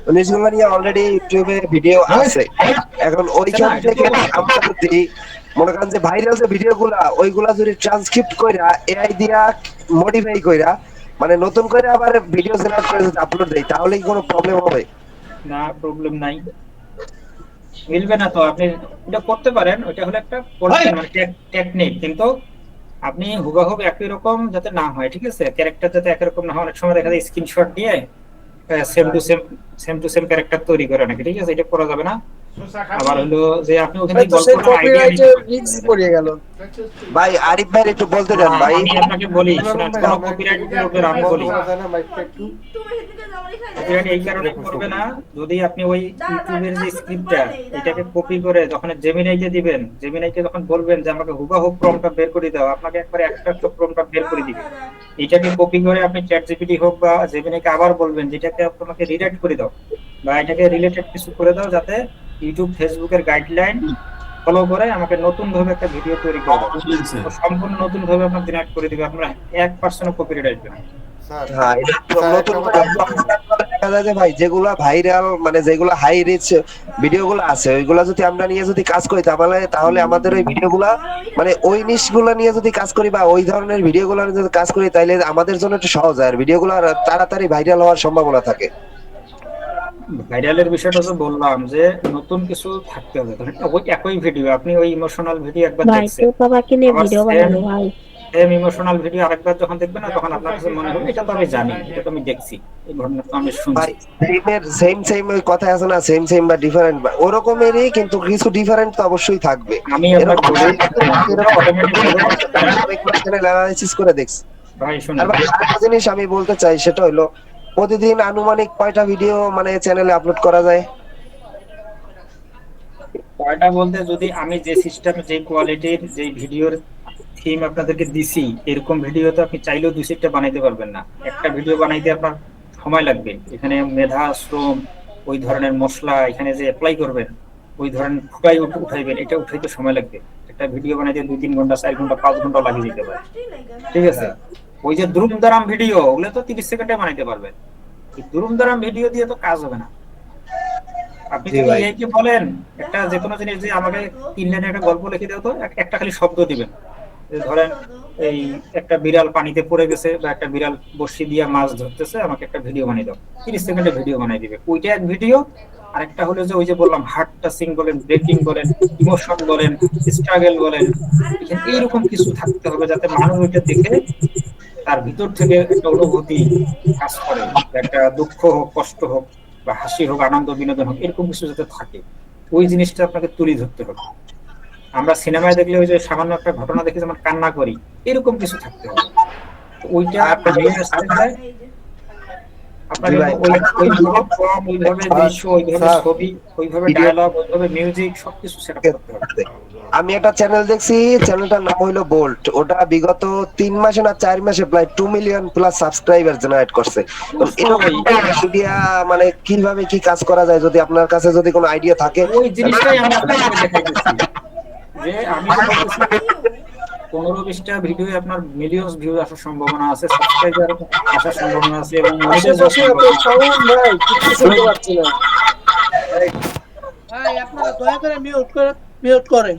ওই নিশগুলা নিয়ে অলরেডি ইউটিউবে ভিডিও আছে। এখন ওইখান থেকে আমরা যদি মনে করেন যে ভাইরাল যে ভিডিওগুলা, ওইগুলা যদি ট্রান্সক্রিপ্ট কইরা এআই দিয়া মডিফাই কইরা, মানে নতুন করে আবার ভিডিও জেনারেট করে যদি আপলোড দেই, তাহলে কি কোনো প্রবলেম হবে? না, প্রবলেম নাই, মিলবে না তো। আপনি এটা করতে পারেন, ওইটা হলো একটা মানে টেকনিক, কিন্তু আপনি হুবহু একই রকম যাতে না হয়, ঠিক আছে? ক্যারেক্টার যাতে একই রকম না হয়। অনেক সময় দেখা যায় স্ক্রিনশট নিয়ে সেম টু সেম ক্যারেক্টার তৈরি করে নাকি, ঠিক আছে? এটা করা যাবে না। আবার হলো যে আপনি ওখানে হয়তো সে গল্পটা আইডিয়া কপিরাইটের রিস্ক পড়ে গেল। ভাই আরিফ ভাই একটু বলতে দেন ভাই। আমি আপনাকে বলি, শুনেন, কোনো কপিরাইটের উপর আমি বলি, কপিরাইট এই কারণে করবে না, যদি আপনি ওই ইউটিউবের যে স্ক্রিপ্টটা, এটাকে কপি করে যখন জেমিনাইকে দিবেন, জেমিনাইকে যখন বলবেন যে আমাকে হুবহু প্রম্পটটা বের করে দাও, আপনাকে একবারে একটা প্রম্পটটা বের করে দিবে। এটাকে কপি করে আপনি চ্যাট জিপিটি হোক বা জেমিনাইকে আবার বলবেন যেটাকে আপনাকে রিরাইট করে দাও, বা এটাকে রিলেটেড কিছু করে দাও, যাতে ইউটিউব ফেসবুকের গাইডলাইন ফলো করে আমাকে নতুন ভাবে একটা ভিডিও তৈরি করে দাও। তো সম্পূর্ণ নতুন ভাবে আপনার জেনারেট করে দিবে, আপনার 1% কপিরাইট আসবে না। হ্যাঁ, এটা নতুন করে দেখা যায় যে ভাই যেগুলা ভাইরাল, মানে যেগুলা হাই রিচ ভিডিওগুলো আছে, ওইগুলা যদি আমরা নিয়ে যদি কাজ করি, তাহলে আমাদের ওই ভিডিওগুলা, মানে ওই নিশগুলা নিয়ে যদি কাজ করি বা ওই ধরনের ভিডিওগুলো নিয়ে যদি কাজ করি, তাইলে আমাদের জন্য একটু সহজ হয়, আর ভিডিওগুলো তাড়াতাড়ি ভাইরাল হওয়ার সম্ভাবনা থাকে। ভাইরালের বিষয়টা তো বললাম যে নতুন কিছু থাকতে হবে। ধরেন ওই একই ভিডিও, আপনি ওই ইমোশনাল ভিডিও একবার ভাই দেখছেন, তোর বাবাকে নিয়ে ভিডিও বানানো ভাই। সেম ইমোশনাল ভিডিও আরেকবার যখন দেখবেন না, তখন আপনার কাছে মনে হবে এটা তো আমি জানি, এটা তো আমি দেখছি, এই ঘটনা তো আমি শুনছি। সেম ওই কথা আছে না, সেম বা ডিফারেন্ট, ওরকমেরই কিন্তু কিছু ডিফারেন্ট তো অবশ্যই থাকবে। আমি আপনাকে বলি, অ্যানালাইসিস করে দেখছি। ভাই শুনুন, আর ভাই আরেকটা জিনিস আমি বলতে চাই, সেটা হলো প্রতিদিন আনুমানিক কয়টা ভিডিও মানে চ্যানেলে আপলোড করা যায়? কয়টা বলতে, যদি আমি যে সিস্টেমে, যে কোয়ালিটির, যে ভিডিওর থিম আপনাদেরকে দিছি, এরকম ভিডিও তো আপনি চাইলেও 2-3টা বানাইতে পারবেন না। একটা ভিডিও বানাইতে আপনার সময় লাগবে, এখানে মেধা, শ্রম, ওই ধরনের মশলা এখানে যে অ্যাপ্লাই করবেন, ওই ধরনের ফুটাই উঠাইবেন, এটা উঠাইতে সময় লাগবে। একটা ভিডিও বানাইতে 2-3 ঘন্টা 4 ঘন্টা 5 ঘন্টা লাগিয়ে দিতে পারে, ঠিক আছে? ওই যে দুরুমদারাম ভিডিও ওগুলো তো 30 সেকেন্ডে বানাইতে পারবেন, এই দুরুমদারাম ভিডিও দিয়ে তো কাজ হবে না। আপনি যদি একে বলেন একটা যে কোনো জিনিস যে আমাকে 3 লাইনের একটা গল্প লিখে দাও তো, একটা খালি শব্দ দিবেন, যে ধরেন এই একটা বিড়াল পানিতে পড়ে গেছে বা একটা বিড়াল বড়শি দিয়ে মাছ ধরতেছে, আমাকে একটা ভিডিও বানিয়ে দাও, 30 সেকেন্ডে ভিডিও বানিয়ে দিবে। ওইটা এক ভিডিও। আরেকটা হলো যে ওই যে বললাম হার্ট টাচিং বলেন, ব্রেকিং বলেন, ইমোশন বলেন, স্ট্রাগল বলেন, এখানে এইরকম কিছু থাকতে হবে যাতে মানুষ ওইটা দেখে তার ভিতর থেকে একটা অনুভূতি কাজ করে, একটা দুঃখ হোক, কষ্ট হোক, বা হাসি হোক, আনন্দ বিনোদন হোক, এরকম কিছু যাতে থাকে, ওই জিনিসটা আপনাকে তুলে ধরতে হবে। আমরা সিনেমায় দেখলে ওই যে সামান্য একটা ঘটনা দেখে যেমন কান্না করি, এরকম কিছু থাকতে হবে। তো ওইটা আপনার ওইভাবে ফর্ম, ওইভাবে দৃশ্য, ওইভাবে ছবি, ওইভাবে ডায়ালগ, ওইভাবে মিউজিক সবকিছু সেটআপ করতে হবে। আমি একটা চ্যানেল দেখছি, চ্যানেলটার নাম হলো বোল্ট। ওটা বিগত 3 মাসে না 4 মাসে প্রায় 2 মিলিয়ন প্লাস সাবস্ক্রাইবার জেনারেট করছে। এরকম আইডিয়া মানে কিভাবে কি কাজ করা যায়, যদি আপনার কাছে যদি কোনো আইডিয়া থাকে। ওই জিনিসটাই আমি আপনাকে দেখাইতেছি, যে আমি তো বলতেছি 15-20টা ভিডিও আপনার মিলিয়নস ভিউ আসার সম্ভাবনা আছে, সাবস্ক্রাইবার আসার সম্ভাবনা আছে, এবং আশেপাশে এত সাউন্ড ভাই, কিছু শুনতে পাচ্ছি না। ভাই আপনারা দয়া করে মিউট করেন।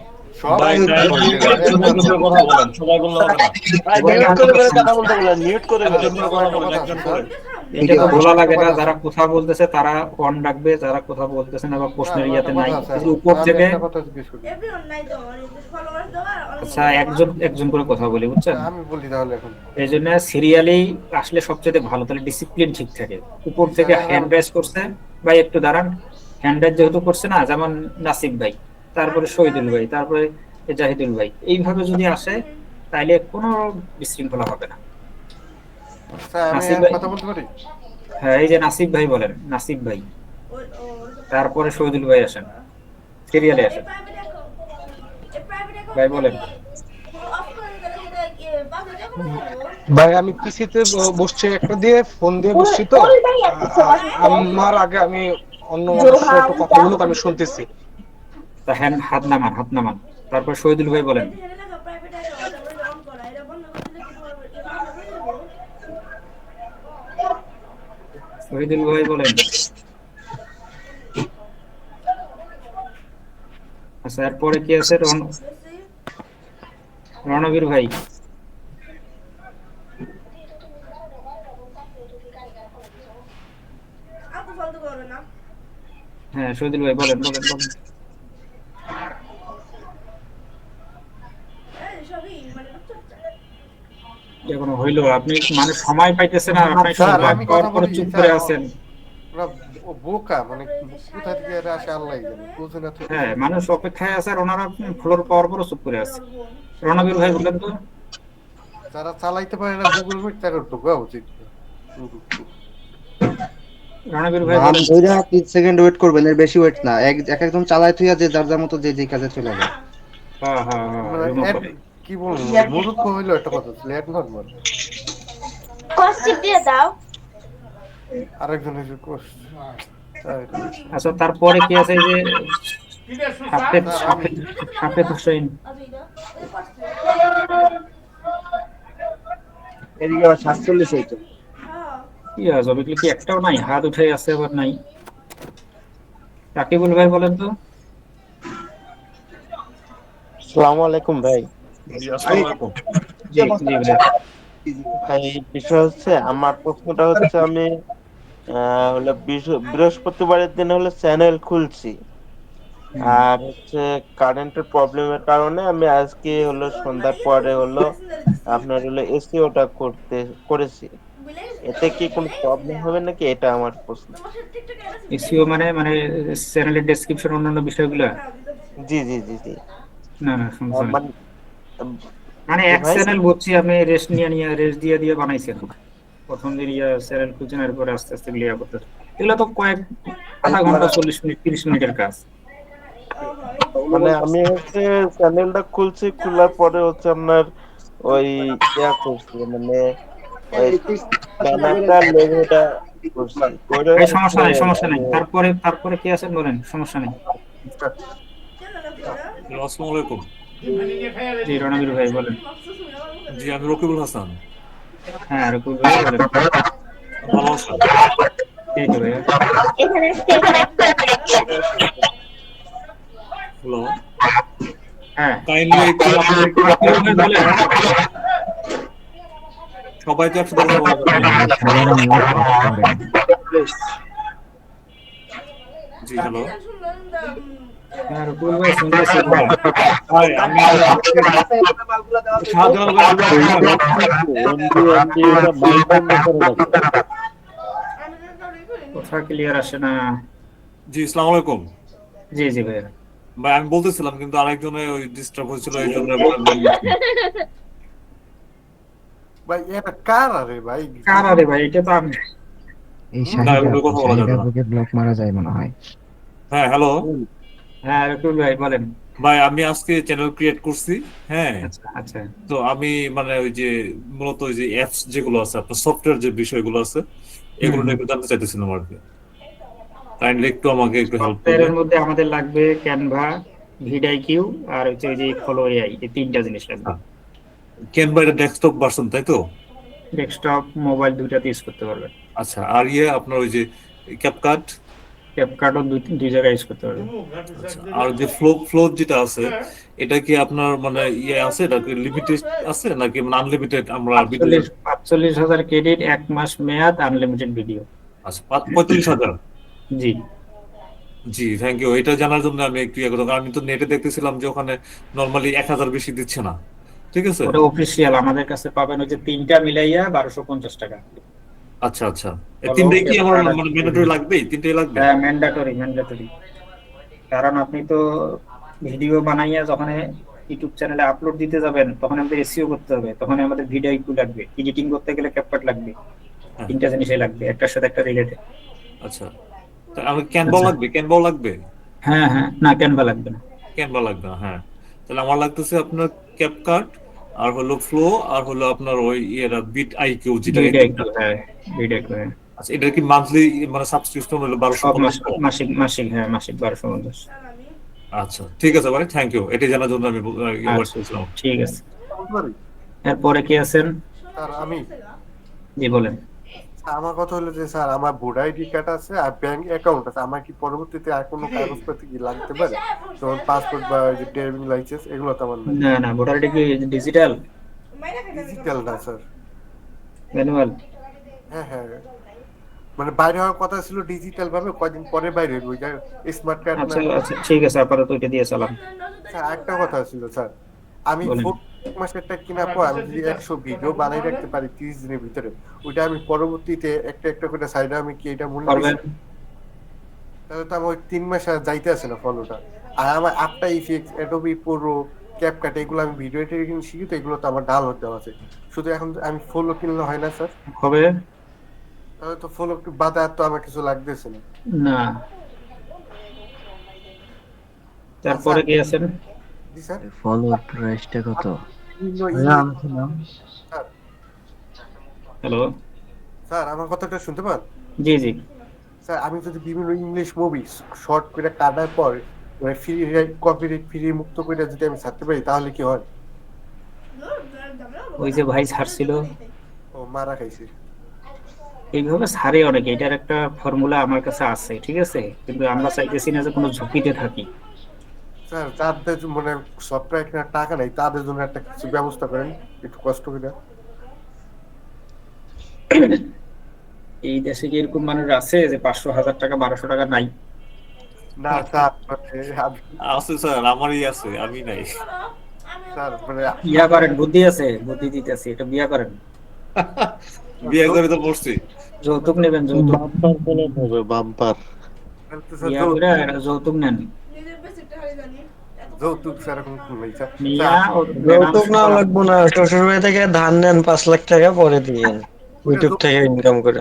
এটা তো বলা লাগে না, যারা কথা বলতেছে তারা অন রাখবে, যারা কথা বলতেছে না বা প্রশ্নের ইয়াতে নাই, উপর থেকে। আচ্ছা, একজন একজন করে কথা বলি, বুঝছেন? আমি বলি তাহলে এখন। এই জন্য সিরিয়ালি আসলে সবচেয়ে ভালো, তাহলে ডিসিপ্লিন ঠিক থাকে। উপর থেকে হ্যান্ড রাইজ করছে, ভাই একটু দাঁড়ান, হ্যান্ড রাইজ যেহেতু করছে না, যেমন নাসিব ভাই, তারপরে শহীদুল ভাই, তারপরে জাহিদুল ভাই, এইভাবে যদি আসে তাইলে কোনো বিশৃঙ্খলা হবে না। কথা বলতে পারি? হ্যাঁ, এই যে নাসিব ভাই বলেন, নাসিব ভাই, তারপরে শহীদুল ভাই আসেন, সিরিয়ালে আসেন। ভাই বলেন। ভাই আমি পিসিতে বসছি, একটা দিয়ে ফোন দিয়ে বসছি, তো আমার আগে আমি অন্য মানুষের একটু কথা বলুক, আমি শুনতেছি। তা হ্যাঁ, হাত নামান, হাত নামান। তারপর শহীদুল ভাই বলেন। শহীদুল ভাই বলেন। আচ্ছা, এরপরে কি আছে? রণবীর ভাই। হ্যাঁ, শহীদুল ভাই বলেন বলেন বলেন। এখনো হইলো? আপনি মানে সময় পাইতেছেন না, আপনি চুপ করে আছেন। বোকা মানে কোথা থেকে এরা আসে আল্লাহ জানে, বুঝে না। হ্যাঁ, মানুষ অপেক্ষায় আছে, আর ওনারা ফ্লোর পাওয়ার পরও চুপ করে আছে। রণবীর ভাই বলেন তো। যারা চালাইতে পারে না গুগল মিট, তাদের তো গোয়া উচিত। রণবীর ভাই বলেন। 2 সেকেন্ড ওয়েট করবেন, এর বেশি ওয়েট না। একদম চালায় থুইয়া যে যার যার মতো যে যে কাজে চলে যায়। হ্যাঁ হ্যাঁ হ্যাঁ, কি বলবো, মূর্খ হইলো একটা কথা, লেট নরমাল। কষ্ট দিয়ে দাও। আরেকজন এসে কোর্স। আচ্ছা, তারপরে কি আছে? যে হাফেজ হোসেন, এদিকে আবার 47 হইতো। কি আছে বিকলি, কি একটাও নাই? হাত উঠে আছে, আবার নাই। রাকিবুল ভাই বলেন তো। আসসালামু আলাইকুম ভাই। জি জি ভাই, বিষয় হচ্ছে, আমার প্রশ্নটা হচ্ছে, আমি হলো বৃহস্পতিবারের দিন হলো চ্যানেল খুলছি, আর হচ্ছে কারেন্টের প্রবলেমের কারণে আমি আজকে হলো সন্ধ্যার পরে হলো আপনার হলো এসইওটা করেছি। এতে কি কোনো প্রবলেম হবে নাকি, এটা আমার প্রশ্ন। এসইও মানে মানে চ্যানেলের ডেসক্রিপশন, অন্যান্য বিষয়গুলো? জি জি জি জি। না না, সমস্যা নেই। মানে এক চ্যানেল বুঝছি, আমি রেস্ট দিয়ে বানাইছেন। প্রথম দিন চ্যানেল খুঁজছেন, এরপরে আস্তে আস্তে ক্লিয়ার করতে। এগুলো তো কয়েক আধা ঘন্টা, 40 মিনিট 30 মিনিটের কাজ। মানে আমি হচ্ছে চ্যানেলটা খুলছি, খোলার পরে হচ্ছে আপনার ওই করছি, মানে ওই ব্যানারটা লোগোটা করছি। সমস্যা নাই, সমস্যা নাই। তারপরে কি আছে বলেন, সমস্যা নেই। আসসালামু আলাইকুম। জি রণবীর ভাই বলেন। জি আমি রকিবুল হাসান। হ্যাঁ রকুল ভাই বলেন। ভালো আছেন? এই তো ভাইয়া। হ্যালো, হ্যাঁ কাইন্ডলি একটু আপনারা একটু clear হয়ে বলেন। সবাই তো একসাথে কথা বলা যাবে না। জি হ্যালো। হ্যাঁ রকুল ভাই শুনতেছি। হাই আমি শাহজালাল কথা ক্লিয়ার আসে না। জি আসসালামু আলাইকুম। জি জি ভাইয়া। ভাই আমি বলতেছিলাম কিন্তু আরেকজনে ওই ডিস্টার্ব হয়েছিল এই জন্য ভাই এটা কার আরে ভাই? কার আরে ভাই? এটা তো আমি। এই না এগুলো কথা বলা যাবে না। শাহিদাকে ব্লক মারা যায় মনে হয়। হ্যাঁ হ্যালো হ্যাঁ রকুল ভাই বলেন। ভাই আমি আজকে চ্যানেল ক্রিয়েট করছি। হ্যাঁ আচ্ছা আচ্ছা তো আমি মানে ওই যে মূলত ওই যে অ্যাপস যেগুলো আছে আপনার সফটওয়্যার যে বিষয়গুলো আছে এগুলো নিয়ে একটু জানতে চাইতেছিলাম আর কি। কাইন্ডলি একটু আমাকে একটু হেল্প করবেন। এর মধ্যে আমাদের লাগবে ক্যানভা, ভিডিআইকিউ আর হচ্ছে ওই যে ফলো এআই, এই তিনটা জিনিস লাগবে। ক্যানভা এটা ডেস্কটপ ভার্সন তাই তো? ডেস্কটপ মোবাইল দুইটাতে ইউজ করতে পারবেন। আচ্ছা আর ইয়ে আপনার ওই যে ক্যাপকাট ক্যাপকাটও দুই জায়গায় ইউজ করতে পারবেন। আচ্ছা আর যে ফ্লো যেটা আছে এটা কি আপনার মানে ইয়ে আছে, এটা কি লিমিটেড আছে নাকি মানে আনলিমিটেড আমরা ভিডিও? ৪৫,০০০ ক্রেডিট, 1 মাস মেয়াদ, আনলিমিটেড ভিডিও। আচ্ছা ৩৫,০০০। জি জি থ্যাংক ইউ। এটা জানার জন্য আমি একটু ইয়ে করতাম, কারণ আমি তো নেটে দেখতেছিলাম যে ওখানে নরমালি ১,০০০ বেশি দিচ্ছে না। ঠিক আছে ওটা অফিশিয়াল, আমাদের কাছে পাবেন ওই যে তিনটা মিলাইয়া ১২৫০ টাকা। আচ্ছা আচ্ছা এই তিনটাই কি আমার মানে ম্যান্ডেটরি লাগবে? তিনটাই লাগবে? হ্যাঁ ম্যান্ডেটরি। কারণ আপনি তো ভিডিও বানাইয়া যখন ইউটিউব চ্যানেলে আপলোড দিতে যাবেন তখন আমাদের এসইও করতে হবে, তখন আমাদের ভিডিও ইকু লাগবে, এডিটিং করতে গেলে ক্যাপকাট লাগবে। তিনটা জিনিসই লাগবে, একটার সাথে একটা রিলেটেড। আচ্ছা তা আমার ক্যানভা লাগবে? ক্যানভা লাগবে? হ্যাঁ হ্যাঁ না ক্যানভা লাগবে না। ক্যানভা লাগবে না, হ্যাঁ। তাহলে আমার লাগতেছে আপনার ক্যাপকাট আর হলো ফ্লো আর হলো আপনার ওই এরা বিট আইকিউ যেটা। হ্যাঁ ভিডিআইকিউ। হ্যাঁ আচ্ছা এটা কি মান্থলি মানে সাবস্ক্রিপশন হলো ১২৫০? মাসিক হ্যাঁ মাসিক ১২৫০। আচ্ছা ঠিক আছে ভাই থ্যাংক ইউ, এটা জানার জন্য আমি বলছিলাম। ঠিক আছে এরপরে কি আছেন? স্যার আমি জি বলেন। আমার কথা হলো যে স্যার আমার ভোটার আইডি কার্ড আছে আর ব্যাংক অ্যাকাউন্ট আছে, আমার কি পরবর্তীতে আর কোনো কাগজপত্র কি লাগতে পারে? যেমন পাসপোর্ট বা যে ড্রাইভিং লাইসেন্স এগুলো তো আমার না না ভোটার আইডি কি ডিজিটাল? ডিজিটাল না স্যার, ম্যানুয়াল। হ্যাঁ হ্যাঁ মানে বাইরে হওয়ার কথা ছিল ডিজিটাল ভাবে, কয়দিন পরে বাইরে হইব স্মার্ট কার্ড। আচ্ছা আচ্ছা ঠিক আছে আপাতত ওইটা দিয়ে চালান। স্যার একটা কথা ছিল স্যার, আমি বলেন। এক মাসেরটা কেনার পর আমি যদি ১০০ ভিডিও বানাই রাখতে পারি ৩০ দিনের ভিতরে, ওইটা আমি পরবর্তীতে একটা একটা করে সাইডে আমি কি এটা মূল্য পারবেন? তাহলে তো আমার ওই ৩ মাস আর যাইতে আসে না ফলোটা। আর আমার after effects, Adobe pro, CapCut এগুলো আমি ভিডিও এডিটিং শিখি, তো এগুলো তো আমার ডাউনলোড দেওয়া আছে। শুধু এখন আমি ফলো কিনলে হয় না স্যার? হবে তাহলে তো ফলো বাদে আর তো আমার কিছু লাগতেছে না। না। তারপরে কি আছেন? জি স্যার। ফলো প্রাইসটা কত? হ্যালো স্যার আমার কথাটা শুনতে পান? জি জি স্যার আমি যদি বিভিন্ন ইংলিশ মুভি শর্ট করে কাটার পর মানে ফ্রি কপিরাইট ফ্রি মুক্ত করে যদি আমি ছাড়তে পারি তাহলে কি হয়? ওই যে ভাই ছাড়ছিল ও মারা খাইছি। এইভাবে ছাড়ে অনেকে, এটার একটা ফর্মুলা আমার কাছে আছে ঠিক আছে, কিন্তু আমরা চাইতেছি না যে কোনো ঝুঁকিতে থাকি। স্যার যাদের মানে সফটওয়্যার কেনার টাকা নাই তাদের জন্য একটা কিছু ব্যবস্থা করেন একটু কষ্ট করে। এই দেশে কি এরকম মানুষ আছে যে ৫০০, ১০০০ টাকা ১২০০ টাকা নাই? না স্যার আছে স্যার, আমারই আছে, আমি নাই স্যার। মানে বিয়া করেন, বুদ্ধি আছে, বুদ্ধি দিতেছি, এটা বিয়া করেন। বিয়ে করে তো পড়ছি। যৌতুক নেবেন, যৌতুক। বাম্পার বিয়া করে যৌতুক নেন। যৌতুক স্যার এখন নেই স্যার। যৌতুক না লাগবো না, শ্বশুর বাড়ি থেকে ধান নেন ৫ লাখ টাকা পরে দিয়েন ইউটিউব থেকে ইনকাম করে।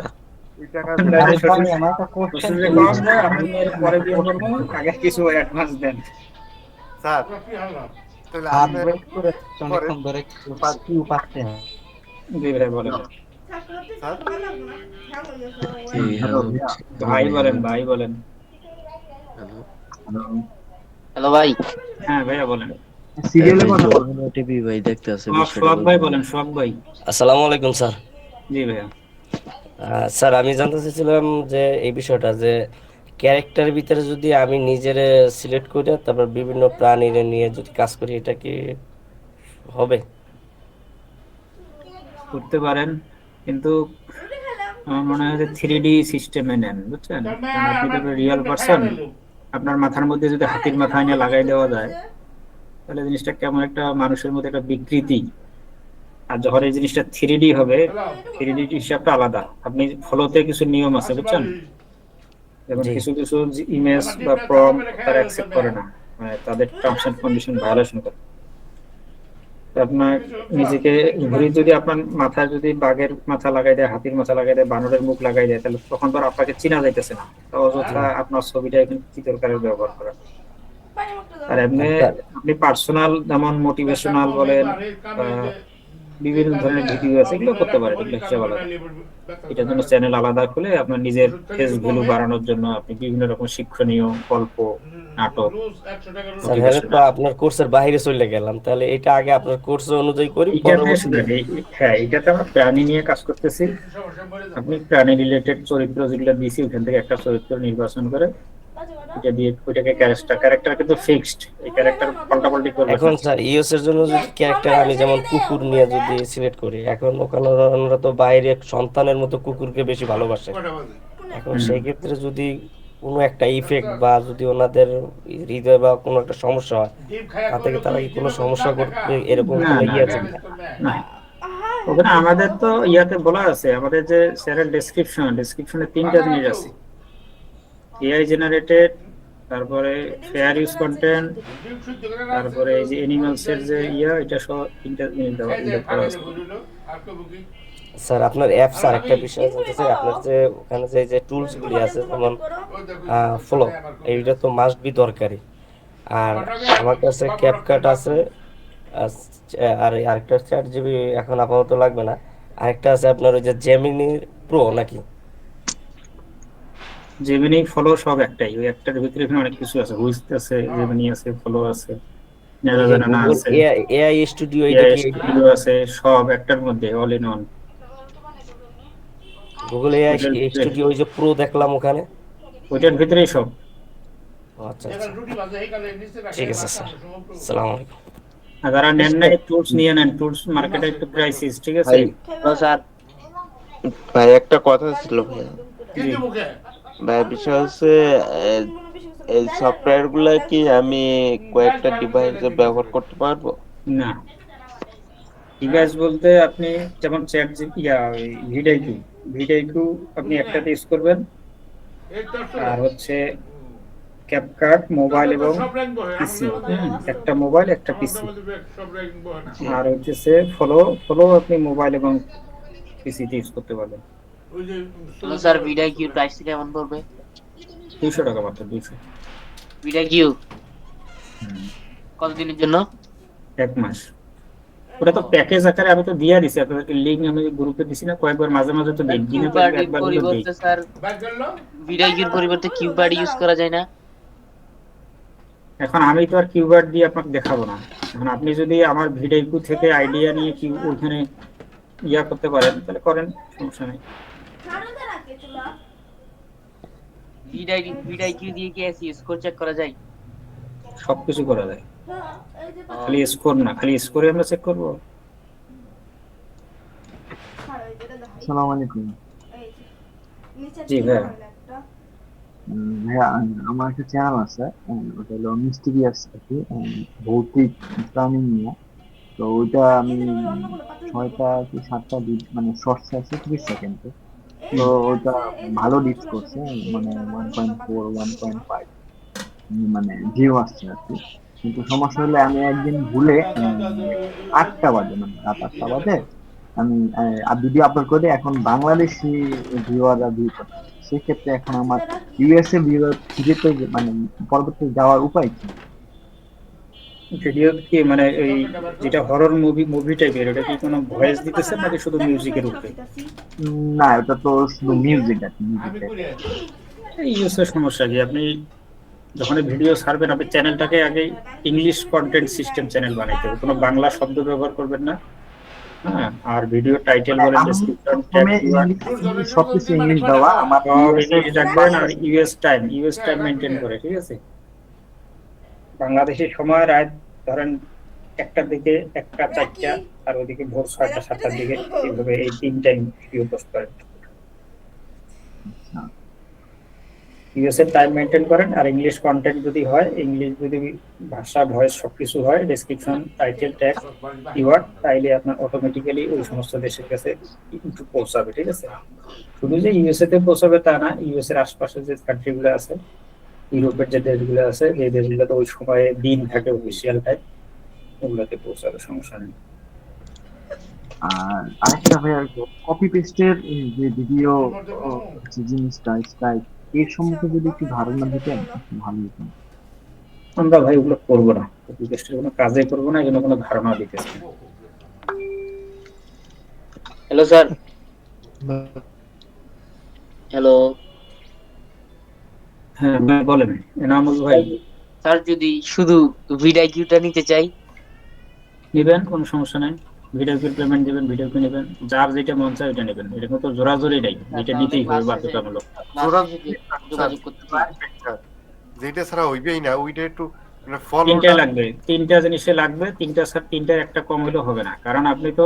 ওই টাকা পরে বিয়ে করবো, আগে কিছু অ্যাডভান্স দেন। স্যার তাহলে জি ভাই বলেন। স্যার ভাই বলেন, ভাই বলেন। হ্যালো ভাই। হ্যাঁ ভাইয়া বলেন। সিরিয়ালে কথা বল। টিভি ভাই দেখতে আছে সোহাগ ভাই বলেন, সোহাগ ভাই। আসসালামু আলাইকুম স্যার। জি ভাইয়া। স্যার আমি জানতে চাইছিলাম যে এই বিষয়টা যে ক্যারেক্টারের ভিতরে যদি আমি নিজের সিলেক্ট করে তারপর বিভিন্ন প্রাণীর নিয়ে যদি কাজ করি, এটা কি হবে? করতে পারেন, কিন্তু আমার মনে হয় যে 3D সিস্টেমে নেন, বুঝছেন? কারণ আপনি তো রিয়েল পারসন, আপনার মাথার মধ্যে যদি হাতির মাথা এনে লাগাই দেওয়া যায় তাহলে জিনিসটা কেমন একটা মানুষের মধ্যে একটা বিকৃতি। আর যখন এই জিনিসটা 3D হবে, 3D হিসাবটা আলাদা। আপনি ফলোতে কিছু নিয়ম আছে, বুঝছেন? যেমন কিছু কিছু ইমেজ বা প্রম্পট তারা অ্যাকসেপ্ট করে না, মানে তাদের টার্মস এন্ড কন্ডিশন ভায়োলেশন করে। তো আপনার নিজেকে ঘুরি যদি আপনার মাথায় যদি বাঘের মাথা লাগাই দেয়, হাতির মাথা লাগাই দেয়, বানরের মুখ লাগাই দেয়, তাহলে তখন তো আর আপনাকে চেনা যাইতেছে না। তো অযথা আপনার ছবিটা এখানে চিত্রকারের ব্যবহার করা। আর এমনি আপনি পার্সোনাল যেমন মোটিভেশনাল বলেন, বিভিন্ন ধরনের ভিডিও আছে, এগুলো করতে পারেন, এগুলো হিসাব আলাদা। এটার জন্য চ্যানেল আলাদা খুলে আপনার নিজের ফেস ভ্যালু বাড়ানোর জন্য আপনি বিভিন্ন রকম শিক্ষণীয় গল্প, নাটক। স্যার হ্যাঁ, তো আপনার কোর্সের বাইরে চলে গেলাম, তাহলে এটা আগে আপনার কোর্স অনুযায়ী করি। হ্যাঁ, এটাতে আমরা প্রাণী নিয়ে কাজ করতেছি। আপনি প্রাণী রিলেটেড চরিত্র যেগুলো দিয়েছি ওখান থেকে একটা চরিত্র নির্বাচন করে এটা দিয়ে ওইটাকে ক্যারেক্টার কিন্তু ফিক্সড, এই ক্যারেক্টার পাল্টাপাল্টি করবে। এখন স্যার ইউএস এর জন্য যদি ক্যারেক্টার আমি যেমন কুকুর নিয়ে যদি সিলেক্ট করি, এখন ওখানে ওনারা তো বাইরে সন্তানের মতো কুকুরকে বেশি ভালোবাসে। এখন সেই ক্ষেত্রে যদি কোনো একটা ইফেক্ট বা যদি ওনাদের হৃদয় বা কোনো একটা সমস্যা হয়, তাতে কি তারা কি কোনো সমস্যা করবে এরকম কোনো ইয়ে আছে কিনা? না, ওখানে আমাদের তো ইয়াতে বলা আছে, আমাদের যে স্যারের ডেসক্রিপশনে 3টা জিনিস আছে: এআই জেনারেটেড, তারপরে ফেয়ার ইউজ কন্টেন্ট, তারপরে এই যে অ্যানিমালস এর যে এটা সব 3টা জিনিস দেওয়া আছে। স্যার আপনার অ্যাপস আর একটা বিষয় জানতে চাই, আপনার যে ওখানে যে টুলস গুলি আছে যেমন ফলো, এইটা তো মাস্ট বি দরকারি। আর আমার কাছে ক্যাপকাট আছে, আর আরেকটা চ্যাট জিবি এখন আপাতত লাগবে না। আরেকটা আছে আপনার ওই যে জেমিনি প্রো নাকি? জেমিনি ফলো সব একটাই, ওই একটার ভিতরে এখানে অনেক কিছু আছে, হুইস আছে, জেমিনি আছে, ফলো আছে, ন্যানোজানা আছে, এআই স্টুডিও আছে, সব একটার মধ্যে all in one. Google AI studio ওই যে প্রো দেখলাম ওখানে, ওইটার ভিতরেই সব। আচ্ছা আচ্ছা, ঠিক আছে স্যার, আসসালামু আলাইকুম। আর যারা নেন না টুলস নিয়ে নেন, টুলস মার্কেটে একটু প্রাইসিস, ঠিক আছে? স্যার ভাই একটা কথা ছিল ভাই, বিষয় হচ্ছে এই সফটওয়্যার গুলা কি আমি কয়েকটা ডিভাইসে ব্যবহার করতে পারবো? না, ডিভাইস বলতে আপনি যেমন চ্যাট ভিডিআইকিউ আপনি একটাতে ইউজ করবেন, আর হচ্ছে ক্যাপকাট মোবাইল এবং পিসি, একটা মোবাইল একটা পিসি। আর হচ্ছে ফলো আপনি মোবাইল এবং পিসিতে ইউজ করতে পারবেন। স্যার ভিডিআইকিউ প্রাইস কেমন পড়বে? 200 টাকা মাত্র, 200। ভিডিআইকিউ কতদিনের জন্য? 1 মাস। ওটা তো প্যাকেজ আকারে আমি তো দিয়া দিছি আপনাদেরকে, লিংক আমি গ্রুপে দিছি না কয়েকবার, মাঝে মাঝে তো দিই, দিনে তো একবার দিই। পরিবর্তে স্যার ভিডিআইকিউর পরিবর্তে কিউবার্ড ইউজ করা যায় না? এখন আমি তো আর কিউবার্ড দিয়ে আপনাকে দেখাবো না। এখন আপনি যদি আমার ভিডিআইকিউ থেকে আইডিয়া নিয়ে কি ওইখানে ইয়া করতে পারেন তাহলে করেন, সমস্যা নেই। ভিডিআইকিউ দিয়ে কি স্কোর চেক করা যায়? সবকিছু করা যায়, খালি স্কোর না, খালি স্কোরে আমরা চেক করব। আসসালামু আলাইকুম। জি ভাইয়া। ভাইয়া আমার একটা চ্যানেল আছে, ওটা হলো মিস্টিরিয়াস আর কি, ভৌতিক প্রাণী নিয়ে। তো ওইটা আমি 6টা কি 7টা মানে শর্টস আছে 30 সেকেন্ডে। তো ওটা ভালো রিচ করছে, মানে 1.4 1.5 মানে ভিউ আসছে আর কি। কিন্তু সমস্যা হলে আমি একদিন ভুলে 8টা বাজে, মানে রাত 8টা বাজে আমি ভিডিও আপলোড করে, এখন বাংলাদেশি ভিউয়াররা ভিউ করে। সেক্ষেত্রে এখন আমার ইউএসএ ভিউয়ার ফিরেতে মানে পরবর্তী যাওয়ার উপায় কি? ভিডিও কি মানে এই যেটা হরর মুভি টাইপের, এটা কি কোনো ভয়েস দিতেছে নাকি শুধু মিউজিকের উপরে? না, এটা তো শুধু মিউজিক আছে। এই ইউএসএ সমস্যা কি, আপনি যখন ভিডিও ছাড়বেন আপনি চ্যানেলটাকে আগে ইংলিশ কন্টেন্ট সিস্টেম চ্যানেল বানাইতে হবে, কোনো বাংলা শব্দ ব্যবহার করবেন না। হ্যাঁ, আর ভিডিও টাইটেল বলেন, ডেসক্রিপশন, ট্যাগ, সবকিছু ইংলিশ দেওয়া আমার সব ইংলিশ রাখবেন, আর ইউএস টাইম মেনটেন করে, ঠিক আছে? বাংলাদেশের সময় রাত ধরেন 1টার দিকে, 1টা 4টা, আর ওইদিকে ভোর 6টা 7টার দিকে, এইভাবে এই 3 টাইম ভিডিও পোস্ট করেন। ইউএস এর টাইম মেনটেন করেন, আর ইংলিশ কন্টেন্ট যদি হয়, ইংলিশ যদি ভাষা, ভয়েস সবকিছু হয়, ডেসক্রিপশন, টাইটেল, ট্যাগ, কিওয়ার্ড, তাইলে আপনার অটোমেটিক্যালি ওই সমস্ত দেশের কাছে ইউটিউব পৌঁছাবে, ঠিক আছে? শুধু যে ইউএসএ তে পৌঁছাবে তা না, ইউএস এর আশপাশে যে কান্ট্রিগুলো আছে, ইউরোপের যে দেশগুলো আছে, এই দেশগুলোতে ওই সময়ে দিন থাকে অফিসিয়াল টাইম, ওগুলোতে পৌঁছাবে, সমস্যা নেই। আর আরেকটা ভাইয়া, কপি পেস্টের যে ভিডিও যে জিনিসটা স্টাইল, এর সম্বন্ধে যদি একটু ধারণা দিতেন ভালো হতো। আমরা ভাই ওগুলো করবো না, কপি পেস্টের কোনো কাজে করবো না, এজন্য কোনো ধারণা দিতেছি না। Hello sir. হ্যালো। হ্যাঁ বলেন এনামুল ভাই। স্যার যদি শুধু ভিডিওটা নিতে চাই, নেবেন, কোনো সমস্যা নাই। ভিডিও পেমেন্ট দিবেন, ভিডিও নেবেন, যার যেটা মন চায় ওইটা নেবেন, এরকম তো জোরাজোরি নাই, এটা নিতেই হবে বাধ্যতামূলক। যোগাযোগ করতে পারি। যেটা ছাড়া হইবেই না, ওইটা একটু ফলো তিনটা লাগবে, তিনটা জিনিসে লাগবে, তিনটার একটা কম হলেও হবে না। কারণ আপনি তো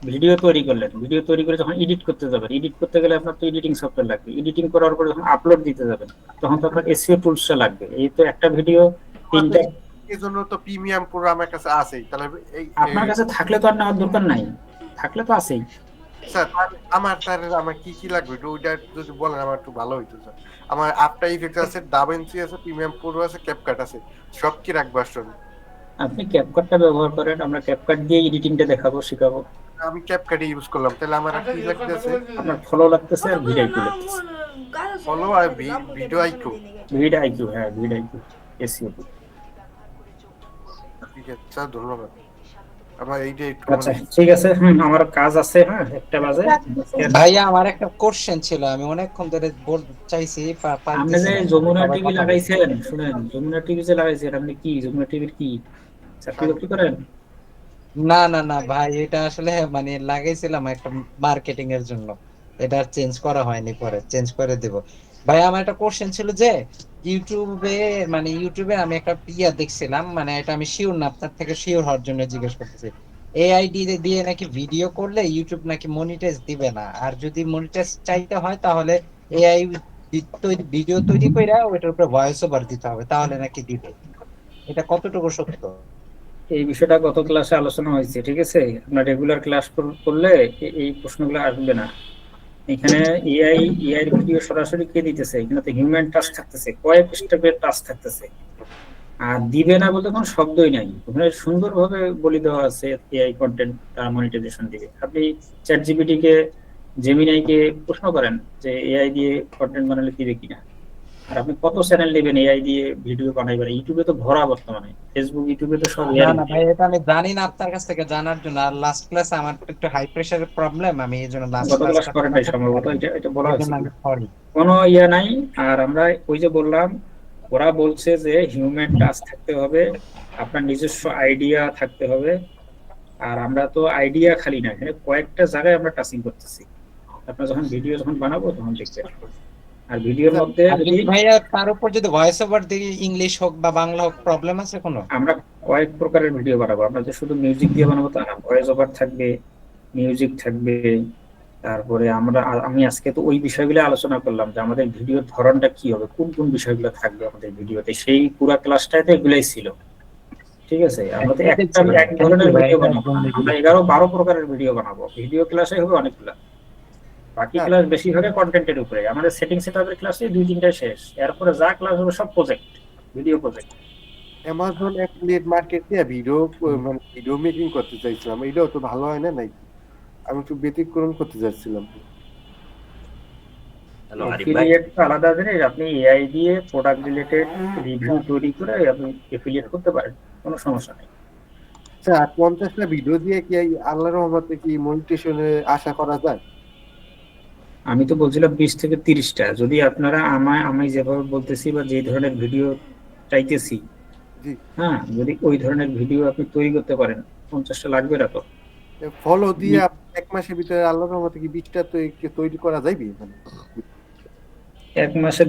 ভিডিও তৈরি করলেন, ভিডিও তৈরি করে যখন এডিট করতে যাবেন, এডিট করতে গেলে আপনার তো এডিটিং সফটওয়্যার লাগবে, এডিটিং করার পরে যখন আপলোড দিতে যাবেন তখন তো আপনার এসইও টুলসটা লাগবে। এই তো একটা ভিডিও তিনটা, এজন্য তো প্রিমিয়াম পুরো আমার কাছে আছেই। তাহলে এই আপনার কাছে থাকলে তো আর নেওয়ার দরকার নাই, থাকলে তো আছেই। স্যার আমার কি কি লাগবে ওইটা যদি বলেন আমার একটু ভালো হইতো স্যার। আমার আফটার ইফেক্টস আছে, ডাভিনসি আছে, প্রিমিয়াম প্রো আছে, ক্যাপকাট আছে, সব কি রাখবো আসলে? আপনি ক্যাপকাটটা ব্যবহার করেন, আমরা ক্যাপকাট দিয়ে এডিটিংটা দেখাবো, শিখাবো। আমি ক্যাপকাটই ইউজ করলাম, তাহলে আমার কি লাগতেছে? আপনার ফলো লাগতেছে আর ভিডিও আইকিউ লাগতেছে। ফলো আর ভিডিও আইকিউ, হ্যাঁ ভিডিও আইকিউ এসইও। ঠিক আছে স্যার, ধন্যবাদ। আমার এইটা একটু আচ্ছা ঠিক আছে, আমার কাজ আছে, হ্যাঁ 1টা বাজে। ভাইয়া আমার একটা কোশ্চেন ছিল, আমি অনেকক্ষণ ধরে বলতে চাইছি। আপনি যে যমুনা টিভি লাগাইছেন, শুনেন, যমুনা টিভি যে লাগাইছেন, আপনি কি যমুনা টিভির কি চাকরি বাকরি করেন? না না না ভাই, এটা আসলে মানে লাগাইছিলাম একটা মার্কেটিং এর জন্য, এটা চেঞ্জ করা হয়নি, পরে চেঞ্জ করে দেব। ভাই আমার একটা কোশ্চেন ছিল যে ইউটিউবে আমি একটা দেখছিলাম, মানে এটা আমি শিওর না, আপনার থেকে শিওর হওয়ার জন্য জিজ্ঞেস করতেছি। এআই দিয়ে নাকি ভিডিও করলে ইউটিউব নাকি মনিটাইজ দিবে না, আর যদি মনিটাইজ চাইতে হয় তাহলে এআই ভিডিও তৈরি করে ওইটার উপরে ভয়েস ওভার দিতে হবে, তাহলে নাকি দিবে। এটা কতটুকু সত্য? এই বিষয়টা গত ক্লাসে আলোচনা হয়েছে, ঠিক আছে? আপনার রেগুলার ক্লাস করলে এই প্রশ্নগুলো আসবে না। এখানে এআই ভিডিও সরাসরি কে দিতেছে? এখানে তো হিউম্যান টাচ থাকতেছে, কয়েক স্টেপের টাচ থাকতেছে। আর দিবে না বলতে কোনো শব্দই নাই, ওখানে সুন্দরভাবে বলে দেওয়া আছে এআই কন্টেন্ট মনিটাইজেশন দিবে। আপনি চ্যাটজিপিটি কে, জেমিনাই কে প্রশ্ন করেন যে এআই দিয়ে কন্টেন্ট বানালে দিবে কিনা। আর আপনি কত চ্যানেল নেবেন এআই দিয়ে ভিডিও বানাইবেন? ইউটিউবে তো ভরা, বর্তমানে ফেসবুক, ইউটিউবে তো সব এআই। না ভাই, এটা আমি জানি না, আপনার কাছ থেকে জানার জন্য। আর লাস্ট ক্লাস আমার একটু হাই প্রেসারের প্রবলেম, আমি এইজন্য লাস্ট ক্লাস করেন নাই সম্ভবত, এটা বলা হয়েছে, কোনো ইয়া নাই। আর আমরা ওই যে বললাম, ওরা বলছে যে হিউম্যান টাচ থাকতে হবে, আপনার নিজস্ব আইডিয়া থাকতে হবে। আর আমরা তো আইডিয়া খালি না, এখানে কয়েকটা জায়গায় আমরা টাচিং করতেছি। আপনার যখন ভিডিও বানাবো তখন দেখবেন। আর ভিডিওর মধ্যে ভাইয়া তার উপর যদি ভয়েস ওভার দিই, ইংলিশ হোক বা বাংলা হোক, প্রবলেম আছে কোনো? আমরা কয়েক প্রকারের ভিডিও বানাবো, আমরা যে শুধু মিউজিক দিয়ে বানাবো তা না, ভয়েস ওভার থাকবে, মিউজিক থাকবে। তারপরে আমি আজকে তো ওই বিষয়গুলো আলোচনা করলাম যে আমাদের ভিডিওর ধরনটা কি হবে, কোন কোন বিষয়গুলো থাকবে আমাদের ভিডিওতে। সেই পুরো ক্লাসটাতে এগুলাই ছিল, ঠিক আছে? আমরা তো এক ধরনের ভিডিও বানাবো, আমরা 11-12 প্রকারের ভিডিও বানাবো। ভিডিও ক্লাসে হবে অনেকগুলা, বাকি ক্লাস বেশি হবে কন্টেন্টের উপরে। আমাদের সেটিং সেটআপের ক্লাসে 2-3টা শেষ, এরপরে যা ক্লাস হবে সব project, video project. Amazon affiliate মার্কেটে ভিডিও মেকিং করতে চাইছিলাম, এটাও তো ভালো হয় না নাকি? আমি একটু ব্যতিক্রম করতে চাইছিলাম। এফিলিয়েট আলাদা জিনিস, আপনি এআই দিয়ে প্রোডাক্ট রিলেটেড রিভিউ তৈরি করে আপনি এফিলিয়েট করতে পারেন, কোনো সমস্যা নেই। আচ্ছা, 50টা ভিডিও দিয়ে কি আল্লাহর রহমতে কি মনিটাইজেশনে আশা করা যায়? আমি তো বলছিলাম 20 থেকে 30টা। যদি আপনারা আমি যেভাবে বলতেছি বা যে ধরনের ভিডিও চাইতেছি, হ্যাঁ, যদি ওই ধরনের ভিডিও আপনি তৈরি করতে পারেন 50টা লাগবে না তো। ফলো দিয়ে এক মাসের ভিতরে আল্লাহর রহমতে কি 20টা তৈরি করা যাইবে? এক মাসে